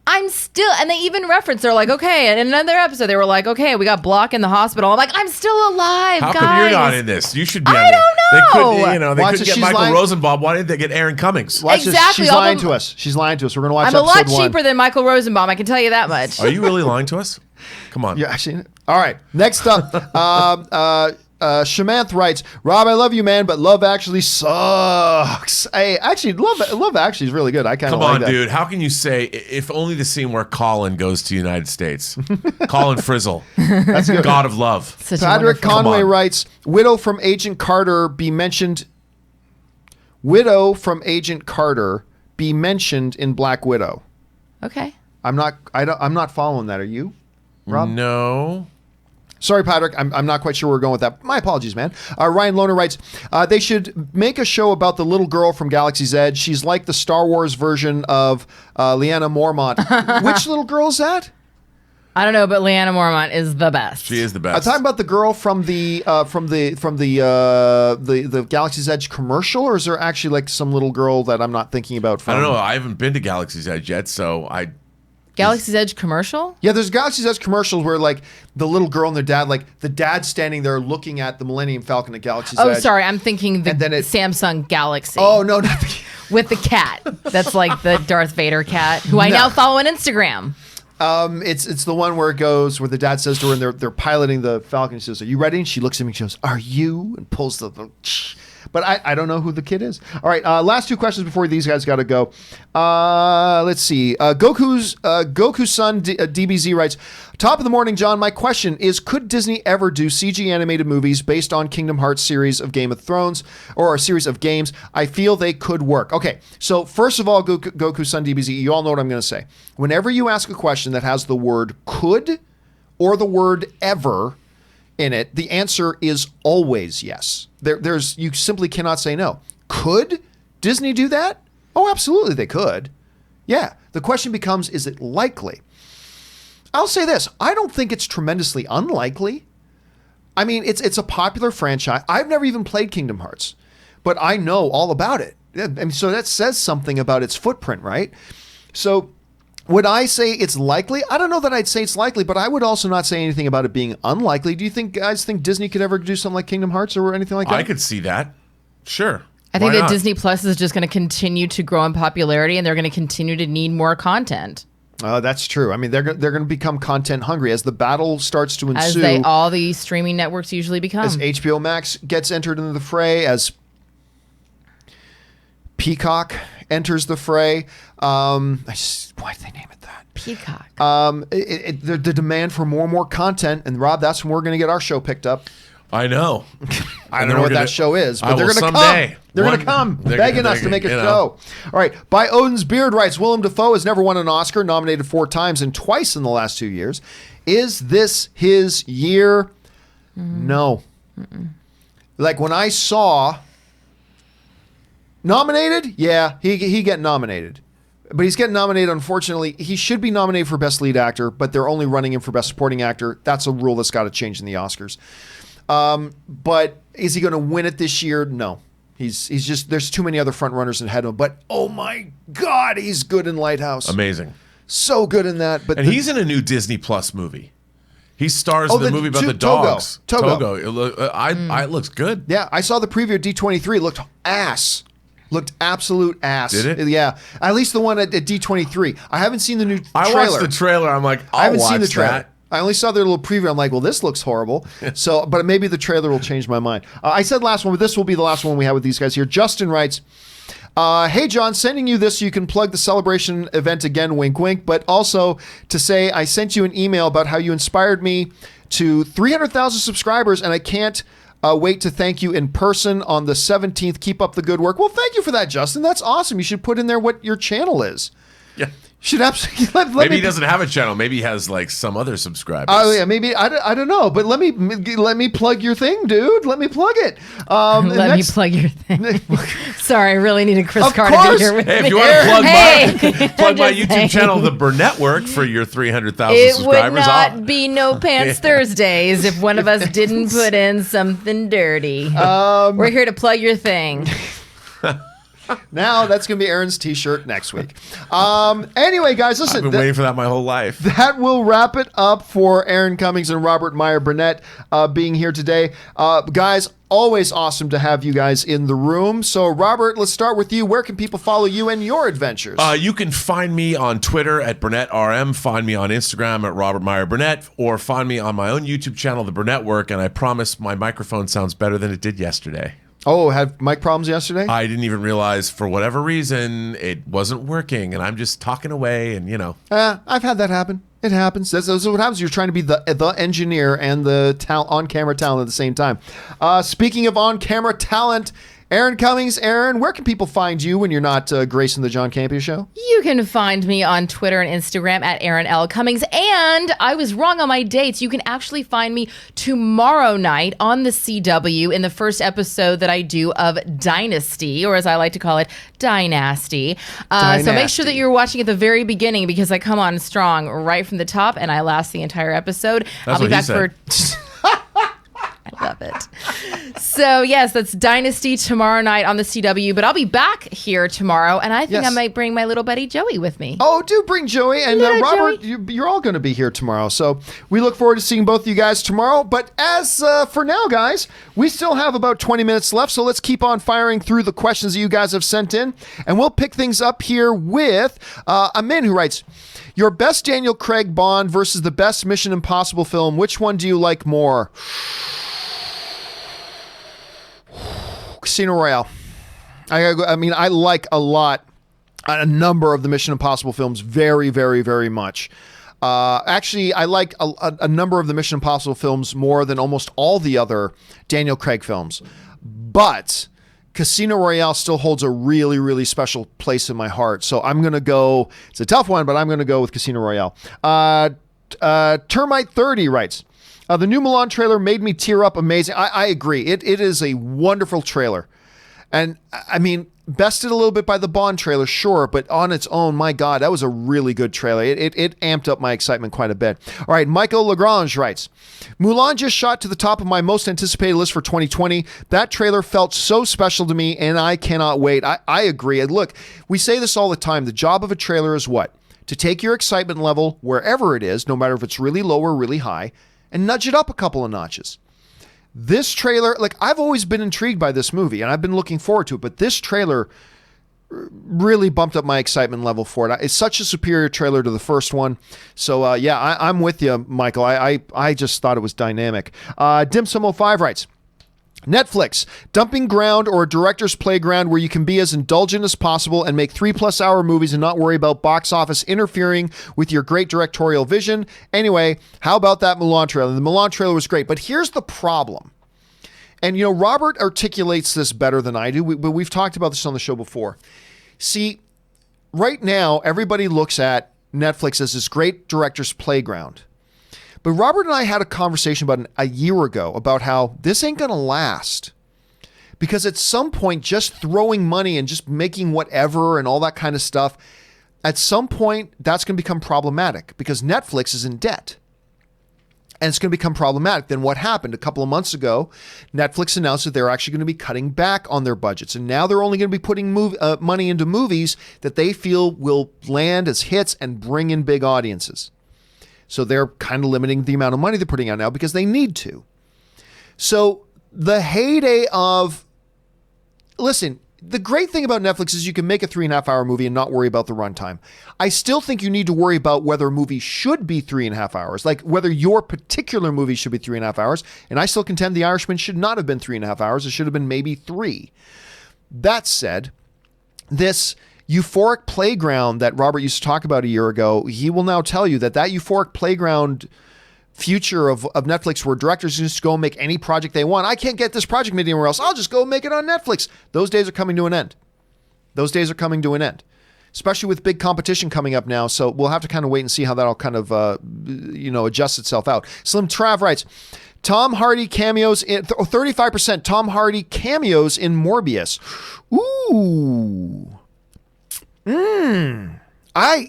Speaker 3: I'm still, and they even reference, they're like, okay, and in another episode, they were like, okay, we got Block in the hospital. I'm like, I'm still alive,
Speaker 2: How
Speaker 3: guys.
Speaker 2: come you're not in this? You should be.
Speaker 3: I don't know.
Speaker 2: They couldn't get Michael Rosenbaum. Why didn't they get Aaron Cummings?
Speaker 1: Watch
Speaker 3: Exactly.
Speaker 1: This. She's lying to us. She's lying to us. We're going to watch
Speaker 3: I'm a
Speaker 1: episode
Speaker 3: lot
Speaker 1: 1.
Speaker 3: cheaper than Michael Rosenbaum, I can tell you that much.
Speaker 2: Are you really lying to us? Come on.
Speaker 1: Yeah, actually. All right. Next up, Shamanth writes, Rob, I love you, man, but Love Actually sucks. Hey, actually, Love Actually is really good. I kind of like that.
Speaker 2: Come on, dude. How can you say, if only the scene where Colin goes to the United States? Colin Frizzle.
Speaker 1: That's good.
Speaker 2: God of love.
Speaker 3: Such
Speaker 1: Patrick Conway writes, Widow from Agent Carter be mentioned in Black Widow.
Speaker 3: Okay.
Speaker 1: I'm not following that. Are you, Rob?
Speaker 2: No.
Speaker 1: Sorry, Patrick. I'm not quite sure where we're going with that. My apologies, man. Ryan Lohner writes, they should make a show about the little girl from Galaxy's Edge. She's like the Star Wars version of Lyanna Mormont. Which little girl is that?
Speaker 3: I don't know, but Lyanna Mormont is the best.
Speaker 2: She is the best.
Speaker 1: I'm talking about the girl from the Galaxy's Edge commercial, or is there actually like some little girl that I'm not thinking about?
Speaker 2: I don't know. I haven't been to Galaxy's Edge yet, so I...
Speaker 3: Galaxy's Edge commercial?
Speaker 1: Yeah, there's Galaxy's Edge commercials where like the little girl and their dad, like the dad's standing there looking at the Millennium Falcon at Galaxy's Edge.
Speaker 3: Oh, sorry, I'm thinking the Samsung Galaxy.
Speaker 1: Oh, no, not the...
Speaker 3: With the cat. That's like the Darth Vader cat, who I now follow on Instagram.
Speaker 1: It's the one where the dad says to her, and they're piloting the Falcon. She says, "Are you ready?" And she looks at me and she goes, "Are you?" And pulls the but I don't know who the kid is. All right, last 2 questions before these guys got to go. Let's see. Goku's son DBZ writes, "Top of the morning, John. My question is, could Disney ever do CG animated movies based on Kingdom Hearts series of Game of Thrones or a series of games? I feel they could work." Okay, so first of all, Goku's son DBZ, you all know what I'm going to say. Whenever you ask a question that has the word could or the word ever in it, the answer is always yes. You simply cannot say no. Could Disney do that? Oh, absolutely they could. Yeah. The question becomes, is it likely? I'll say this. I don't think it's tremendously unlikely. I mean, it's a popular franchise. I've never even played Kingdom Hearts, but I know all about it. And so that says something about its footprint, right? So would I say it's likely? I don't know that I'd say it's likely, but I would also not say anything about it being unlikely. Do you guys think Disney could ever do something like Kingdom Hearts or anything like that?
Speaker 2: I could see that. Sure.
Speaker 3: I think
Speaker 2: Why
Speaker 3: that
Speaker 2: not?
Speaker 3: Disney Plus is just going to continue to grow in popularity, and they're going to continue to need more content.
Speaker 1: That's true. I mean, they're going to become content hungry as the battle starts to ensue.
Speaker 3: As all the streaming networks usually become.
Speaker 1: As HBO Max gets entered into the fray, as Peacock enters the fray. Why did they name it that?
Speaker 3: Peacock.
Speaker 1: The demand for more and more content, and Rob, that's when we're going to get our show picked up.
Speaker 2: I know.
Speaker 1: I don't know what that show is, but they're going to come. They're going to come, begging us to make a show. All right. By Odin's Beard writes, Willem Dafoe has never won an Oscar, nominated 4 times and twice in the last 2 years. Is this his year? No. Like when I saw nominated, yeah, he get nominated. But he's getting nominated, unfortunately. He should be nominated for Best Lead Actor, but they're only running him for Best Supporting Actor. That's a rule that's got to change in the Oscars. But is he going to win it this year? No. He's just, there's too many other front runners ahead of him. But oh my God, he's good in Lighthouse.
Speaker 2: Amazing.
Speaker 1: So good in that. But
Speaker 2: he's in a new Disney Plus movie. He stars in the movie about the dogs.
Speaker 1: Togo.
Speaker 2: It looks good.
Speaker 1: Yeah, I saw the preview at D23. It looked ass. Looked absolute ass.
Speaker 2: Did it?
Speaker 1: Yeah. At least the one at D23. I haven't seen the new trailer.
Speaker 2: I watched the trailer. I'm like,
Speaker 1: I haven't seen the
Speaker 2: watch
Speaker 1: trailer.
Speaker 2: that.
Speaker 1: I only saw their little preview. I'm like, well, this looks horrible. So, but maybe the trailer will change my mind. I said last one, but this will be the last one we have with these guys here. Justin writes, hey, John, sending you this so you can plug the celebration event again, wink, wink, but also to say I sent you an email about how you inspired me to 300,000 subscribers, and I can't wait to thank you in person on the 17th. Keep up the good work. Well, thank you for that, Justin. That's awesome. You should put in there what your channel is.
Speaker 2: Yeah.
Speaker 1: Should absolutely
Speaker 2: maybe he doesn't have a channel. Maybe he has like some other subscribers.
Speaker 1: Oh yeah, maybe I don't know. But let me plug your thing, dude. Let me plug it.
Speaker 3: Let me plug your thing. Sorry, I really needed Chris
Speaker 1: Of
Speaker 3: Carr to
Speaker 1: course.
Speaker 3: be here with
Speaker 2: Hey,
Speaker 3: me.
Speaker 2: if you want to plug my
Speaker 3: I'm just
Speaker 2: YouTube
Speaker 3: saying.
Speaker 2: channel, the Burnett Work, for your 300,000
Speaker 3: It
Speaker 2: subscribers,
Speaker 3: would not be No Pants Thursdays if one of us didn't put in something dirty. We're here to plug your thing.
Speaker 1: Now that's going to be Aaron's t-shirt next week. Anyway, guys, listen.
Speaker 2: I've been waiting for that my whole life.
Speaker 1: That will wrap it up for Aaron Cummings and Robert Meyer Burnett being here today. Guys, always awesome to have you guys in the room. So, Robert, let's start with you. Where can people follow you and your adventures?
Speaker 2: You can find me on Twitter at BurnettRM, find me on Instagram at Robert Meyer Burnett, or find me on my own YouTube channel, The Burnett Work, and I promise my microphone sounds better than it did yesterday.
Speaker 1: Oh, had mic problems yesterday?
Speaker 2: I didn't even realize, for whatever reason, it wasn't working, and I'm just talking away, and you know.
Speaker 1: I've had that happen. It happens. That's what happens. You're trying to be the engineer and the on-camera talent at the same time. Speaking of on-camera talent, Aaron Cummings. Aaron, where can people find you when you're not gracing the John Campea Show?
Speaker 3: You can find me on Twitter and Instagram at Aaron L. Cummings. And I was wrong on my dates. You can actually find me tomorrow night on the CW in the first episode that I do of Dynasty, or as I like to call it, Dynasty. So make sure that you're watching at the very beginning, because I come on strong right from the top and I last the entire episode.
Speaker 2: That's
Speaker 3: I'll be
Speaker 2: what
Speaker 3: back
Speaker 2: he
Speaker 3: for... I love it. So, yes, that's Dynasty tomorrow night on the CW. But I'll be back here tomorrow, and I think I might bring my little buddy Joey with me.
Speaker 1: Oh, do bring Joey. And Robert, you're all going to be here tomorrow. So we look forward to seeing both of you guys tomorrow. But as for now, guys, we still have about 20 minutes left. So let's keep on firing through the questions that you guys have sent in. And we'll pick things up here with Amin, who writes, your best Daniel Craig Bond versus the best Mission Impossible film. Which one do you like more? Casino Royale. I mean, I like a number of the Mission Impossible films very, very, very much. Actually, I like a number of the Mission Impossible films more than almost all the other Daniel Craig films. But Casino Royale still holds a really, really special place in my heart. So I'm going to go, it's a tough one, but I'm going to go with Casino Royale. Termite 30 writes, the new Mulan trailer made me tear up. Amazing. I agree. It is a wonderful trailer. And I mean, bested a little bit by the Bond trailer, sure, but on its own, my God, that was a really good trailer. It amped up my excitement quite a bit. All right, Michael Lagrange writes, Mulan just shot to the top of my most anticipated list for 2020. That trailer felt so special to me, and I cannot wait. I agree. And look, we say this all the time. The job of a trailer is what? To take your excitement level, wherever it is, no matter if it's really low or really high, and nudge it up a couple of notches. This trailer, like, I've always been intrigued by this movie and I've been looking forward to it, but this trailer really bumped up my excitement level for it. It's such a superior trailer to the first one. So yeah, I'm with you, Michael. I just thought it was dynamic. Dim5 writes, Netflix, dumping ground or a director's playground where you can be as indulgent as possible and make 3+ hour movies and not worry about box office interfering with your great directorial vision. Anyway, how about that Mulan trailer? The Mulan trailer was great, but here's the problem. And, you know, Robert articulates this better than I do, but we've talked about this on the show before. See, right now, everybody looks at Netflix as this great director's playground. But Robert and I had a conversation about a year ago about how this ain't going to last. Because at some point, just throwing money and just making whatever and all that kind of stuff, at some point, that's going to become problematic because Netflix is in debt. And it's going to become problematic. Then what happened? A couple of months ago, Netflix announced that they're actually going to be cutting back on their budgets. And now they're only going to be putting money into movies that they feel will land as hits and bring in big audiences. So they're kind of limiting the amount of money they're putting out now because they need to. So the heyday of, listen, the great thing about Netflix is you can make a 3.5 hour movie and not worry about the runtime. I still think you need to worry about whether a movie should be 3.5 hours, like whether your particular movie should be 3.5 hours. And I still contend The Irishman should not have been 3.5 hours. It should have been maybe 3. That said, this euphoric playground that Robert used to talk about a year ago, he will now tell you that euphoric playground future of Netflix where directors just go and make any project they want. I can't get this project made anywhere else. I'll just go make it on Netflix. Those days are coming to an end. Especially with big competition coming up now. So we'll have to kind of wait and see how that'll kind of, adjust itself out. Slim Trav writes, Tom Hardy cameos in 35% Tom Hardy cameos in Morbius. Ooh.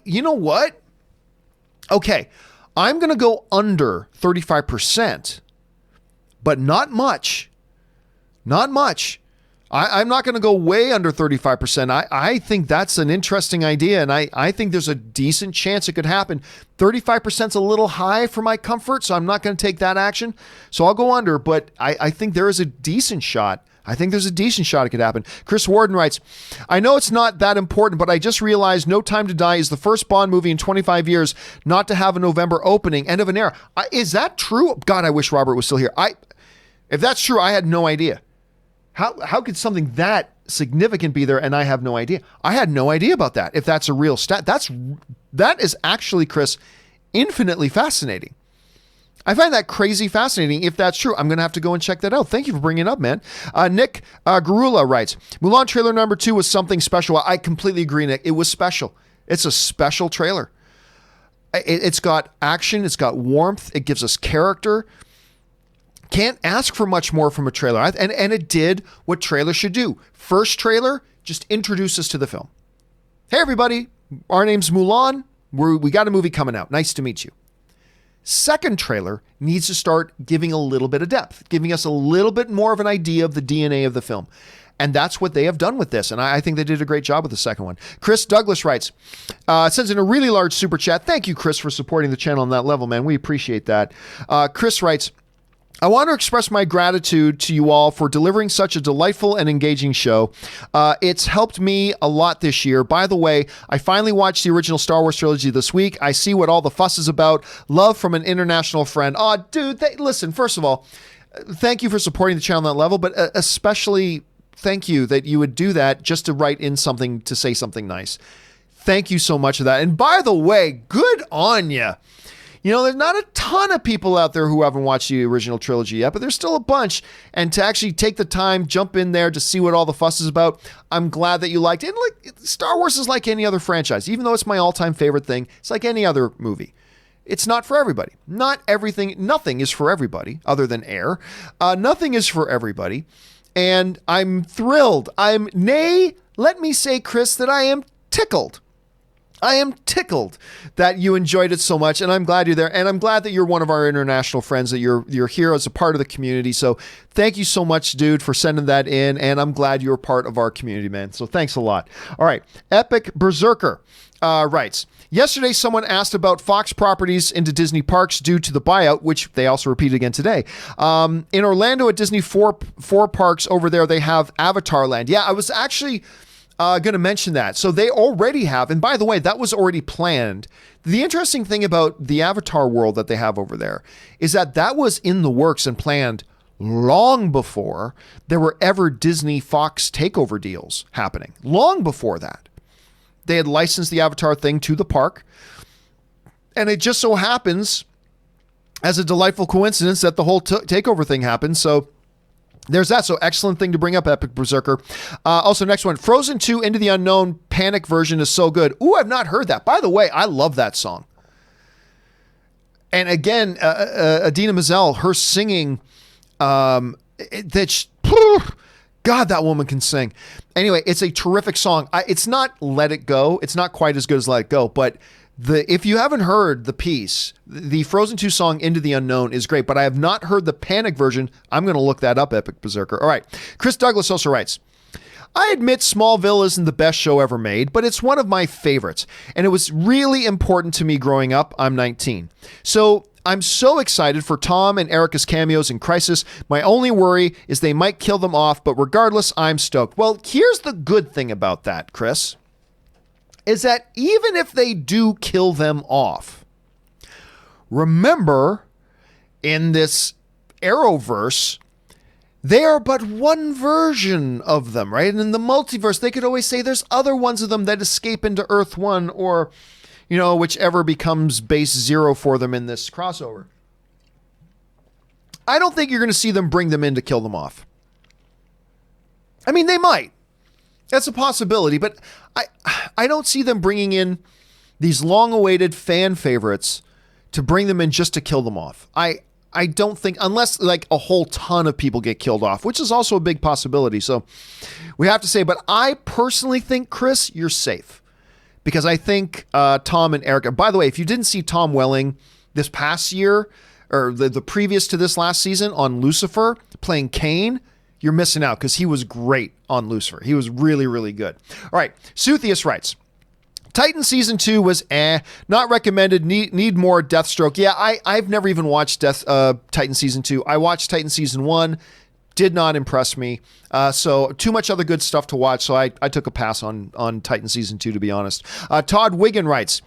Speaker 1: You know what? Okay, I'm going to go under 35%, but not much. Not much. I'm not going to go way under 35%. I think that's an interesting idea, and I think there's a decent chance it could happen. 35% is a little high for my comfort, so I'm not going to take that action. So I'll go under, but I think there is a decent shot. It could happen. Chris Warden writes, I know it's not that important, but I just realized No Time to Die is the first Bond movie in 25 years not to have a November opening, end of an era. Is that true? God, I wish Robert was still here. If that's true, I had no idea. How could something that significant be there and I have no idea? I had no idea about that. If that's a real stat, that is actually, Chris, infinitely fascinating. I find that crazy fascinating. If that's true, I'm going to have to go and check that out. Thank you for bringing it up, man. Nick Garula writes, Mulan trailer number 2 was something special. I completely agree, Nick. It was special. It's a special trailer. It's got action. It's got warmth. It gives us character. Can't ask for much more from a trailer. And it did what trailers should do. First trailer, just introduce us to the film. Hey, everybody. Our name's Mulan. We got a movie coming out. Nice to meet you. Second trailer needs to start giving a little bit of depth, giving us a little bit more of an idea of the DNA of the film. And that's what they have done with this. And I think they did a great job with the second one. Chris Douglas writes, sends in a really large super chat. Thank you, Chris, for supporting the channel on that level, man. We appreciate that. Chris writes, I want to express my gratitude to you all for delivering such a delightful and engaging show. It's helped me a lot this year. By the way, I finally watched the original Star Wars trilogy this week. I see what all the fuss is about. Love from an international friend. Oh, dude, listen, first of all, thank you for supporting the channel on that level, but especially thank you that you would do that just to write in something, to say something nice. Thank you so much for that. And by the way, good on you. You know, there's not a ton of people out there who haven't watched the original trilogy yet, but there's still a bunch. And to actually take the time, jump in there to see what all the fuss is about, I'm glad that you liked it. And like, Star Wars is like any other franchise. Even though it's my all-time favorite thing, it's like any other movie. It's not for everybody. Nothing is for everybody other than air. Nothing is for everybody. and I'm thrilled. Let me say, Chris, that I am tickled. I am tickled that you enjoyed it so much, and I'm glad you're there, and I'm glad that you're one of our international friends, that you're here as a part of the community. So thank you so much, dude, for sending that in, and I'm glad you're part of our community, man. So thanks a lot. All right, Epic Berserker writes, yesterday someone asked about Fox properties into Disney parks due to the buyout, which they also repeated again today. In Orlando at Disney four parks over there, they have Avatar Land. Yeah, I was actually going to mention that. So they already have, and by the way, that was already planned. The interesting thing about the Avatar world that they have over there is that was in the works and planned long before there were ever Disney Fox takeover deals happening. Long before that. They had licensed the Avatar thing to the park, and it just so happens, as a delightful coincidence, that the whole takeover thing happened. So there's that. So excellent thing to bring up, Epic Berserker. Also, next one, Frozen 2 Into the Unknown Panic version is so good. Ooh, I've not heard that. By the way, I love that song. And again, Idina Menzel, her singing, God, that woman can sing. Anyway, it's a terrific song. It's not Let It Go. It's not quite as good as Let It Go, but if you haven't heard the piece, the Frozen 2 song Into the Unknown is great, but I have not heard the Panic version. I'm going to look that up, Epic Berserker. All right. Chris Douglas also writes, I admit Smallville isn't the best show ever made, but it's one of my favorites, and it was really important to me growing up. I'm 19. So I'm so excited for Tom and Erica's cameos in Crisis. My only worry is they might kill them off, but regardless, I'm stoked. Well, here's the good thing about that, Chris, is that even if they do kill them off, remember, in this Arrowverse, they are but one version of them, right? And in the multiverse, they could always say there's other ones of them that escape into Earth 1 or, whichever becomes base 0 for them in this crossover. I don't think you're going to see them bring them in to kill them off. I mean, they might. That's a possibility, but I don't see them bringing in these long-awaited fan favorites to bring them in just to kill them off. I don't think, unless like a whole ton of people get killed off, which is also a big possibility. So we have to say, but I personally think, Chris, you're safe. Because I think Tom and Erica, by the way, if you didn't see Tom Welling this past year, or the previous to this last season on Lucifer, playing Cain, you're missing out because he was great on Lucifer. He was really, really good. All right, Suthius writes, Titan Season 2 was not recommended, need more Deathstroke. Yeah, I've never even watched Titan Season 2. I watched Titan Season 1, did not impress me. So too much other good stuff to watch, so I took a pass on Titan Season 2, to be honest. Todd Wiggin writes,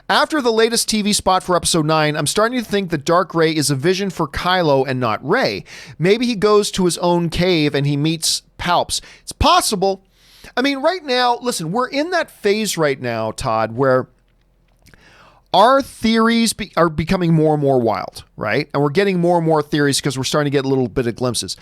Speaker 1: after the latest TV spot for Episode 9, I'm starting to think that Dark Rey is a vision for Kylo and not Rey. Maybe he goes to his own cave and he meets Palps. It's possible. I mean, right now, listen, we're in that phase right now, Todd, where our theories are becoming more and more wild, right? And we're getting more and more theories because we're starting to get a little bit of glimpses.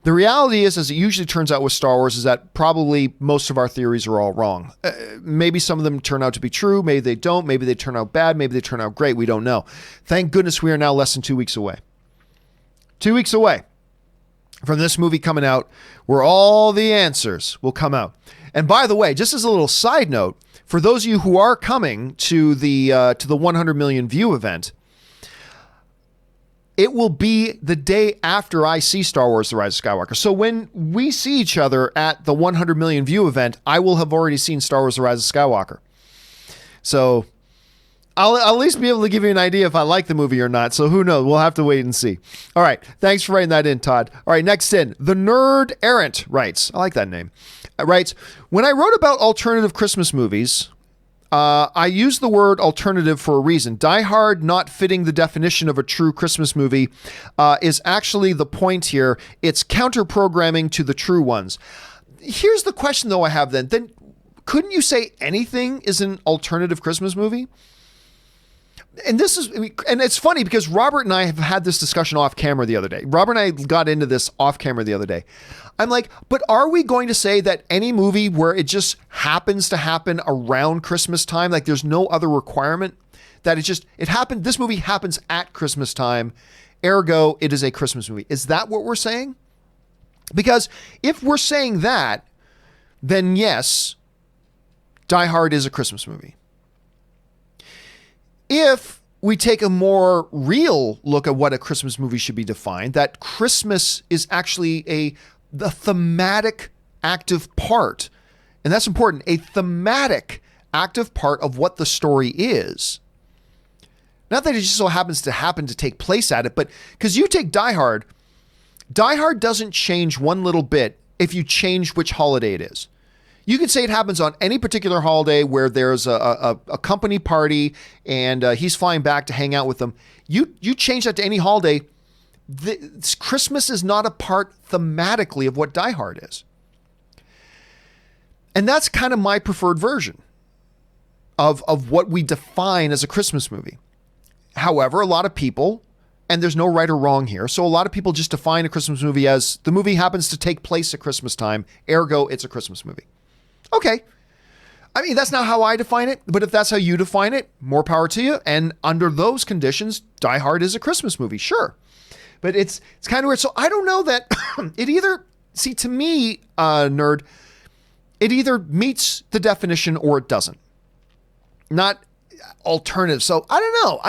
Speaker 1: The reality is, as it usually turns out with Star Wars, is that probably most of our theories are all wrong. Maybe some of them turn out to be true. Maybe they don't. Maybe they turn out bad. Maybe they turn out great. We don't know. Thank goodness we are now less than 2 weeks away. 2 weeks away from this movie coming out, where all the answers will come out. And by the way, just as a little side note, for those of you who are coming to the 100 million view event, it will be the day after I see Star Wars: The Rise of Skywalker. So when we see each other at the 100 million view event, I will have already seen Star Wars: The Rise of Skywalker. So I'll at least be able to give you an idea if I like the movie or not. So who knows? We'll have to wait and see. All right. Thanks for writing that in, Todd. All right. Next in, The Nerd Errant writes, I like that name, writes, when I wrote about alternative Christmas movies, I used the word alternative for a reason. Die Hard not fitting the definition of a true Christmas movie is actually the point here. It's counter-programming to the true ones. Here's the question, though, I have then. Then couldn't you say anything is an alternative Christmas movie? And it's funny because Robert and I have had this discussion off camera the other day. Robert and I got into this off camera the other day. I'm like, but are we going to say that any movie where it just happens to happen around Christmas time, like there's no other requirement, that it happened, this movie happens at Christmas time, ergo it is a Christmas movie? Is that what we're saying? Because if we're saying that, then yes, Die Hard is a Christmas movie. If we take a more real look at what a Christmas movie should be defined, that Christmas is actually the thematic active part, and that's important, a thematic active part of what the story is. Not that it just so happens to take place at it, but because you take Die Hard doesn't change one little bit if you change which holiday it is. You could say it happens on any particular holiday where there's a company party and he's flying back to hang out with them. You change that to any holiday. Christmas is not a part thematically of what Die Hard is. And that's kind of my preferred version of what we define as a Christmas movie. However, a lot of people, and there's no right or wrong here, so a lot of people just define a Christmas movie as the movie happens to take place at Christmas time, ergo it's a Christmas movie. Okay. I mean, that's not how I define it, but if that's how you define it, more power to you. And under those conditions, Die Hard is a Christmas movie, sure. But it's kind of weird. So I don't know that it either, see, to me, nerd, it either meets the definition or it doesn't. Not alternative. So I don't know.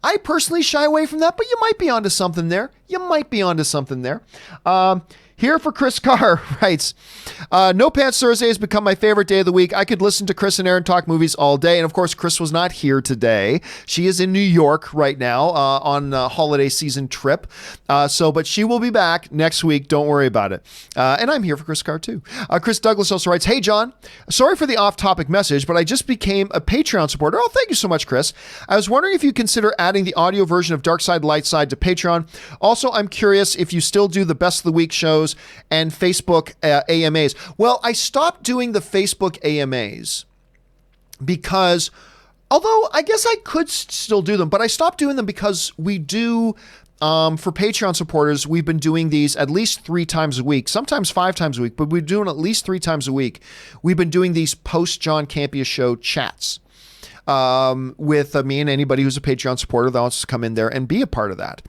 Speaker 1: I personally shy away from that, but you might be onto something there. Here for Chris Carr writes, No Pants Thursday has become my favorite day of the week. I could listen to Chris and Aaron talk movies all day. And of course, Chris was not here today. She is in New York right now on a holiday season trip. But she will be back next week. Don't worry about it. And I'm here for Chris Carr too. Chris Douglas also writes, Hey, John, sorry for the off-topic message, but I just became a Patreon supporter. Oh, thank you so much, Chris. I was wondering if you consider adding the audio version of Dark Side, Light Side to Patreon. Also, I'm curious if you still do the Best of the Week shows and Facebook AMAs. Well, I stopped doing the Facebook AMAs because, although I guess I could still do them, but I stopped doing them because we do, for Patreon supporters, we've been doing these at least 3 times a week, sometimes 5 times a week, but we're doing at least 3 times a week. We've been doing these post John Campea Show chats with me and anybody who's a Patreon supporter that wants to come in there and be a part of that.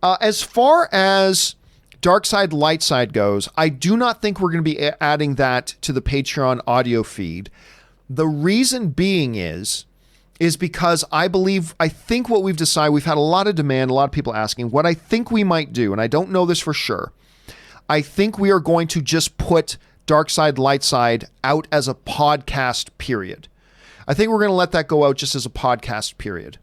Speaker 1: As far as Dark Side, Light Side goes, I do not think we're going to be adding that to the Patreon audio feed. The reason being is because I think what we've decided, we've had a lot of demand, a lot of people asking, what I think we might do, and I don't know this for sure, I think we are going to just put Dark Side, Light Side out as a podcast period. I think we're going to let that go out just as a podcast period.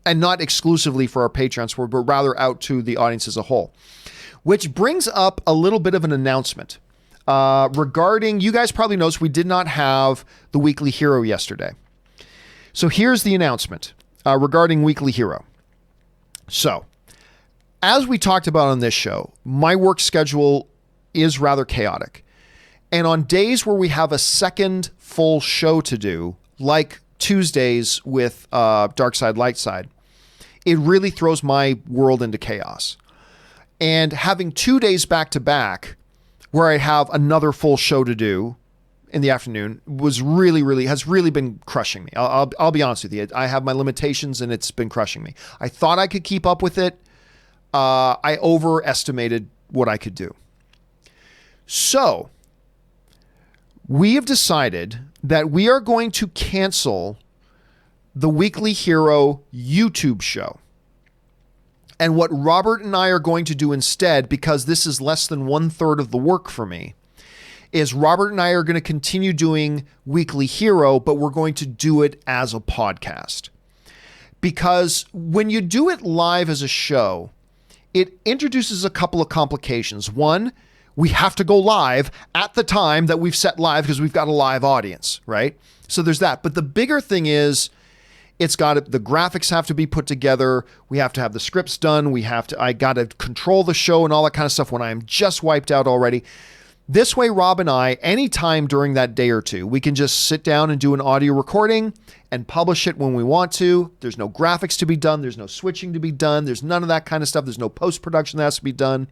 Speaker 1: And not exclusively for our Patreon support, but rather out to the audience as a whole. Which brings up a little bit of an announcement regarding, you guys probably noticed we did not have the Weekly Hero yesterday. So here's the announcement regarding Weekly Hero. So, as we talked about on this show, my work schedule is rather chaotic. And on days where we have a second full show to do, like Tuesdays with Dark Side, Light Side, it really throws my world into chaos. And having 2 days back to back where I have another full show to do in the afternoon has really been crushing me. I'll be honest with you. I have my limitations and it's been crushing me. I thought I could keep up with it. I overestimated what I could do. So we have decided that we are going to cancel the Weekly Hero YouTube show. And what Robert and I are going to do instead, because this is less than 1/3 of the work for me, is Robert and I are going to continue doing Weekly Hero, but we're going to do it as a podcast. Because when you do it live as a show, it introduces a couple of complications. One, we have to go live at the time that we've set live because we've got a live audience, right? So there's that. But the bigger thing is, the graphics have to be put together. We have to have the scripts done. I got to control the show and all that kind of stuff when I'm just wiped out already. This way, Rob and I, anytime during that day or two, we can just sit down and do an audio recording and publish it when we want to. There's no graphics to be done. There's no switching to be done. There's none of that kind of stuff. There's no post-production that has to be done.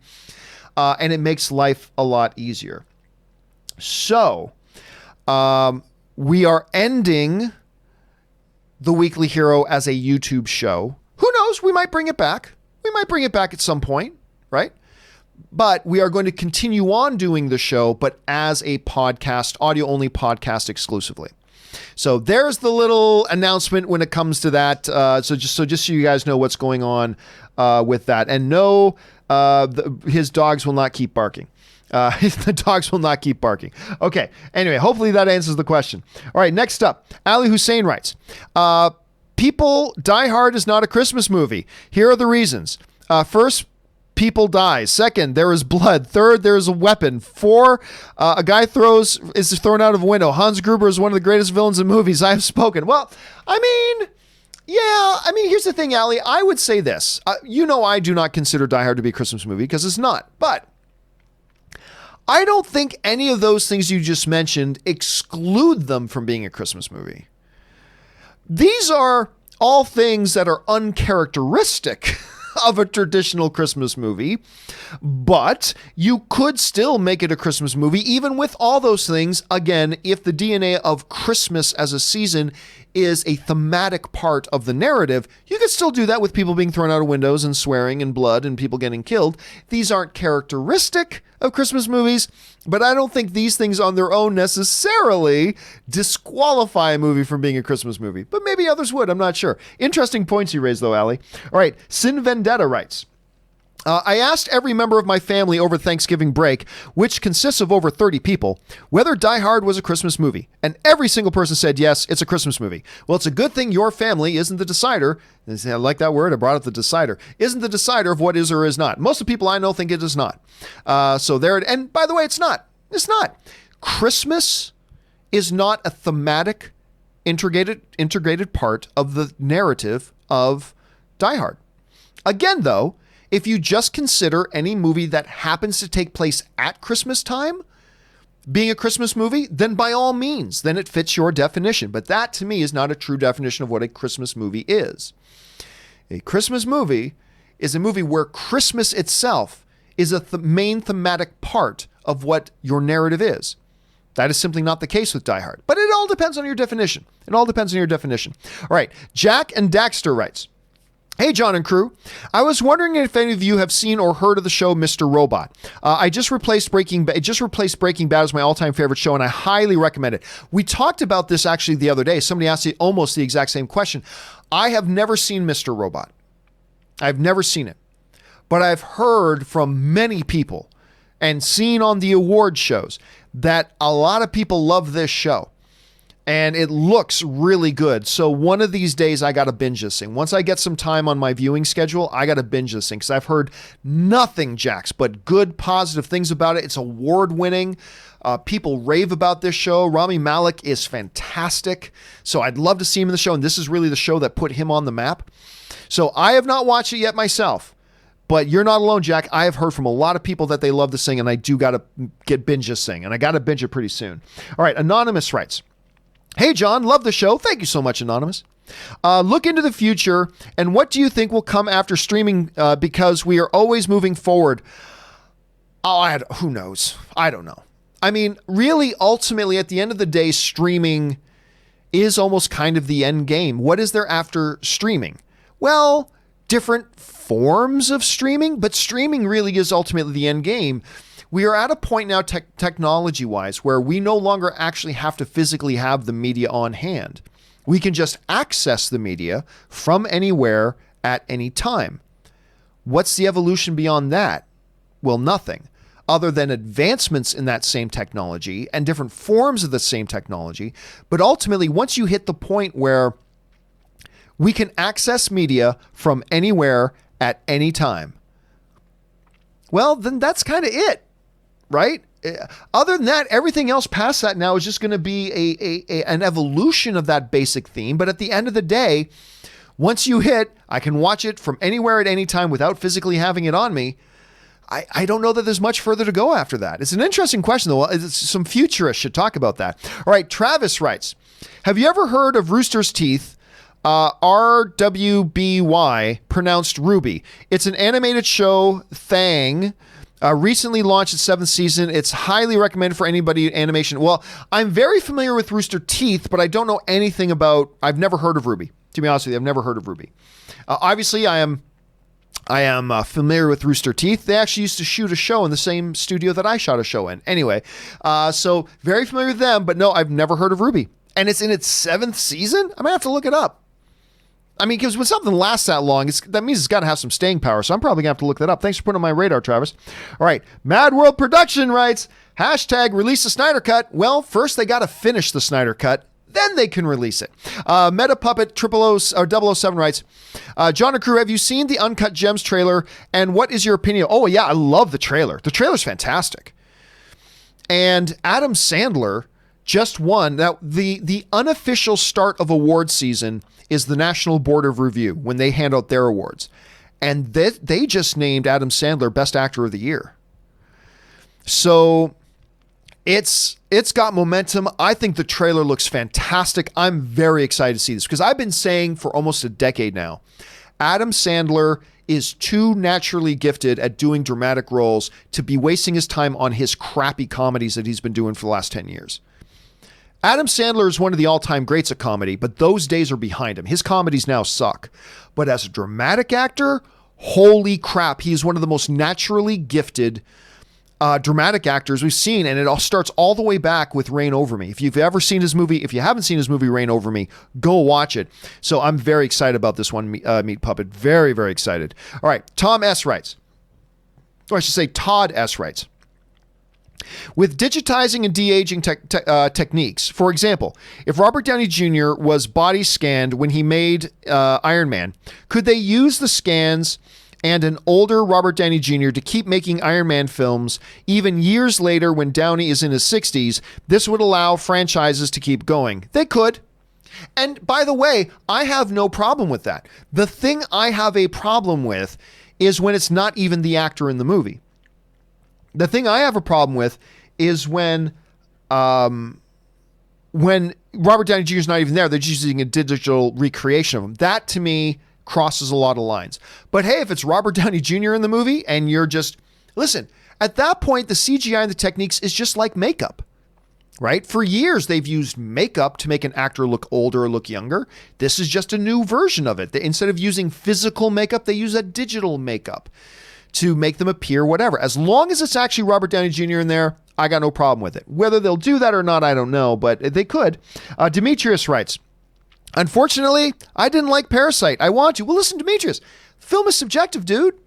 Speaker 1: And it makes life a lot easier. So, we are ending the Weekly Hero as a YouTube show. Who knows? We might bring it back. We might bring it back at some point, right? But we are going to continue on doing the show, but as a podcast, audio-only podcast exclusively. So there's the little announcement when it comes to that. So just so you guys know what's going on with that. And no, his dogs will not keep barking. The dogs will not keep barking. Okay. Anyway, hopefully that answers the question. All right. Next up, Ali Hussein writes, people, Die Hard is not a Christmas movie. Here are the reasons. First, people die. Second, there is blood. Third, there is a weapon. 4, a guy is thrown out of a window. Hans Gruber is one of the greatest villains in movies. I have spoken. Well, here's the thing, Ali. I would say this. I do not consider Die Hard to be a Christmas movie because it's not. But I don't think any of those things you just mentioned exclude them from being a Christmas movie. These are all things that are uncharacteristic of a traditional Christmas movie, but you could still make it a Christmas movie even with all those things. Again, if the DNA of Christmas as a season is a thematic part of the narrative, you could still do that with people being thrown out of windows and swearing and blood and people getting killed. These aren't characteristic of Christmas movies, but I don't think these things on their own necessarily disqualify a movie from being a Christmas movie, but maybe others would. I'm not sure. Interesting points you raised, though, Ali. All right. Sin Vendetta writes, I asked every member of my family over Thanksgiving break, which consists of over 30 people, whether Die Hard was a Christmas movie. And every single person said, yes, it's a Christmas movie. Well, it's a good thing your family isn't the decider. I like that word. I brought up the decider. Isn't the decider of what is or is not. Most of the people I know think it is not. So there, and by the way, it's not. It's not. Christmas is not a thematic, integrated part of the narrative of Die Hard. Again, though, if you just consider any movie that happens to take place at Christmas time being a Christmas movie, then by all means, then it fits your definition. But that, to me, is not a true definition of what a Christmas movie is. A Christmas movie is a movie where Christmas itself is a main thematic part of what your narrative is. That is simply not the case with Die Hard. But it all depends on your definition. It all depends on your definition. All right. Jack and Daxter writes, hey, John and crew. I was wondering if any of you have seen or heard of the show Mr. Robot. I just replaced Breaking Bad as my all-time favorite show, and I highly recommend it. We talked about this actually the other day. Somebody asked me almost the exact same question. I have never seen Mr. Robot. I've never seen it. But I've heard from many people and seen on the award shows that a lot of people love this show. And it looks really good. So one of these days, I got to binge this thing. Once I get some time on my viewing schedule, I got to binge this thing because I've heard nothing, Jax, but good, positive things about it. It's award-winning. People rave about this show. Rami Malek is fantastic. So I'd love to see him in the show. And this is really the show that put him on the map. So I have not watched it yet myself. But you're not alone, Jack. I have heard from a lot of people that they love this thing, and I do got to binge this thing. And I got to binge it pretty soon. All right, Anonymous writes, hey, John, love the show. Thank you so much, Anonymous. Look into the future, and what do you think will come after streaming because we are always moving forward? Oh, who knows? I don't know. I mean, really, ultimately, at the end of the day, streaming is almost kind of the end game. What is there after streaming? Well, different forms of streaming, but streaming really is ultimately the end game. We are at a point now technology-wise where we no longer actually have to physically have the media on hand. We can just access the media from anywhere at any time. What's the evolution beyond that? Well, nothing. Other than advancements in that same technology and different forms of the same technology. But ultimately, once you hit the point where we can access media from anywhere at any time, well, then that's kind of it. Right? Other than that, everything else past that now is just going to be an evolution of that basic theme. But at the end of the day, once you hit, I can watch it from anywhere at any time without physically having it on me. I don't know that there's much further to go after that. It's an interesting question, though. Some futurists should talk about that. All right, Travis writes, have you ever heard of Rooster's Teeth? RWBY, pronounced Ruby. It's an animated show, Thang. Recently launched its 7th season. It's highly recommended for anybody in animation. Well, I'm very familiar with Rooster Teeth, but I don't know anything about, I've never heard of Ruby. To be honest with you, I've never heard of Ruby. Obviously, I am I am familiar with Rooster Teeth. They actually used to shoot a show in the same studio that I shot a show in. Anyway, so very familiar with them, but no, I've never heard of RWBY. And it's in its 7th season? I might have to look it up. I mean, because when something lasts that long, that means it's got to have some staying power. So I'm probably going to have to look that up. Thanks for putting on my radar, Travis. All right. Mad World Production writes, hashtag release the Snyder Cut. Well, first they got to finish the Snyder Cut. Then they can release it. Meta Puppet 007 writes, John and crew, have you seen the Uncut Gems trailer? And what is your opinion? Oh, yeah, I love the trailer. The trailer's fantastic. And Adam Sandler just won. Now, the unofficial start of award season is the National Board of Review when they hand out their awards. And they just named Adam Sandler Best Actor of the Year. So it's got momentum. I think the trailer looks fantastic. I'm very excited to see this because I've been saying for almost a decade now, Adam Sandler is too naturally gifted at doing dramatic roles to be wasting his time on his crappy comedies that he's been doing for the last 10 years. Adam Sandler is one of the all-time greats at comedy, but those days are behind him. His comedies now suck. But as a dramatic actor, holy crap, he is one of the most naturally gifted dramatic actors we've seen, and it all starts all the way back with Reign Over Me. If you've ever seen his movie, if you haven't seen his movie Reign Over Me, go watch it. So I'm very excited about this one, Meat Puppet. Very, very excited. All right, Tom S. writes, or I should say Todd S. writes, with digitizing and de-aging techniques, for example, if Robert Downey Jr. was body scanned when he made Iron Man, could they use the scans and an older Robert Downey Jr. to keep making Iron Man films even years later when Downey is in his 60s? This would allow franchises to keep going. They could. And by the way, I have no problem with that. The thing I have a problem with is when it's not even the actor in the movie. The thing I have a problem with is when Robert Downey Jr. is not even there, they're just using a digital recreation of him. That, to me, crosses a lot of lines. But hey, if it's Robert Downey Jr. in the movie and you're just... Listen, at that point, the CGI and the techniques is just like makeup, right? For years, they've used makeup to make an actor look older or look younger. This is just a new version of it. Instead of using physical makeup, they use a digital makeup to make them appear whatever. As long as it's actually Robert Downey Jr. in there, I got no problem with it. Whether they'll do that or not, I don't know, but they could. Demetrius writes, unfortunately, I didn't like Parasite. I want to. Well, listen, Demetrius, film is subjective, dude.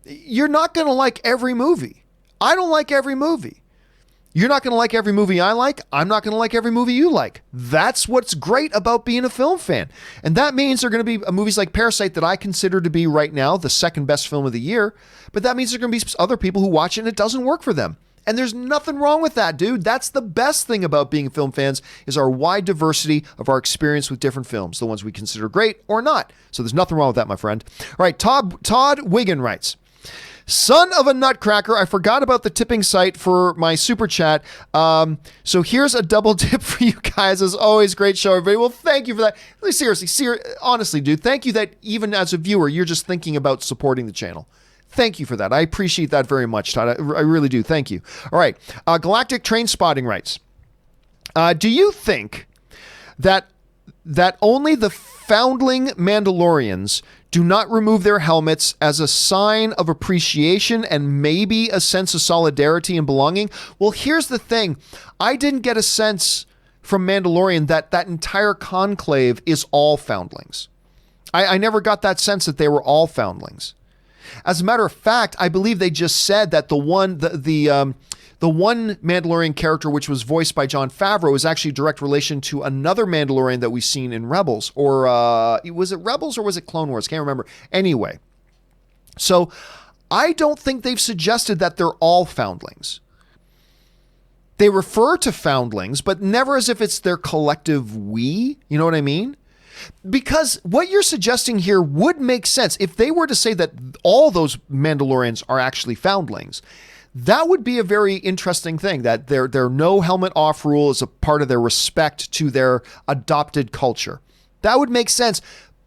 Speaker 1: You're not going to like every movie. I don't like every movie. You're not going to like every movie I like. I'm not going to like every movie you like. That's what's great about being a film fan. And that means there are going to be movies like Parasite that I consider to be right now the second best film of the year. But that means there are going to be other people who watch it and it doesn't work for them. And there's nothing wrong with that, dude. That's the best thing about being film fans is our wide diversity of our experience with different films, the ones we consider great or not. So there's nothing wrong with that, my friend. All right, Todd Wiggin writes, son of a nutcracker, I forgot about the tipping site for my super chat. So here's a double dip for you guys. As always, great show, everybody. Well, thank you for that. Seriously, honestly, dude, thank you that even as a viewer, you're just thinking about supporting the channel. Thank you for that. I appreciate that very much, Todd. I really do. Thank you. All right. Galactic Train Spotting writes, do you think that only the foundling Mandalorians do not remove their helmets as a sign of appreciation and maybe a sense of solidarity and belonging? Well, here's the thing. I didn't get a sense from Mandalorian that entire conclave is all foundlings. I never got that sense that they were all foundlings. As a matter of fact, I believe they just said that the one Mandalorian character, which was voiced by John Favreau, is actually direct relation to another Mandalorian that we've seen in Rebels. Or was it Rebels or was it Clone Wars? Can't remember. Anyway, so I don't think they've suggested that they're all foundlings. They refer to foundlings, but never as if it's their collective we. You know what I mean? Because what you're suggesting here would make sense. If they were to say that all those Mandalorians are actually foundlings, that would be a very interesting thing, that their no helmet off rule is a part of their respect to their adopted culture. That would make sense.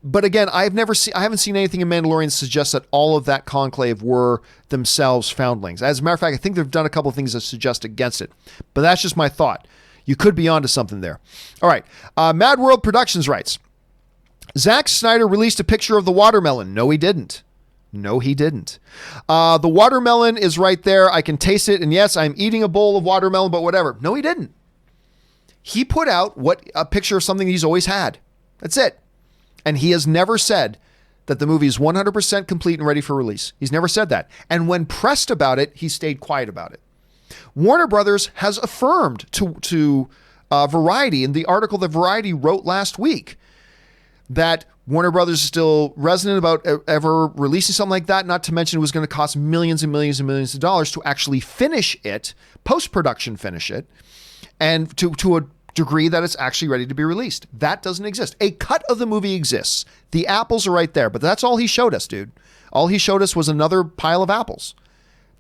Speaker 1: But again, I haven't seen anything in Mandalorian suggest that all of that conclave were themselves foundlings. As a matter of fact, I think they've done a couple of things that suggest against it. But that's just my thought. You could be onto something there. All right. Mad World Productions writes, Zack Snyder released a picture of the watermelon. No, he didn't. No, he didn't. The watermelon is right there. I can taste it. And yes, I'm eating a bowl of watermelon, but whatever. No, he didn't. He put out a picture of something he's always had. That's it. And he has never said that the movie is 100% complete and ready for release. He's never said that. And when pressed about it, he stayed quiet about it. Warner Brothers has affirmed to Variety, in the article that Variety wrote last week, that Warner Brothers is still resonant about ever releasing something like that, not to mention it was going to cost millions and millions and millions of dollars to actually finish it, post-production finish it, and to a degree that it's actually ready to be released. That doesn't exist. A cut of the movie exists. The apples are right there, but that's all he showed us, dude. All he showed us was another pile of apples.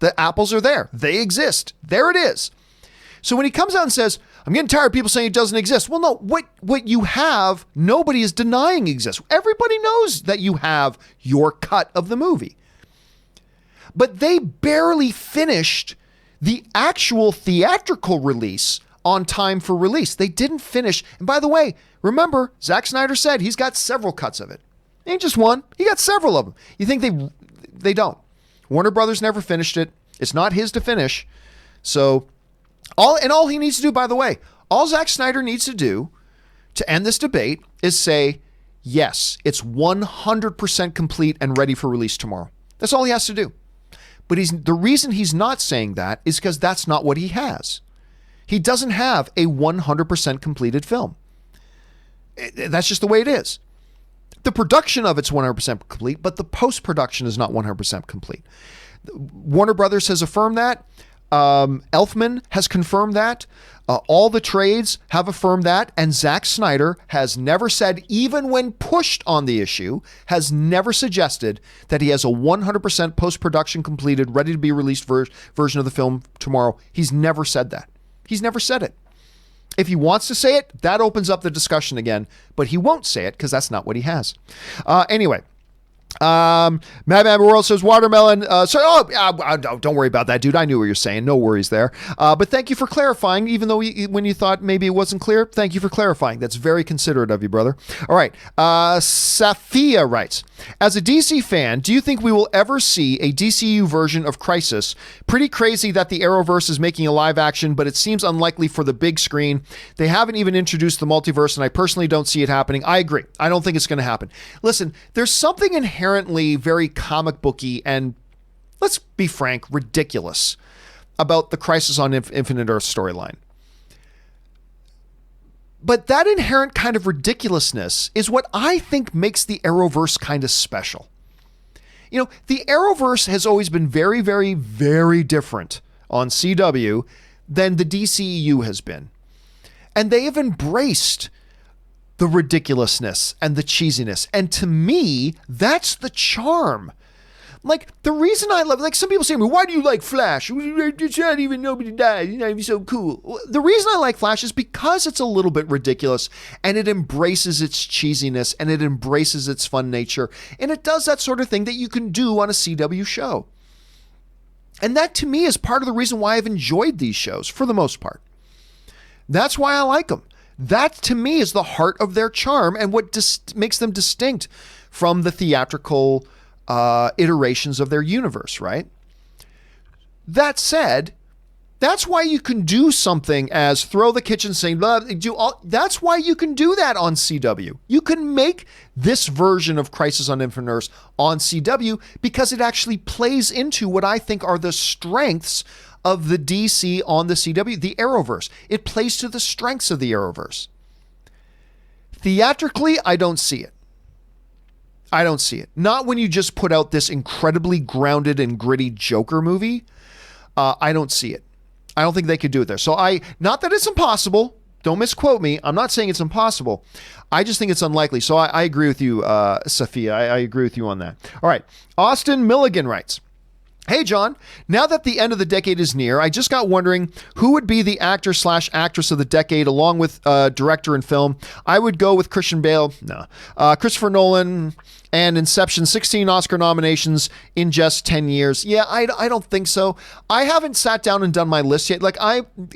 Speaker 1: The apples are there. They exist. There it is. So when he comes out and says, I'm getting tired of people saying it doesn't exist. Well, no, what you have, nobody is denying exists. Everybody knows that you have your cut of the movie. But they barely finished the actual theatrical release on time for release. They didn't finish. And by the way, remember, Zack Snyder said he's got several cuts of it. Ain't just one. He got several of them. You think they don't. Warner Brothers never finished it. It's not his to finish. So all he needs to do, by the way, all Zack Snyder needs to do to end this debate is say, yes, it's 100% complete and ready for release tomorrow. That's all he has to do. But the reason he's not saying that is because that's not what he has. He doesn't have a 100% completed film. That's just the way it is. The production of it's 100% complete, but the post-production is not 100% complete. Warner Brothers has affirmed that. Elfman has confirmed that. All the trades have affirmed that. And Zack Snyder has never said, even when pushed on the issue, has never suggested that he has a 100% post-production completed, ready to be released version of the film tomorrow. He's never said that. He's never said it. If he wants to say it, that opens up the discussion again, but he won't say it because that's not what he has. Anyway. Madman World says watermelon. Don't worry about that, dude. I knew what you're saying. No worries there. But thank you for clarifying, even though when you thought maybe it wasn't clear. Thank you for clarifying. That's very considerate of you, brother. All right. Safia writes, as a DC fan, do you think we will ever see a DCU version of Crisis? Pretty crazy that the Arrowverse is making a live action, but it seems unlikely for the big screen. They haven't even introduced the multiverse, and I personally don't see it happening. I agree. I don't think it's going to happen. Listen, there's something inherently very comic booky and, let's be frank, ridiculous about the Crisis on Infinite Earth storyline. But that inherent kind of ridiculousness is what I think makes the Arrowverse kind of special. You know, the Arrowverse has always been very, very, very different on CW than the DCEU has been. And they have embraced the ridiculousness and the cheesiness. And to me, that's the charm. Like, the reason I love, like, some people say to me, why do you like Flash? It's not even nobody dies. You know, he's so cool. The reason I like Flash is because it's a little bit ridiculous and it embraces its cheesiness and it embraces its fun nature. And it does that sort of thing that you can do on a CW show. And that, to me, is part of the reason why I've enjoyed these shows, for the most part. That's why I like them. That, to me, is the heart of their charm and what makes them distinct from the theatrical iterations of their universe, right? That said, that's why you can do something as throw the kitchen sink, that's why you can do that on CW. You can make this version of Crisis on Infinite Earths on CW because it actually plays into what I think are the strengths of the DC on the CW, the Arrowverse. It plays to the strengths of the Arrowverse. Theatrically, I don't see it. I don't see it. Not when you just put out this incredibly grounded and gritty Joker movie. I don't see it. I don't think they could do it there. So not that it's impossible. Don't misquote me. I'm not saying it's impossible. I just think it's unlikely. So I agree with you, Safia. I agree with you on that. All right. Austin Milligan writes, hey, John, now that the end of the decade is near, I just got wondering who would be the actor/actress of the decade along with director and film. I would go with Christian Bale. No. Christopher Nolan and Inception, 16 Oscar nominations in just 10 years. Yeah, I don't think so. I haven't sat down and done my list yet.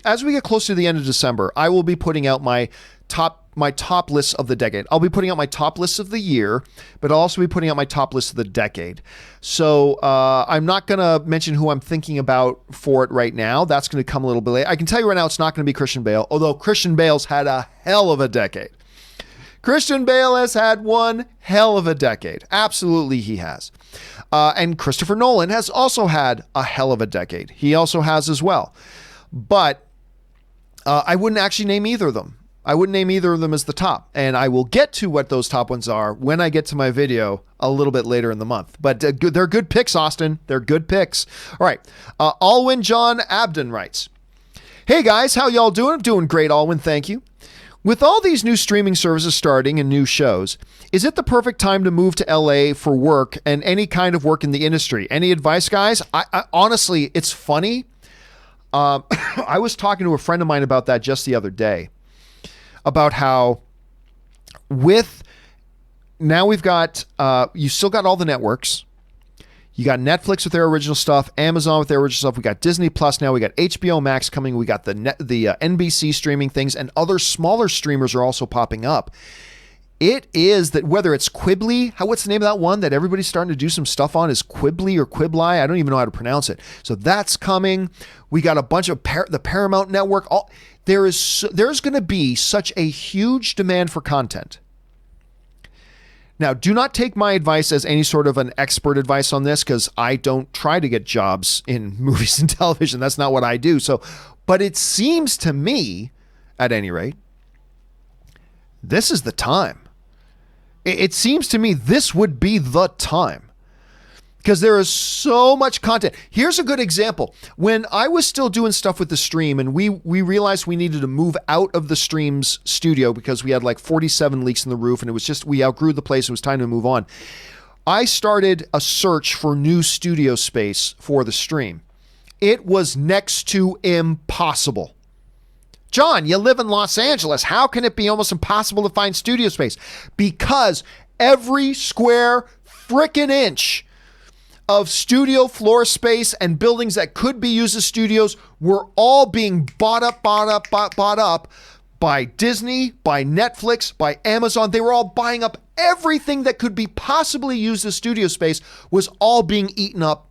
Speaker 1: As we get close to the end of December, I will be putting out my top my top lists of the decade. I'll be putting out my top lists of the year, but I'll also be putting out my top list of the decade. So I'm not going to mention who I'm thinking about for it right now. That's going to come a little bit later. I can tell you right now it's not going to be Christian Bale, although Christian Bale's had a hell of a decade. Christian Bale has had one hell of a decade. Absolutely he has. And Christopher Nolan has also had a hell of a decade. He also has as well. But I wouldn't actually name either of them. I wouldn't name either of them as the top. And I will get to what those top ones are when I get to my video a little bit later in the month. But they're good picks, Austin. They're good picks. All right. Alwyn John Abden writes, "Hey guys, how y'all doing? I'm doing great, Alwyn. Thank you. With all these new streaming services starting and new shows, is it the perfect time to move to LA for work and any kind of work in the industry? Any advice, guys?" I honestly, it's funny. I was talking to a friend of mine about that just the other day, about how now we've got, you still got all the networks. You got Netflix with their original stuff, Amazon with their original stuff. We got Disney Plus now. We got HBO Max coming. We got the NBC streaming things, and other smaller streamers are also popping up. It is that whether it's Quibbly, what's the name of that one that everybody's starting to do some stuff on? Is Quibbly or Quibbly? I don't even know how to pronounce it. So that's coming. We got a bunch of the Paramount Network. There's going to be such a huge demand for content. Now, do not take my advice as any sort of an expert advice on this, because I don't try to get jobs in movies and television. That's not what I do. But it seems to me, at any rate, this is the time. It seems to me this would be the time, because there is so much content. Here's a good example. When I was still doing stuff with the stream, and we realized we needed to move out of the stream's studio because we had like 47 leaks in the roof, and it was just, we outgrew the place. It was time to move on. I started a search for new studio space for the stream. It was next to impossible. John, you live in Los Angeles. How can it be almost impossible to find studio space? Because every square frickin' inch of studio floor space and buildings that could be used as studios were all being bought up by Disney, by Netflix, by Amazon. They were all buying up everything that could be possibly used as studio space, was all being eaten up.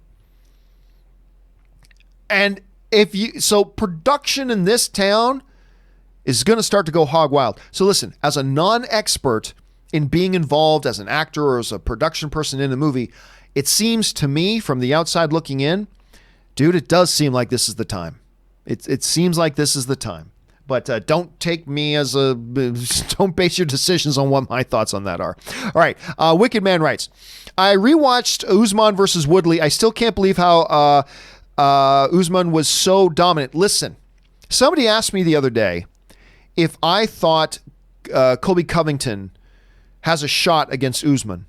Speaker 1: And so production in this town is going to start to go hog wild. So listen, as a non-expert in being involved as an actor or as a production person in a movie, it seems to me from the outside looking in, dude, it does seem like this is the time. It seems like this is the time. But don't take me don't base your decisions on what my thoughts on that are. All right. Wicked Man writes, "I rewatched Usman versus Woodley. I still can't believe how Usman was so dominant." Listen, somebody asked me the other day if I thought Colby Covington has a shot against Usman.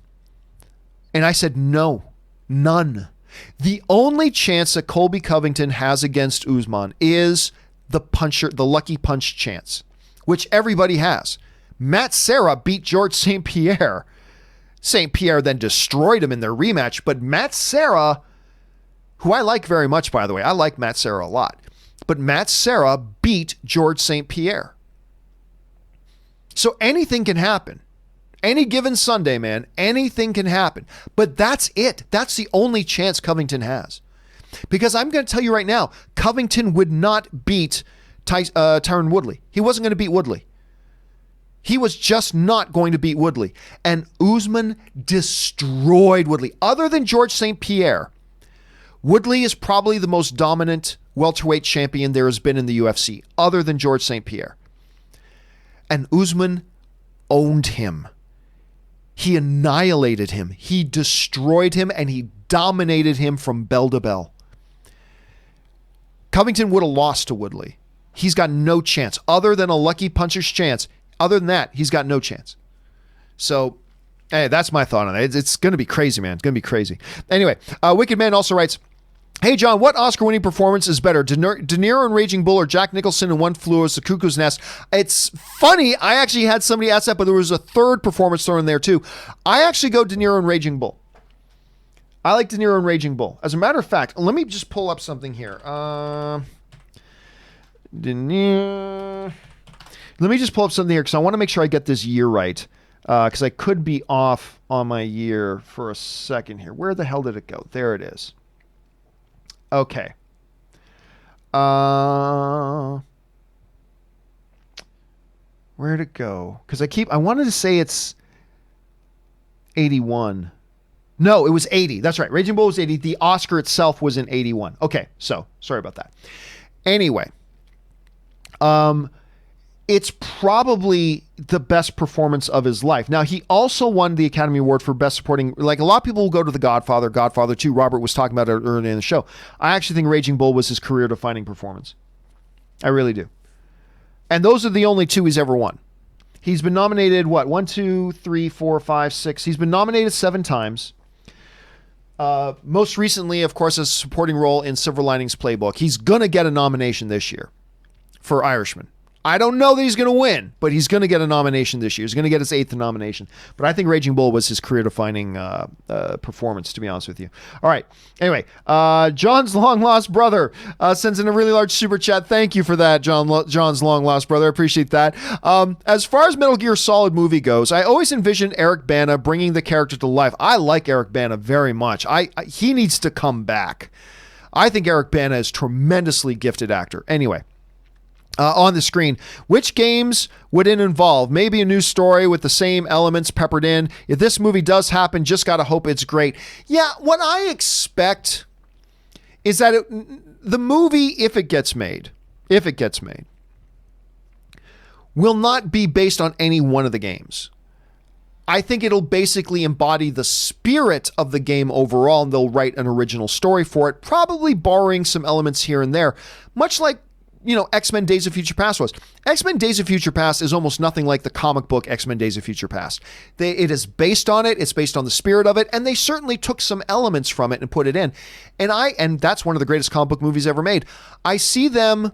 Speaker 1: And I said, no, none. The only chance that Colby Covington has against Usman is the lucky punch chance, which everybody has. Matt Serra beat George St. Pierre. St. Pierre then destroyed him in their rematch, but Matt Serra, who I like very much, by the way, I like Matt Serra a lot, but Matt Serra beat George St. Pierre. So anything can happen. Any given Sunday, man, anything can happen. But that's it. That's the only chance Covington has. Because I'm going to tell you right now, Covington would not beat Tyron Woodley. He wasn't going to beat Woodley. He was just not going to beat Woodley. And Usman destroyed Woodley. Other than George St. Pierre, Woodley is probably the most dominant welterweight champion there has been in the UFC, other than George St. Pierre. And Usman owned him. He annihilated him. He destroyed him, and he dominated him from bell to bell. Covington would have lost to Woodley. He's got no chance other than a lucky puncher's chance. Other than that, he's got no chance. So, hey, that's my thought on it. It's going to be crazy, man. It's going to be crazy. Anyway, Wicked Man also writes, "Hey, John, what Oscar-winning performance is better, De Niro in Raging Bull or Jack Nicholson in One Flew Over the Cuckoo's Nest?" It's funny. I actually had somebody ask that, but there was a third performance thrown in there, too. I actually go De Niro in Raging Bull. I like De Niro in Raging Bull. As a matter of fact, let me just pull up something here. De Niro. Let me just pull up something here because I want to make sure I get this year right. Because I could be off on my year for a second here. Where the hell did it go? There it is. Okay. Where'd it go? Because I wanted to say it's 81. No, it was 80. That's right. Raging Bull was 80. The Oscar itself was in 81. Okay, so sorry about that. Anyway, it's probably the best performance of his life. Now, he also won the Academy Award for Best Supporting. Like, a lot of people will go to The Godfather, Godfather 2. Robert was talking about it earlier in the show. I actually think Raging Bull was his career-defining performance. I really do. And those are the only two he's ever won. He's been nominated, 1, 2, 3, 4, 5, 6. He's been nominated 7 times. Most recently, of course, as a supporting role in Silver Linings Playbook. He's going to get a nomination this year for Irishman. I don't know that he's going to win, but he's going to get a nomination this year. He's going to get his 8th nomination. But I think Raging Bull was his career-defining performance, to be honest with you. All right. Anyway, John's long-lost brother sends in a really large super chat. Thank you for that, John's long-lost brother. I appreciate that. As far as Metal Gear Solid movie goes, I always envisioned Eric Bana bringing the character to life. I like Eric Bana very much. He needs to come back. I think Eric Bana is a tremendously gifted actor. Anyway. On the screen, which games would it involve? Maybe a new story with the same elements peppered in. If this movie does happen, just gotta hope it's great. Yeah, what I expect is that the movie, if it gets made, will not be based on any one of the games. I think it'll basically embody the spirit of the game overall, and they'll write an original story for it, probably borrowing some elements here and there, much like X-Men Days of Future Past was. X-Men Days of Future Past is almost nothing like the comic book X-Men Days of Future Past. It is based on it. It's based on the spirit of it. And they certainly took some elements from it and put it in. And that's one of the greatest comic book movies ever made. I see them,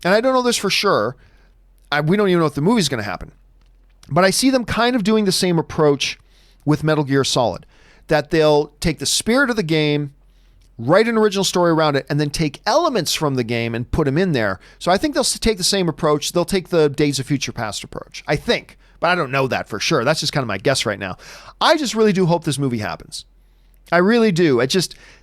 Speaker 1: and I don't know this for sure. We don't even know if the movie's going to happen. But I see them kind of doing the same approach with Metal Gear Solid. That they'll take the spirit of the game, write an original story around it, and then take elements from the game and put them in there. So I think they'll take the same approach. They'll take the Days of Future Past approach. I think. But I don't know that for sure. That's just kind of my guess right now. I just really do hope this movie happens. I really do.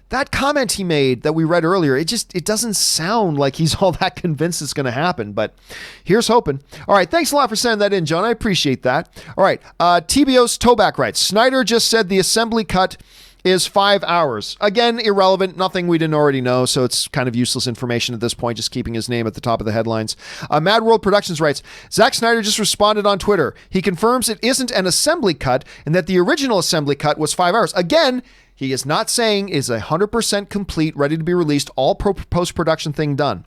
Speaker 1: That comment he made that we read earlier, it doesn't sound like he's all that convinced it's going to happen, but here's hoping. All right. Thanks a lot for sending that in, John. I appreciate that. All right. TBO's Toback writes, Snyder just said the assembly cut is 5 hours. Again, irrelevant, nothing we didn't already know, so it's kind of useless information at this point, just keeping his name at the top of the headlines. Mad World Productions writes, Zack Snyder just responded on Twitter. He confirms it isn't an assembly cut and that the original assembly cut was 5 hours. Again, he is not saying is 100% complete, ready to be released, all post-production thing done.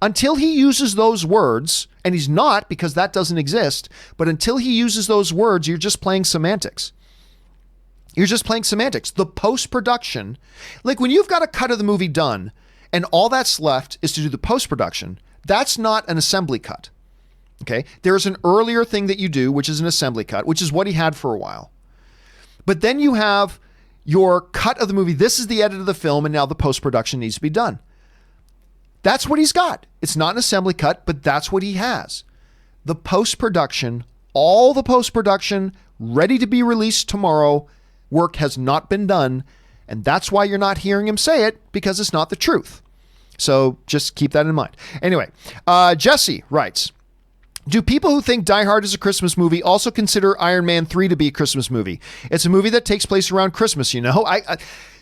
Speaker 1: Until he uses those words, and he's not because that doesn't exist, but until he uses those words, you're just playing semantics. You're just playing semantics. The post-production, like when you've got a cut of the movie done and all that's left is to do the post-production, that's not an assembly cut. Okay? There's an earlier thing that you do, which is an assembly cut, which is what he had for a while. But then you have your cut of the movie. This is the edit of the film, and now the post-production needs to be done. That's what he's got. It's not an assembly cut, but that's what he has. The post-production, all the post-production, ready to be released tomorrow. Work has not been done, and that's why you're not hearing him say it, because it's not the truth. So just keep that in mind. Anyway, Jesse writes, do people who think Die Hard is a Christmas movie also consider Iron Man 3 to be a Christmas movie? It's a movie that takes place around Christmas, you know?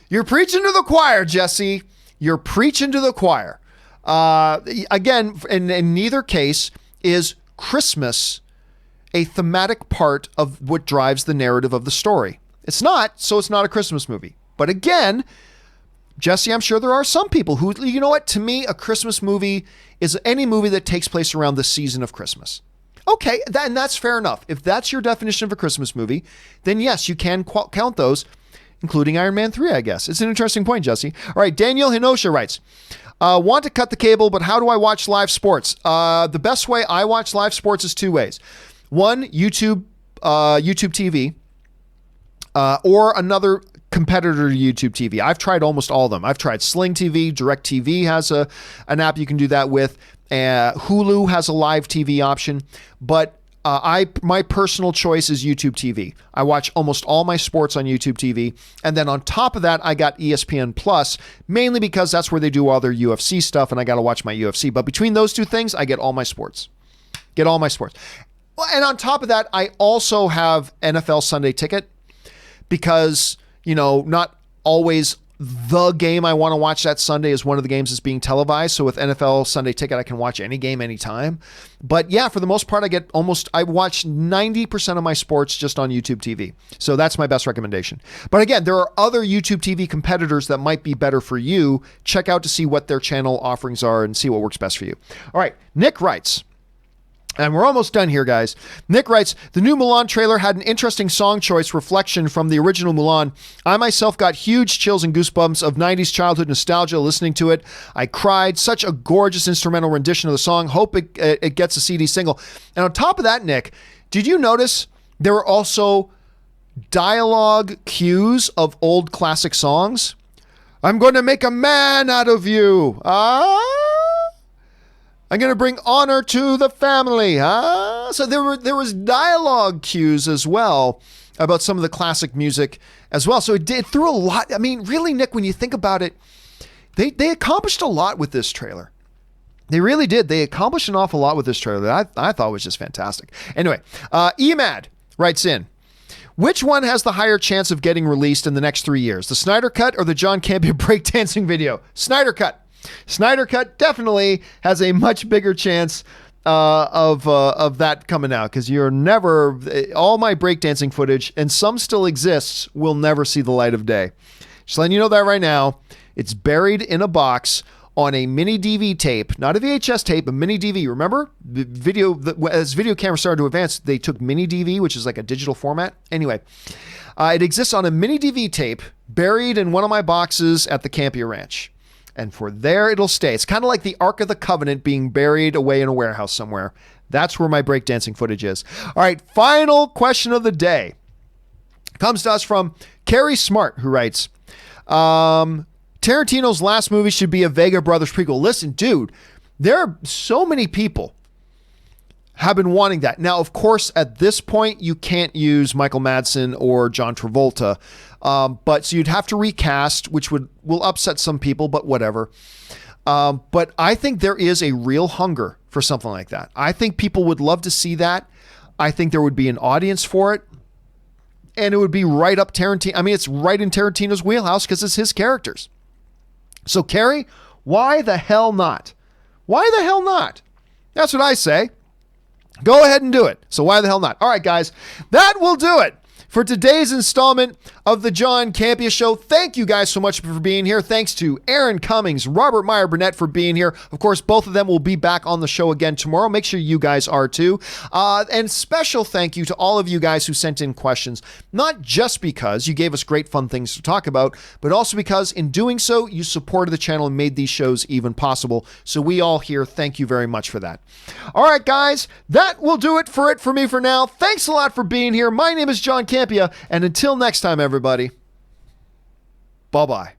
Speaker 1: You're preaching to the choir, Jesse. You're preaching to the choir. Again, in neither case is Christmas a thematic part of what drives the narrative of the story. It's not, so it's not a Christmas movie. But again, Jesse, I'm sure there are some people who, you know what, to me, a Christmas movie is any movie that takes place around the season of Christmas. Okay, and that's fair enough. If that's your definition of a Christmas movie, then yes, you can count those, including Iron Man 3, I guess. It's an interesting point, Jesse. All right, Daniel Hinosha writes, want to cut the cable, but how do I watch live sports? The best way I watch live sports is 2 ways. One, YouTube TV, or another competitor to YouTube TV. I've tried almost all of them. I've tried Sling TV. DirecTV has an app you can do that with. Hulu has a live TV option, but my personal choice is YouTube TV. I watch almost all my sports on YouTube TV. And then on top of that, I got ESPN Plus, mainly because that's where they do all their UFC stuff, and I got to watch my UFC. But between those two things, I get all my sports. Well, and on top of that, I also have NFL Sunday Ticket because, not always the game I want to watch that Sunday is one of the games that's being televised. So with NFL Sunday Ticket, I can watch any game anytime. But yeah, for the most part, I watch 90% of my sports just on YouTube TV. So that's my best recommendation. But again, there are other YouTube TV competitors that might be better for you. Check out to see what their channel offerings are and see what works best for you. All right, Nick writes, and we're almost done here, guys. Nick writes, the new Mulan trailer had an interesting song choice reflection from the original Mulan. I myself got huge chills and goosebumps of 90s childhood nostalgia listening to it. I cried. Such a gorgeous instrumental rendition of the song. Hope it gets a CD single. And on top of that, Nick, did you notice there were also dialogue cues of old classic songs? I'm going to make a man out of you. I'm going to bring honor to the family. So there was dialogue cues as well about some of the classic music as well. So it threw a lot. I mean, really, Nick, when you think about it, they accomplished a lot with this trailer. They really did. They accomplished an awful lot with this trailer that I thought was just fantastic. Anyway, Emad writes in, which one has the higher chance of getting released in the next 3 years? The Snyder Cut or the John Campea breakdancing video? Snyder Cut. Snyder Cut definitely has a much bigger chance of that coming out, because you're never, all my breakdancing footage, and some still exists, will never see the light of day. Just letting you know that right now. It's buried in a box on a mini DV tape, not a VHS tape, a mini DV. Remember, as video cameras started to advance, they took mini DV, which is like a digital format. Anyway, it exists on a mini DV tape, buried in one of my boxes at the Campea Ranch. And for there it'll stay. It's kind of like the Ark of the Covenant being buried away in a warehouse somewhere. That's where my breakdancing footage is. All right, final question of the day comes to us from Carrie Smart, who writes, Tarantino's last movie should be a Vega Brothers prequel. Listen, dude, there are so many people have been wanting that. Now, of course, at this point, you can't use Michael Madsen or John Travolta. But so you'd have to recast, which will upset some people, but whatever. But I think there is a real hunger for something like that. I think people would love to see that. I think there would be an audience for it. And it would be right up Tarantino. I mean, it's right in Tarantino's wheelhouse because it's his characters. So, Carrie, why the hell not? Why the hell not? That's what I say. Go ahead and do it. So why the hell not? All right, guys, that will do it for today's installment of the John Campea Show. Thank you guys so much for being here. Thanks to Aaron Cummings, Robert Meyer Burnett for being here. Of course, both of them will be back on the show again tomorrow. Make sure you guys are too. And special thank you to all of you guys who sent in questions, not just because you gave us great fun things to talk about, but also because in doing so, you supported the channel and made these shows even possible. So we all here, thank you very much for that. All right, guys, that will do it for me for now. Thanks a lot for being here. My name is John Campea, and until next time, everybody, bye-bye.